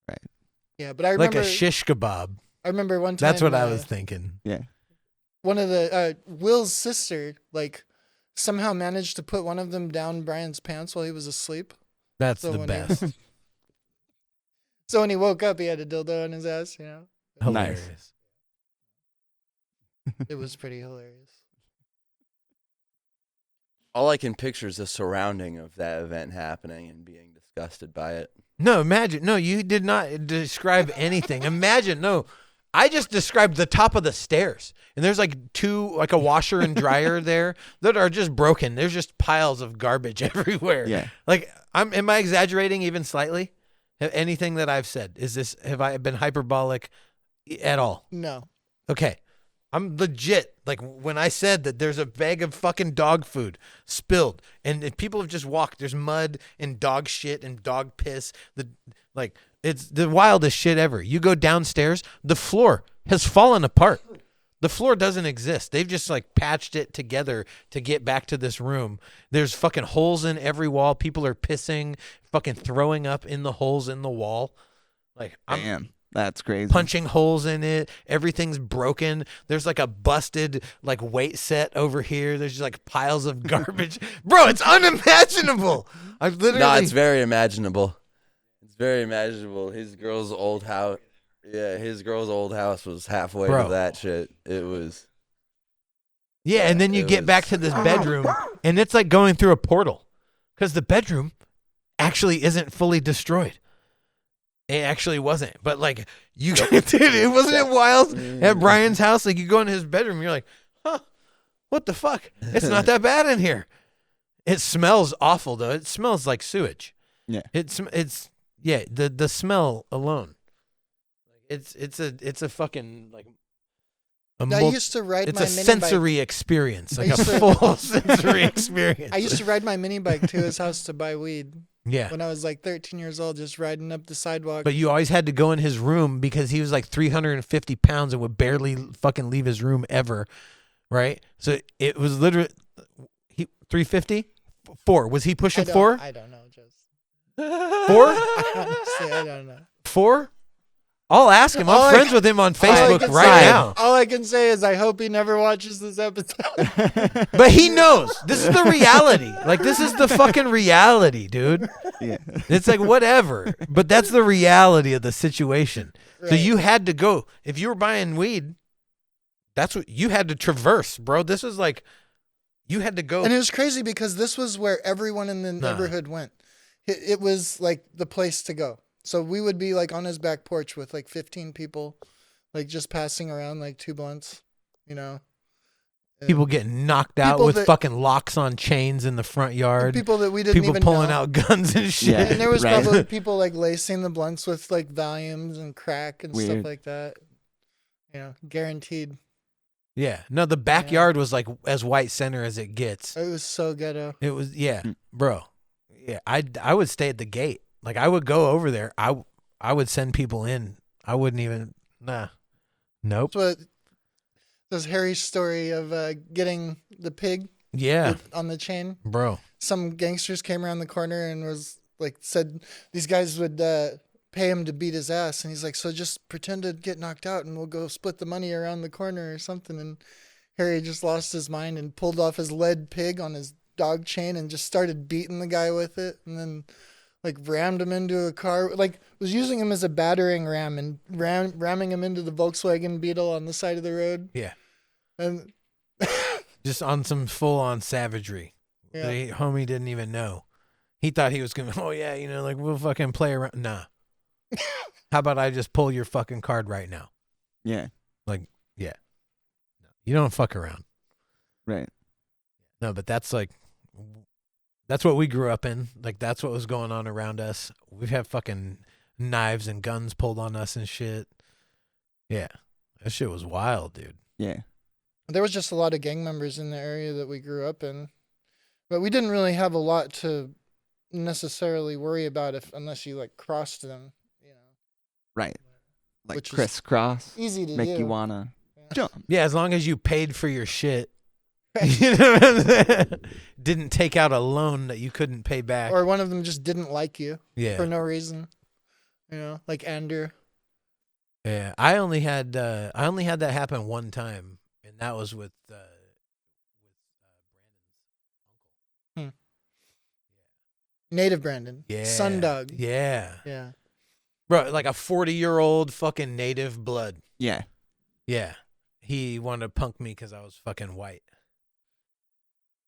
Speaker 4: Right.
Speaker 5: Yeah, but I
Speaker 1: Like
Speaker 5: remember
Speaker 1: a shish kebab.
Speaker 5: I remember one time.
Speaker 1: That's what I was thinking.
Speaker 4: Yeah.
Speaker 5: One of the Will's sister like somehow managed to put one of them down Brian's pants while he was asleep.
Speaker 1: That's
Speaker 5: So
Speaker 1: the
Speaker 5: when he-
Speaker 1: best.
Speaker 5: So when he woke up, he had a dildo in his ass. You know,
Speaker 1: Hilarious.
Speaker 5: it was pretty hilarious.
Speaker 2: All I can picture is the surrounding of that event happening and being disgusted by it.
Speaker 1: No, imagine. No, you did not describe anything. Imagine. No, I just described the top of the stairs. And there's like a washer and dryer there that are just broken. There's just piles of garbage everywhere.
Speaker 4: Yeah.
Speaker 1: Like, am I exaggerating even slightly? Anything that I've said, have I been hyperbolic at all?
Speaker 5: No.
Speaker 1: Okay. I'm legit. Like when I said that there's a bag of fucking dog food spilled and if people have just walked, there's mud and dog shit and dog piss. It's the wildest shit ever. You go downstairs, the floor has fallen apart. The floor doesn't exist. They've just like patched it together to get back to this room. There's fucking holes in every wall. People are pissing, fucking throwing up in the holes in the wall. Like I'm
Speaker 4: Damn. That's crazy.
Speaker 1: punching holes in it. Everything's broken. There's like a busted like weight set over here. There's just like piles of garbage. Bro, it's unimaginable. I literally
Speaker 2: No, it's very imaginable. It's very imaginable. His girl's old house. Yeah, his girl's old house was halfway
Speaker 1: Bro.
Speaker 2: to that shit. It was.
Speaker 1: Yeah, and then you
Speaker 2: It
Speaker 1: get
Speaker 2: was-
Speaker 1: back to this bedroom and it's like going through a portal. Cuz the bedroom actually isn't fully destroyed. It actually wasn't. But like you dude, it wasn't it wild at Brian's house? Like you go in his bedroom, you're like, huh, what the fuck? It's not that bad in here. It smells awful though. It smells like sewage.
Speaker 4: Yeah.
Speaker 1: It's yeah, the smell alone. It's a fucking like a
Speaker 5: I
Speaker 1: mul-
Speaker 5: used to ride
Speaker 1: it's
Speaker 5: my
Speaker 1: a
Speaker 5: mini
Speaker 1: sensory experience, like a
Speaker 5: used to-
Speaker 1: full sensory experience.
Speaker 5: bike. I used to ride my mini bike to his house to buy weed
Speaker 1: yeah.
Speaker 5: when I was like 13 years old, just riding up the sidewalk.
Speaker 1: But you always had to go in his room because he was like 350 pounds and would barely fucking leave his room ever, right? So it was literally 350? 4. Was he pushing 4?
Speaker 5: I don't know, just
Speaker 1: 4?
Speaker 5: honestly, I don't know.
Speaker 1: 4? I'll ask him.
Speaker 5: All
Speaker 1: I'm
Speaker 5: I
Speaker 1: friends
Speaker 5: can-
Speaker 1: with him on
Speaker 5: All I
Speaker 1: Facebook
Speaker 5: can
Speaker 1: right
Speaker 5: say-
Speaker 1: now.
Speaker 5: All I can say is I hope he never watches this episode.
Speaker 1: But he knows. This is the reality. Like, this is the fucking reality, dude.
Speaker 4: Yeah.
Speaker 1: It's like, whatever. But that's the reality of the situation. So
Speaker 5: Right.
Speaker 1: you had to go. If you were buying weed, that's what you had to traverse, bro. This was like, you had to go.
Speaker 5: And it was crazy because this was where everyone in the
Speaker 1: Nah.
Speaker 5: neighborhood went. It was like the place to go. So we would be like on his back porch with like 15 people, like just passing around like 2 blunts, you know. And
Speaker 1: People getting knocked out
Speaker 5: People
Speaker 1: with
Speaker 5: that-
Speaker 1: fucking locks on chains in the front yard.
Speaker 5: people that we didn't
Speaker 1: People
Speaker 5: even
Speaker 1: pulling
Speaker 5: know.
Speaker 1: out guns and shit.
Speaker 4: Yeah.
Speaker 5: And there was
Speaker 4: Right.
Speaker 5: probably people like lacing the blunts with like Valiums and crack and stuff
Speaker 4: Weird.
Speaker 5: like that. You know, guaranteed.
Speaker 1: Yeah. No, the backyard was like as white center as it gets.
Speaker 5: It was so ghetto.
Speaker 1: It was, yeah, bro. Yeah, I would stay at the gate. Like I would go over there. I would send people in. I wouldn't even. Nah. Nope.
Speaker 5: That's what this Harry's story of getting the pig
Speaker 1: Yeah,
Speaker 5: on the chain.
Speaker 1: bro.
Speaker 5: Some gangsters came around the corner and was like said these guys would pay him to beat his ass, and he's like, so just pretend to get knocked out and we'll go split the money around the corner or something. And Harry just lost his mind and pulled off his lead pig on his dog chain and just started beating the guy with it, and then like rammed him into a car, like was using him as a battering ram and ramming him into the Volkswagen Beetle on the side of the road.
Speaker 1: Yeah.
Speaker 5: And
Speaker 1: Just on some full on savagery.
Speaker 5: yeah.
Speaker 1: The homie didn't even know. He thought he was gonna. Oh yeah, you know, like we'll fucking play around. Nah. How about I just pull your fucking card right now?
Speaker 4: Yeah.
Speaker 1: Yeah. You don't fuck around.
Speaker 4: Right.
Speaker 1: No, but that's like, that's what we grew up in. Like, that's what was going on around us. We've had fucking knives and guns pulled on us and shit. Yeah. That shit was wild, dude.
Speaker 4: Yeah.
Speaker 5: There was just a lot of gang members in the area that we grew up in, but we didn't really have a lot to necessarily worry about unless you like crossed them, you know.
Speaker 4: Right. Like
Speaker 5: Which is
Speaker 4: crisscross.
Speaker 5: Easy to
Speaker 4: Make
Speaker 5: do.
Speaker 4: you wanna
Speaker 5: Yeah.
Speaker 4: jump.
Speaker 1: Yeah, as long as you paid for your shit, You know what I'm saying? Didn't take out a loan that you couldn't pay back.
Speaker 5: Or one of them just didn't like you
Speaker 1: Yeah.
Speaker 5: for no reason. You know, like Andrew.
Speaker 1: Yeah, I only had that happen one time, and that was with Brandon's uncle.
Speaker 5: Native Brandon.
Speaker 1: Yeah,
Speaker 5: Sundog.
Speaker 1: Yeah,
Speaker 5: Yeah.
Speaker 1: bro, like a 40-year-old fucking native blood.
Speaker 4: Yeah.
Speaker 1: Yeah, he wanted to punk me because I was fucking white.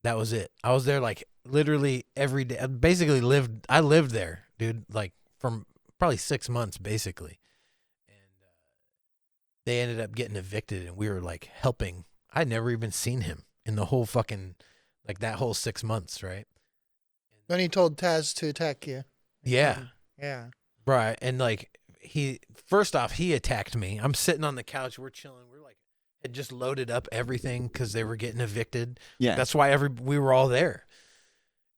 Speaker 1: That was it. I was there like literally every day. I lived there, dude. Like from probably 6 months, basically. They ended up getting evicted, and we were like helping. I'd never even seen him in the whole fucking, like that whole 6 months, right?
Speaker 5: Then he told Taz to attack you.
Speaker 1: Yeah,
Speaker 5: Yeah.
Speaker 1: right. And like first off, he attacked me. I'm sitting on the couch, we're chilling. We're like, had just loaded up everything because they were getting evicted.
Speaker 4: Yeah.
Speaker 1: That's why we were all there.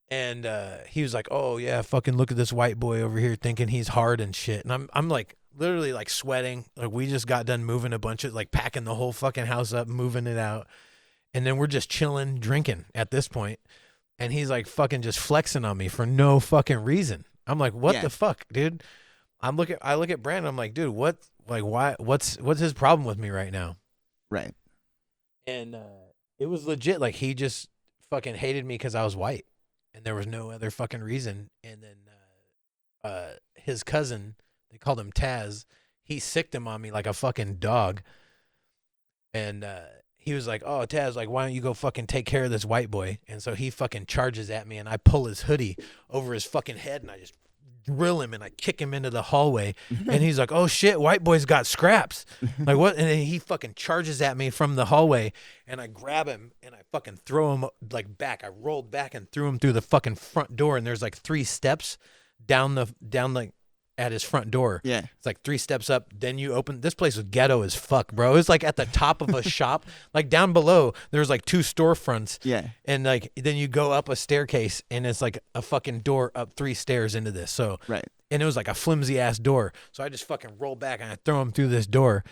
Speaker 1: And he was like, "Oh yeah, fucking look at this white boy over here thinking he's hard and shit." And I'm like literally like sweating. Like we just got done moving a bunch of like packing the whole fucking house up, moving it out. And then we're just chilling, drinking at this point. And he's like fucking just flexing on me for no fucking reason. I'm like, "What the fuck, dude?" I look at Brandon, I'm like, "Dude, what, like why what's his problem with me right now?"
Speaker 4: Right.
Speaker 1: And it was legit. Like he just fucking hated me because I was white, and there was no other fucking reason. And then his cousin, they called him Taz. He sicked him on me like a fucking dog. And he was like, "Oh, Taz, like why don't you go fucking take care of this white boy?" And so he fucking charges at me, and I pull his hoodie over his fucking head, and I just drill him, and I kick him into the hallway. And he's like, "Oh shit, white boy's got scraps." Like what? And then he fucking charges at me from the hallway, and I grab him and I fucking throw him like back. I rolled back and threw him through the fucking front door, and there's like 3 steps down like at his front door.
Speaker 4: Yeah.
Speaker 1: It's like 3 steps up, then you open. This place was ghetto as fuck, bro. It's like at the top of a shop. Like down below there's like 2 storefronts.
Speaker 4: Yeah.
Speaker 1: And like then you go up a staircase, and it's like a fucking door up 3 stairs into this. So
Speaker 4: Right.
Speaker 1: and it was like a flimsy ass door. So I just fucking roll back and I throw him through this door.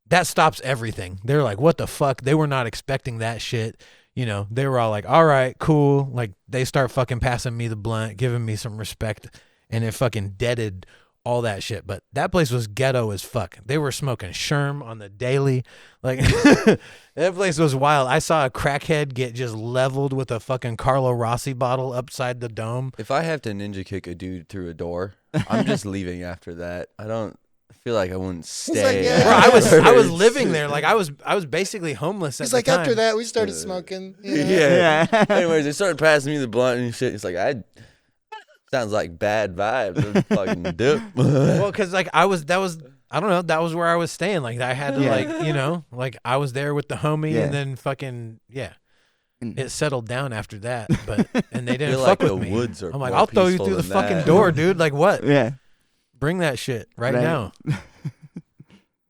Speaker 1: That stops everything. They're like, "What the fuck?" They were not expecting that shit. You know, they were all like, "All right, cool." Like they start fucking passing me the blunt, giving me some respect, and it fucking deaded all that shit. But that place was ghetto as fuck. They were smoking Sherm on the daily. Like that place was wild. I saw a crackhead get just leveled with a fucking Carlo Rossi bottle upside the dome.
Speaker 2: If I have to ninja kick a dude through a door, I'm just leaving after that. I feel like I wouldn't stay.
Speaker 5: like, yeah.
Speaker 1: Bro, I was living there. Like I was basically homeless at
Speaker 5: He's
Speaker 1: the
Speaker 5: like,
Speaker 1: time.
Speaker 5: after that, we started smoking. You know?
Speaker 2: Yeah. Anyways, they started passing me the blunt and shit. It's like, sounds like bad vibes. Let's fucking dip.
Speaker 1: Well, because like I don't know, that was where I was staying. Like I had to like, you know, like I was there with the homie, and then fucking it settled down after that. But and they didn't
Speaker 2: feel
Speaker 1: fuck
Speaker 2: like
Speaker 1: with
Speaker 2: the
Speaker 1: me.
Speaker 2: woods are
Speaker 1: I'm like,
Speaker 2: more
Speaker 1: "I'll throw you
Speaker 2: peaceful
Speaker 1: through the
Speaker 2: than
Speaker 1: fucking
Speaker 2: that."
Speaker 1: door, dude. Like what?
Speaker 4: Yeah.
Speaker 1: Bring that shit right
Speaker 4: Right.
Speaker 1: now."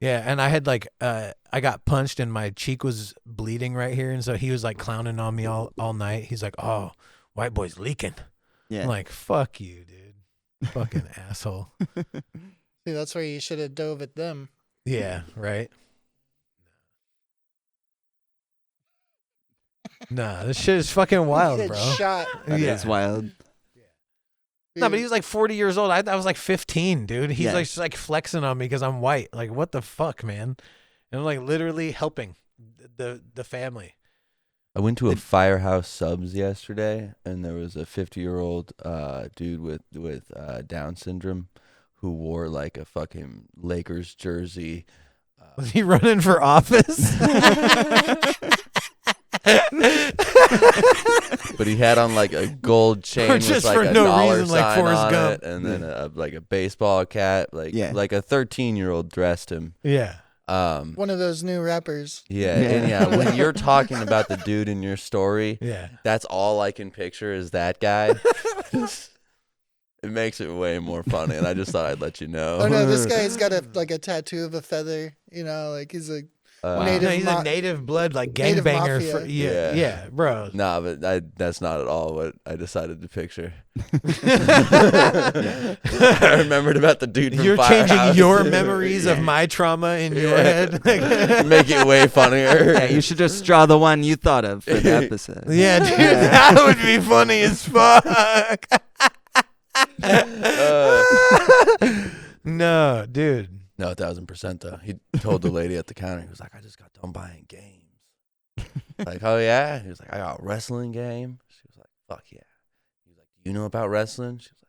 Speaker 1: Yeah, and I had like I got punched and my cheek was bleeding right here, and so he was like clowning on me all night. He's like, "Oh, white boy's leaking."
Speaker 4: Yeah.
Speaker 1: I'm like, "Fuck you, dude. Fucking asshole."
Speaker 5: See, that's where you should have dove at them.
Speaker 1: Yeah, right. Nah, this shit is fucking wild,
Speaker 5: Get
Speaker 1: bro.
Speaker 5: shot.
Speaker 4: That
Speaker 1: Yeah.
Speaker 4: is wild.
Speaker 1: No, but he was like 40 years old. I was like 15, dude. He's
Speaker 4: Yeah.
Speaker 1: like just like flexing on me because I'm white. Like, what the fuck, man? And I'm like literally helping the family.
Speaker 2: I went to a Firehouse Subs yesterday, and there was a 50-year-old dude with Down syndrome who wore like a fucking Lakers jersey.
Speaker 1: Was he running for office?
Speaker 2: But he had on like a gold chain with
Speaker 1: just
Speaker 2: like
Speaker 1: for
Speaker 2: a
Speaker 1: no
Speaker 2: dollar
Speaker 1: reason, like
Speaker 2: sign
Speaker 1: Forrest
Speaker 2: on
Speaker 1: Gump.
Speaker 2: it, and then like a baseball cap, like a 13-year-old dressed him.
Speaker 1: Yeah.
Speaker 5: One of those new rappers.
Speaker 2: And when you're talking about the dude in your story,
Speaker 1: Yeah.
Speaker 2: that's all I can picture is that guy. It makes it way more funny, and I just thought I'd let you know.
Speaker 5: Oh no, this guy's got a tattoo of a feather. You know, like he's like Native
Speaker 1: No, he's
Speaker 5: ma-
Speaker 1: a native blood like
Speaker 5: native
Speaker 1: gangbanger.
Speaker 5: mafia.
Speaker 1: Yeah,
Speaker 2: Yeah.
Speaker 1: yeah, bro.
Speaker 2: Nah, but that's not at all what I decided to picture. I remembered about the dude from
Speaker 1: You're
Speaker 2: Firehouse.
Speaker 1: changing your memories of
Speaker 2: Yeah.
Speaker 1: my trauma in your
Speaker 2: Yeah.
Speaker 1: head.
Speaker 2: Make it way funnier.
Speaker 4: Yeah, you should just draw the one you thought of for the episode.
Speaker 1: Yeah, dude, that would be funny as fuck. No, dude.
Speaker 2: No, 1,000% though. He told the lady at the counter, he was like, I just got done buying games. Like, oh yeah? He was like, I got a wrestling game. She was like, fuck yeah. He was like, do you know about wrestling? She was like,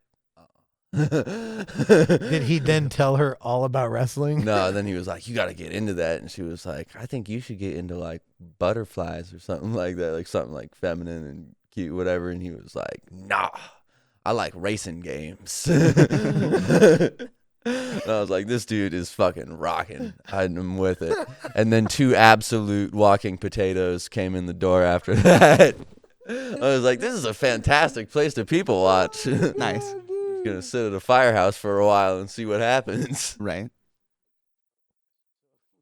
Speaker 1: Did he then tell her all about wrestling?
Speaker 2: No, then he was like, you got to get into that. And she was like, I think you should get into like butterflies or something like that, like something like feminine and cute, whatever. And he was like, nah, I like racing games. And I was like, this dude is fucking rocking. I'm with it. And then 2 absolute walking potatoes came in the door after that. I was like, this is a fantastic place to people watch.
Speaker 4: Nice.
Speaker 2: Gonna sit at a firehouse for a while and see what happens.
Speaker 4: Right.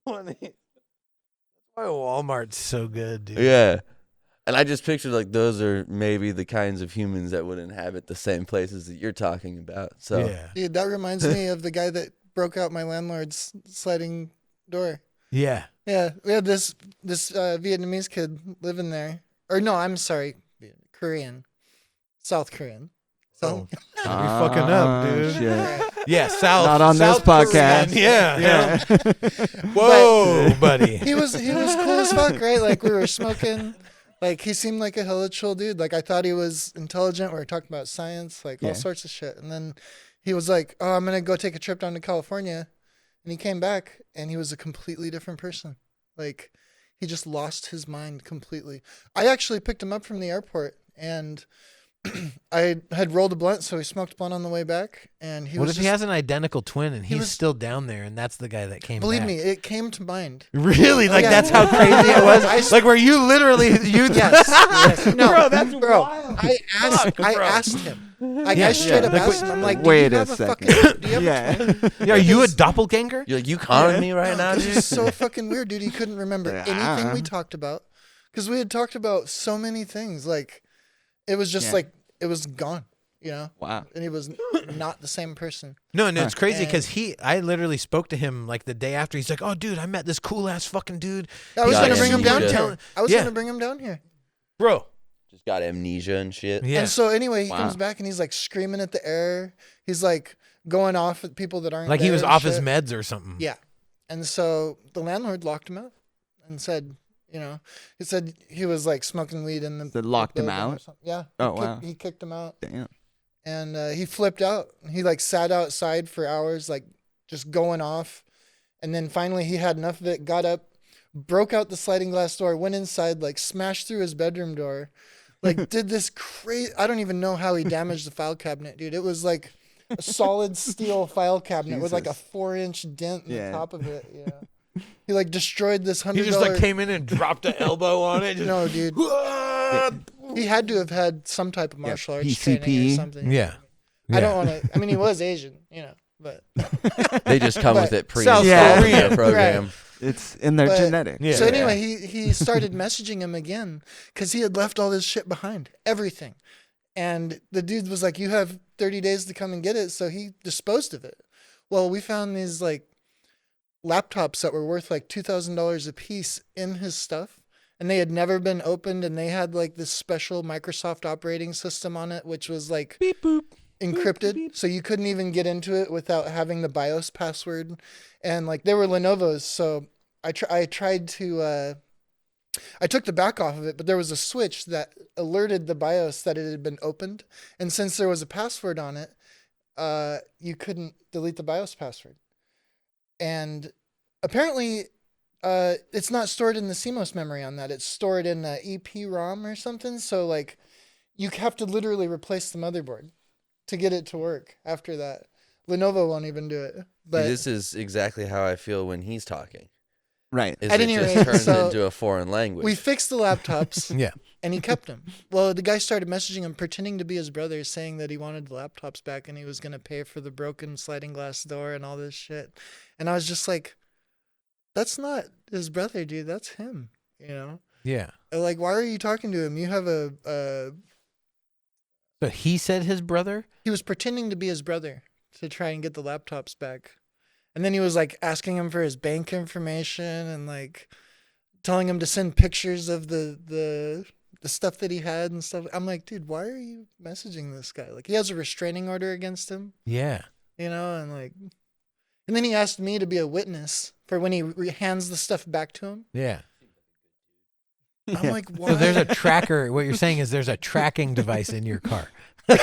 Speaker 1: Funny. That's why Walmart's so good, dude.
Speaker 2: Yeah. And I just pictured like those are maybe the kinds of humans that would inhabit the same places that you're talking about. So
Speaker 1: Yeah.
Speaker 5: Dude, that reminds me of the guy that broke out my landlord's sliding door.
Speaker 1: Yeah.
Speaker 5: Yeah, we had this Vietnamese kid living there. Or no, I'm sorry, Korean, South Korean. So
Speaker 1: You're fucking up, dude.
Speaker 4: Shit.
Speaker 1: Yeah, South.
Speaker 4: Not on this
Speaker 1: South Korean.
Speaker 4: podcast.
Speaker 1: Yeah.
Speaker 4: Yeah.
Speaker 1: Whoa, buddy.
Speaker 5: he was cool as fuck, right? Like we were smoking. Like he seemed like a hella chill dude. Like I thought he was intelligent. We were talking about science, like all sorts of shit. And then he was like, "Oh, I'm gonna go take a trip down to California," and he came back and he was a completely different person. Like he just lost his mind completely. I actually picked him up from the airport and I had rolled a blunt, so he smoked a blunt on the way back. And he
Speaker 1: What
Speaker 5: was
Speaker 1: if
Speaker 5: just,
Speaker 1: he has an identical twin and he's
Speaker 5: was-
Speaker 1: still down there and that's the guy that came
Speaker 5: believe
Speaker 1: back?
Speaker 5: me, it came to mind.
Speaker 1: Really? Like
Speaker 5: Yeah.
Speaker 1: that's how crazy it was? Like where you literally
Speaker 5: Yes. No,
Speaker 1: Bro, that's
Speaker 5: bro.
Speaker 1: wild.
Speaker 5: I
Speaker 1: Fuck, bro.
Speaker 5: asked him. Like
Speaker 1: Yeah,
Speaker 5: I straight
Speaker 1: yeah.
Speaker 5: up
Speaker 1: Like,
Speaker 5: asked him. I'm like,
Speaker 4: wait
Speaker 5: do you
Speaker 4: a
Speaker 5: have a
Speaker 4: second.
Speaker 5: fucking? Do you have a
Speaker 4: Yeah.
Speaker 5: twin?
Speaker 1: Yeah, are you a doppelganger?
Speaker 2: you're like, you conning me right now,
Speaker 5: It's
Speaker 2: dude?
Speaker 5: just so fucking weird, dude. He couldn't remember anything we
Speaker 4: Yeah.
Speaker 5: talked about because we had talked about so many things. Like it was just
Speaker 4: Yeah.
Speaker 5: like it was gone, you know.
Speaker 4: Wow.
Speaker 5: And he was not the same person.
Speaker 1: No, it's crazy
Speaker 5: And-
Speaker 1: because I literally spoke to him like the day after. He's like, "Oh, dude, I met this cool ass fucking dude,
Speaker 5: I was
Speaker 2: Got
Speaker 5: gonna bring him down
Speaker 2: amnesia.
Speaker 5: here. I was
Speaker 1: Yeah.
Speaker 5: gonna bring him down here.
Speaker 1: bro."
Speaker 2: Just got amnesia and shit.
Speaker 1: Yeah,
Speaker 5: And so anyway, he
Speaker 4: Wow.
Speaker 5: comes back and he's like screaming at the air. He's like going off at people that aren't
Speaker 1: like he
Speaker 5: there
Speaker 1: was
Speaker 5: and
Speaker 1: off his
Speaker 5: shit.
Speaker 1: meds or something.
Speaker 5: Yeah. And so the landlord locked him out and said, you know, he said he was like smoking weed in the.
Speaker 4: They locked him
Speaker 5: building or
Speaker 4: out?
Speaker 5: something. Yeah.
Speaker 4: Oh,
Speaker 5: He
Speaker 4: wow.
Speaker 5: He kicked him out.
Speaker 4: Damn.
Speaker 5: And he flipped out. He like sat outside for hours, like just going off. And then finally he had enough of it, got up, broke out the sliding glass door, went inside, like smashed through his bedroom door, like did this crazy. I don't even know how he damaged the file cabinet, dude. It was like a solid steel file cabinet with like a
Speaker 4: Jesus.
Speaker 5: 4-inch dent in
Speaker 4: Yeah.
Speaker 5: the top of it. Yeah. He like destroyed this $100.
Speaker 1: he just like came in and dropped an elbow on it. Just,
Speaker 5: No, dude. He had to have had some type of martial arts training
Speaker 4: PCP.
Speaker 5: or something.
Speaker 1: yeah.
Speaker 5: I don't want to. I mean, he was Asian, you know, but.
Speaker 2: They just come with
Speaker 5: But
Speaker 2: it
Speaker 1: South
Speaker 2: pre-installed in
Speaker 1: Korean.
Speaker 2: their program.
Speaker 4: It's in their
Speaker 5: But-
Speaker 4: genetics.
Speaker 1: Yeah.
Speaker 5: So anyway, he started messaging him again because he had left all this shit behind, everything. And the dude was like, "You have 30 days to come and get it." So he disposed of it. Well, we found these like laptops that were worth like $2,000 a piece in his stuff, and they had never been opened, and they had like this special Microsoft operating system on it, which was like
Speaker 1: Beep boop.
Speaker 5: encrypted, so you couldn't even get into it without having the BIOS password. And like they were Lenovo's, so I tried to I took the back off of it, but there was a switch that alerted the BIOS that it had been opened, and since there was a password on it, you couldn't delete the BIOS password. And apparently it's not stored in the CMOS memory on that. It's stored in EPROM or something, so like you have to literally replace the motherboard to get it to work after that. Lenovo won't even do it. But
Speaker 2: This is exactly how I feel when he's talking.
Speaker 4: Right.
Speaker 2: Is
Speaker 5: At
Speaker 2: it
Speaker 5: any
Speaker 2: just
Speaker 5: rate,
Speaker 2: turns
Speaker 5: so
Speaker 2: into a foreign language.
Speaker 5: we fixed the laptops
Speaker 1: Yeah.
Speaker 5: and he kept them. Well, the guy started messaging him, pretending to be his brother, saying that he wanted the laptops back and he was going to pay for the broken sliding glass door and all this shit. And I was just like, that's not his brother, dude. That's him. You know.
Speaker 1: Yeah.
Speaker 5: Like, why are you talking to him? You have a.
Speaker 1: So he said his brother?
Speaker 5: He was pretending to be his brother to try and get the laptops back. And then he was like asking him for his bank information and like telling him to send pictures of the stuff that he had and stuff. I'm like, dude, why are you messaging this guy? Like, he has a restraining order against him,
Speaker 1: Yeah.
Speaker 5: you know, and then he asked me to be a witness for when he hands the stuff back to him.
Speaker 1: Yeah.
Speaker 5: I'm like, why?
Speaker 1: So there's a tracker. What you're saying is there's a tracking device in your car.
Speaker 5: I'm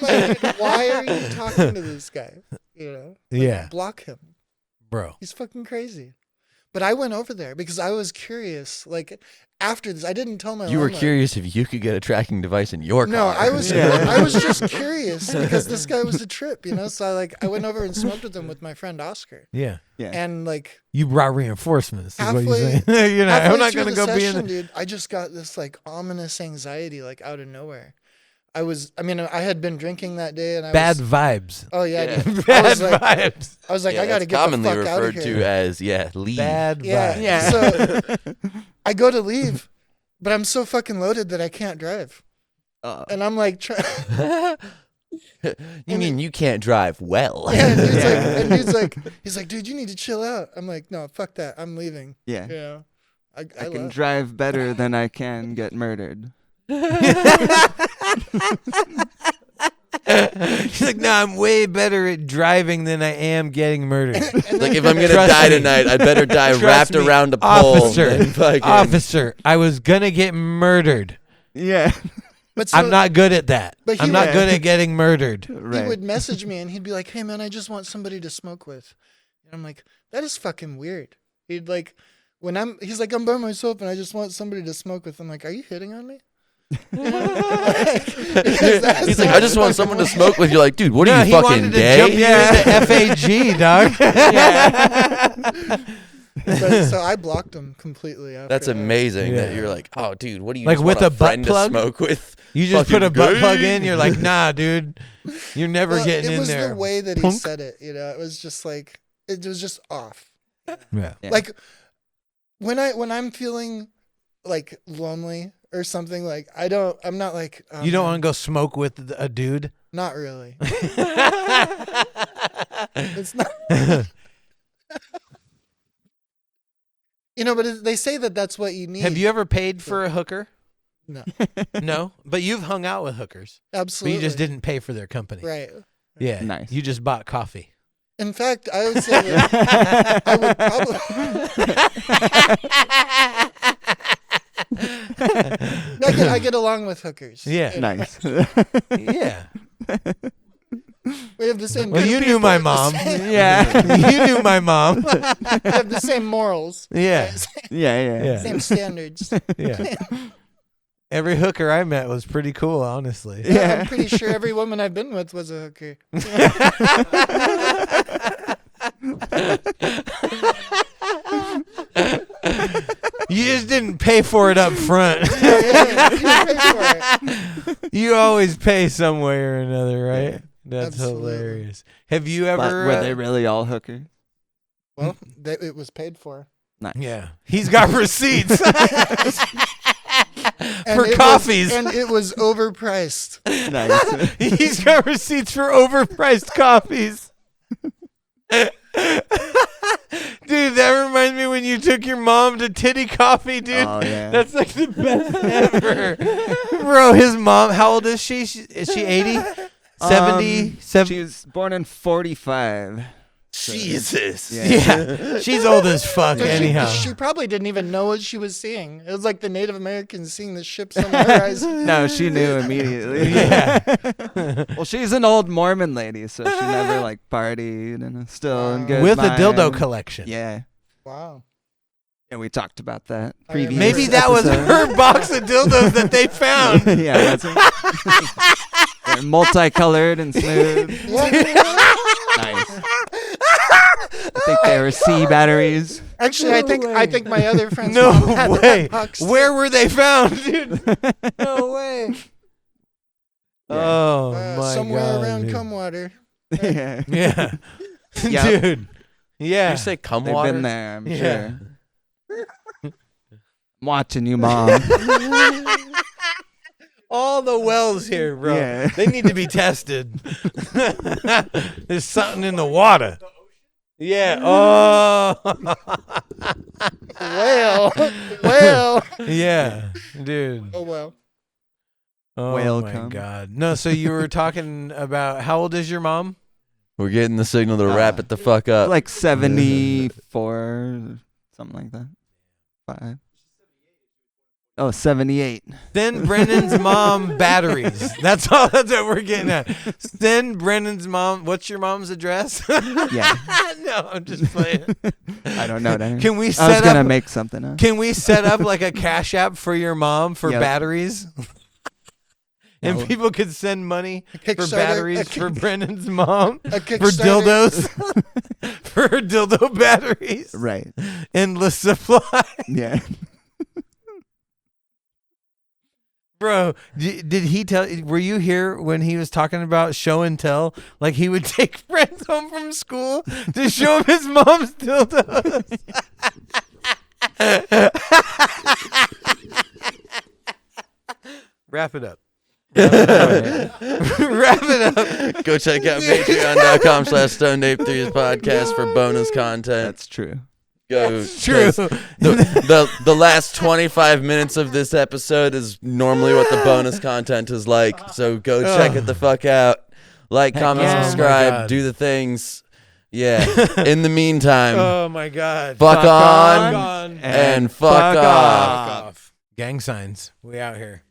Speaker 5: like, dude, why are you talking to this guy? You know? Like,
Speaker 1: Yeah.
Speaker 5: block him.
Speaker 1: Bro.
Speaker 5: He's fucking crazy. But I went over there because I was curious. Like, after this, I didn't tell my
Speaker 2: You were
Speaker 5: landlord.
Speaker 2: curious if you could get a tracking device in your
Speaker 5: No,
Speaker 2: car.
Speaker 5: I was I was just curious because this guy was a trip, you know? So I went over and smoked with him with my friend Oscar.
Speaker 1: Yeah.
Speaker 5: And like
Speaker 1: You brought reinforcements, is what you're
Speaker 5: halfway,
Speaker 1: saying. You're not,
Speaker 5: halfway
Speaker 1: I'm not
Speaker 5: through
Speaker 1: going to
Speaker 5: the
Speaker 1: go be in
Speaker 5: session,
Speaker 1: the
Speaker 5: dude, I just got this like ominous anxiety like out of nowhere. I had been drinking that day and I
Speaker 1: bad
Speaker 5: was
Speaker 1: vibes.
Speaker 5: Oh yeah, dude.
Speaker 1: Bad
Speaker 5: I was like
Speaker 1: vibes.
Speaker 5: I got to get the
Speaker 2: commonly
Speaker 5: fuck out of
Speaker 2: referred
Speaker 5: here.
Speaker 2: to as leave.
Speaker 1: Bad
Speaker 5: Yeah.
Speaker 1: vibes.
Speaker 4: Yeah.
Speaker 5: So I go to leave, but I'm so fucking loaded that I can't drive. And I'm like,
Speaker 2: You mean you can't drive well?
Speaker 5: yeah, and dude's like, he's like, dude, you need to chill out. I'm like, no, fuck that. I'm leaving.
Speaker 4: Yeah.
Speaker 5: You know, I
Speaker 4: can
Speaker 5: left.
Speaker 4: drive better than I can get murdered.
Speaker 1: He's like, no, I'm way better at driving than I am getting murdered.
Speaker 2: Like, if I'm gonna
Speaker 1: Trust
Speaker 2: die
Speaker 1: me.
Speaker 2: tonight, I'd better die
Speaker 1: Trust
Speaker 2: wrapped
Speaker 1: me,
Speaker 2: around a pole.
Speaker 1: officer,
Speaker 2: than fucking-
Speaker 1: officer, I was gonna get murdered.
Speaker 4: Yeah.
Speaker 5: But so
Speaker 1: I'm not good at that.
Speaker 5: But he
Speaker 1: I'm not
Speaker 5: would-
Speaker 1: good at getting murdered.
Speaker 5: he
Speaker 4: Right.
Speaker 5: would message me and he'd be like, hey man, I just want somebody to smoke with. And I'm like, that is fucking weird. He'd like, he's like, I'm by myself and I just want somebody to smoke with. I'm like, are you hitting on me?
Speaker 2: He's like, I just want someone to smoke with. You're like, dude, what are you
Speaker 1: he
Speaker 2: fucking
Speaker 1: wanted to
Speaker 2: gay?
Speaker 1: jump you into FAG, dog.
Speaker 5: But, so I blocked him completely. After
Speaker 2: That's
Speaker 5: that.
Speaker 2: amazing that
Speaker 1: Yeah.
Speaker 2: you're like, oh, dude, what do you
Speaker 1: Like
Speaker 2: just
Speaker 1: with
Speaker 2: want
Speaker 1: a butt
Speaker 2: friend
Speaker 1: plug?
Speaker 2: to smoke with?
Speaker 1: You just put
Speaker 2: Fucking
Speaker 1: a butt plug
Speaker 2: gay?
Speaker 1: in. You're like, nah, dude, you're never
Speaker 5: Well,
Speaker 1: getting
Speaker 5: it
Speaker 1: in
Speaker 5: was
Speaker 1: there.
Speaker 5: the way that he
Speaker 1: Punk.
Speaker 5: said it. You know, it was just like it was just off.
Speaker 1: Yeah.
Speaker 4: Yeah.
Speaker 5: Like when I'm feeling like lonely or something, like I'm not like oh,
Speaker 1: You don't
Speaker 5: man,
Speaker 1: want to go smoke with a dude.
Speaker 5: Not really. It's not. You know, but they say that that's what you need.
Speaker 1: Have you ever paid for a hooker?
Speaker 5: No,
Speaker 1: No, but you've hung out with hookers, but
Speaker 5: absolutely.
Speaker 1: you just didn't pay for their company.
Speaker 5: Right.
Speaker 1: Yeah.
Speaker 4: Nice.
Speaker 1: You just bought coffee.
Speaker 5: In fact, I would say that I would probably. I get along with hookers.
Speaker 1: Yeah.
Speaker 5: You know,
Speaker 4: Nice.
Speaker 1: Yeah.
Speaker 5: We have the same.
Speaker 1: Well,
Speaker 5: good
Speaker 1: you knew
Speaker 5: people,
Speaker 1: my
Speaker 5: the
Speaker 1: mom.
Speaker 5: same-
Speaker 4: Yeah.
Speaker 1: You knew my mom.
Speaker 5: We have the same morals.
Speaker 1: Yeah.
Speaker 4: Yeah.
Speaker 1: Yeah.
Speaker 5: Same standards.
Speaker 1: Yeah. Every hooker I met was pretty cool, honestly.
Speaker 5: I'm pretty sure every woman I've been with was a hooker.
Speaker 1: You just didn't pay for it up front.
Speaker 5: Yeah, you pay for it.
Speaker 1: You always pay some way or another, right? That's
Speaker 5: Absolutely.
Speaker 1: hilarious. Have you
Speaker 4: But
Speaker 1: ever?
Speaker 4: were they really all hookers?
Speaker 5: Well, it was paid for.
Speaker 4: Nice.
Speaker 1: Yeah, he's got receipts
Speaker 5: And
Speaker 1: for
Speaker 5: it
Speaker 1: coffees.
Speaker 5: and it was overpriced.
Speaker 4: Nice.
Speaker 1: He's got receipts for overpriced coffees. Dude, that reminds me when you took your mom to Titty Coffee, dude.
Speaker 4: Oh, yeah.
Speaker 1: That's like the best ever. Bro, his mom, how old is she? Is she 80? 70?
Speaker 4: She was born in 45.
Speaker 2: Jesus.
Speaker 4: Yeah.
Speaker 1: Yeah, she's old as fuck
Speaker 5: So
Speaker 1: anyhow.
Speaker 5: She probably didn't even know what she was seeing. It was like the Native Americans seeing the ships on the horizon.
Speaker 4: No, she knew immediately.
Speaker 1: Yeah.
Speaker 4: Well, she's an old Mormon lady, so she never like partied and is still in good
Speaker 1: With a dildo
Speaker 4: mind.
Speaker 1: collection.
Speaker 4: Yeah.
Speaker 5: Wow.
Speaker 4: And we talked about that
Speaker 5: I
Speaker 4: previous
Speaker 5: remember.
Speaker 1: Maybe that was
Speaker 4: episode.
Speaker 1: her box of dildos that they found.
Speaker 4: Yeah, that's They're multicolored and smooth. Nice. I think they were C batteries.
Speaker 5: Actually, I think my other friends
Speaker 1: No
Speaker 5: had
Speaker 1: way.
Speaker 5: that box too.
Speaker 1: Where were they found, dude? No way. Oh my
Speaker 5: somewhere
Speaker 1: god.
Speaker 5: around
Speaker 1: dude.
Speaker 5: Cumwater.
Speaker 4: Yeah.
Speaker 1: Yeah.
Speaker 4: Yep.
Speaker 1: Dude. Yeah.
Speaker 2: Did you say cum
Speaker 4: They've
Speaker 2: water?
Speaker 4: been there, I'm
Speaker 1: Yeah.
Speaker 4: sure. I'm watching you, Mom.
Speaker 1: All the wells here, bro.
Speaker 4: Yeah.
Speaker 1: They need to be tested. There's something in the water. Yeah. Oh.
Speaker 5: Well.
Speaker 1: Yeah, dude.
Speaker 5: Oh well.
Speaker 1: Oh
Speaker 4: Whale
Speaker 1: my
Speaker 4: cum.
Speaker 1: God. No, so you were talking about how old is your mom?
Speaker 2: We're getting the signal to wrap it the fuck up.
Speaker 4: Like 74, something like that. 5. Oh, 78.
Speaker 1: Send Brennan's mom batteries. That's all. That's what we're getting at. Send Brennan's mom. What's your mom's address?
Speaker 4: Yeah.
Speaker 1: No, I'm just playing.
Speaker 4: I don't know. That.
Speaker 1: Can we
Speaker 4: I was
Speaker 1: set
Speaker 4: gonna
Speaker 1: up?
Speaker 4: make something up.
Speaker 1: Can we set up like a cash app for your mom for
Speaker 4: Yep.
Speaker 1: batteries? And
Speaker 4: No.
Speaker 1: people could send money for
Speaker 5: Kickstarter-
Speaker 1: batteries
Speaker 5: a
Speaker 1: for Brennan's mom.
Speaker 5: A
Speaker 1: For
Speaker 5: Kickstarter-
Speaker 1: dildos. For her dildo batteries.
Speaker 4: Right.
Speaker 1: Endless supply.
Speaker 4: Yeah.
Speaker 1: Bro, did he tell? Were you here when he was talking about show and tell? Like he would take friends home from school to show him his mom's dildos. Wrap it up. Wrap it up.
Speaker 2: Go check out patreon.com/StoneApe3's podcast for bonus content.
Speaker 4: That's true.
Speaker 2: Go.
Speaker 1: True.
Speaker 2: The last 25 minutes of this episode is normally what the bonus content is like. So go check it the fuck out. Like, comment,
Speaker 1: yeah. Oh my
Speaker 2: subscribe,
Speaker 1: God.
Speaker 2: do the things. Yeah. In the meantime,
Speaker 1: Oh my God.
Speaker 2: fuck on
Speaker 1: on
Speaker 2: and fuck off.
Speaker 1: Fuck off. Gang signs. We out here.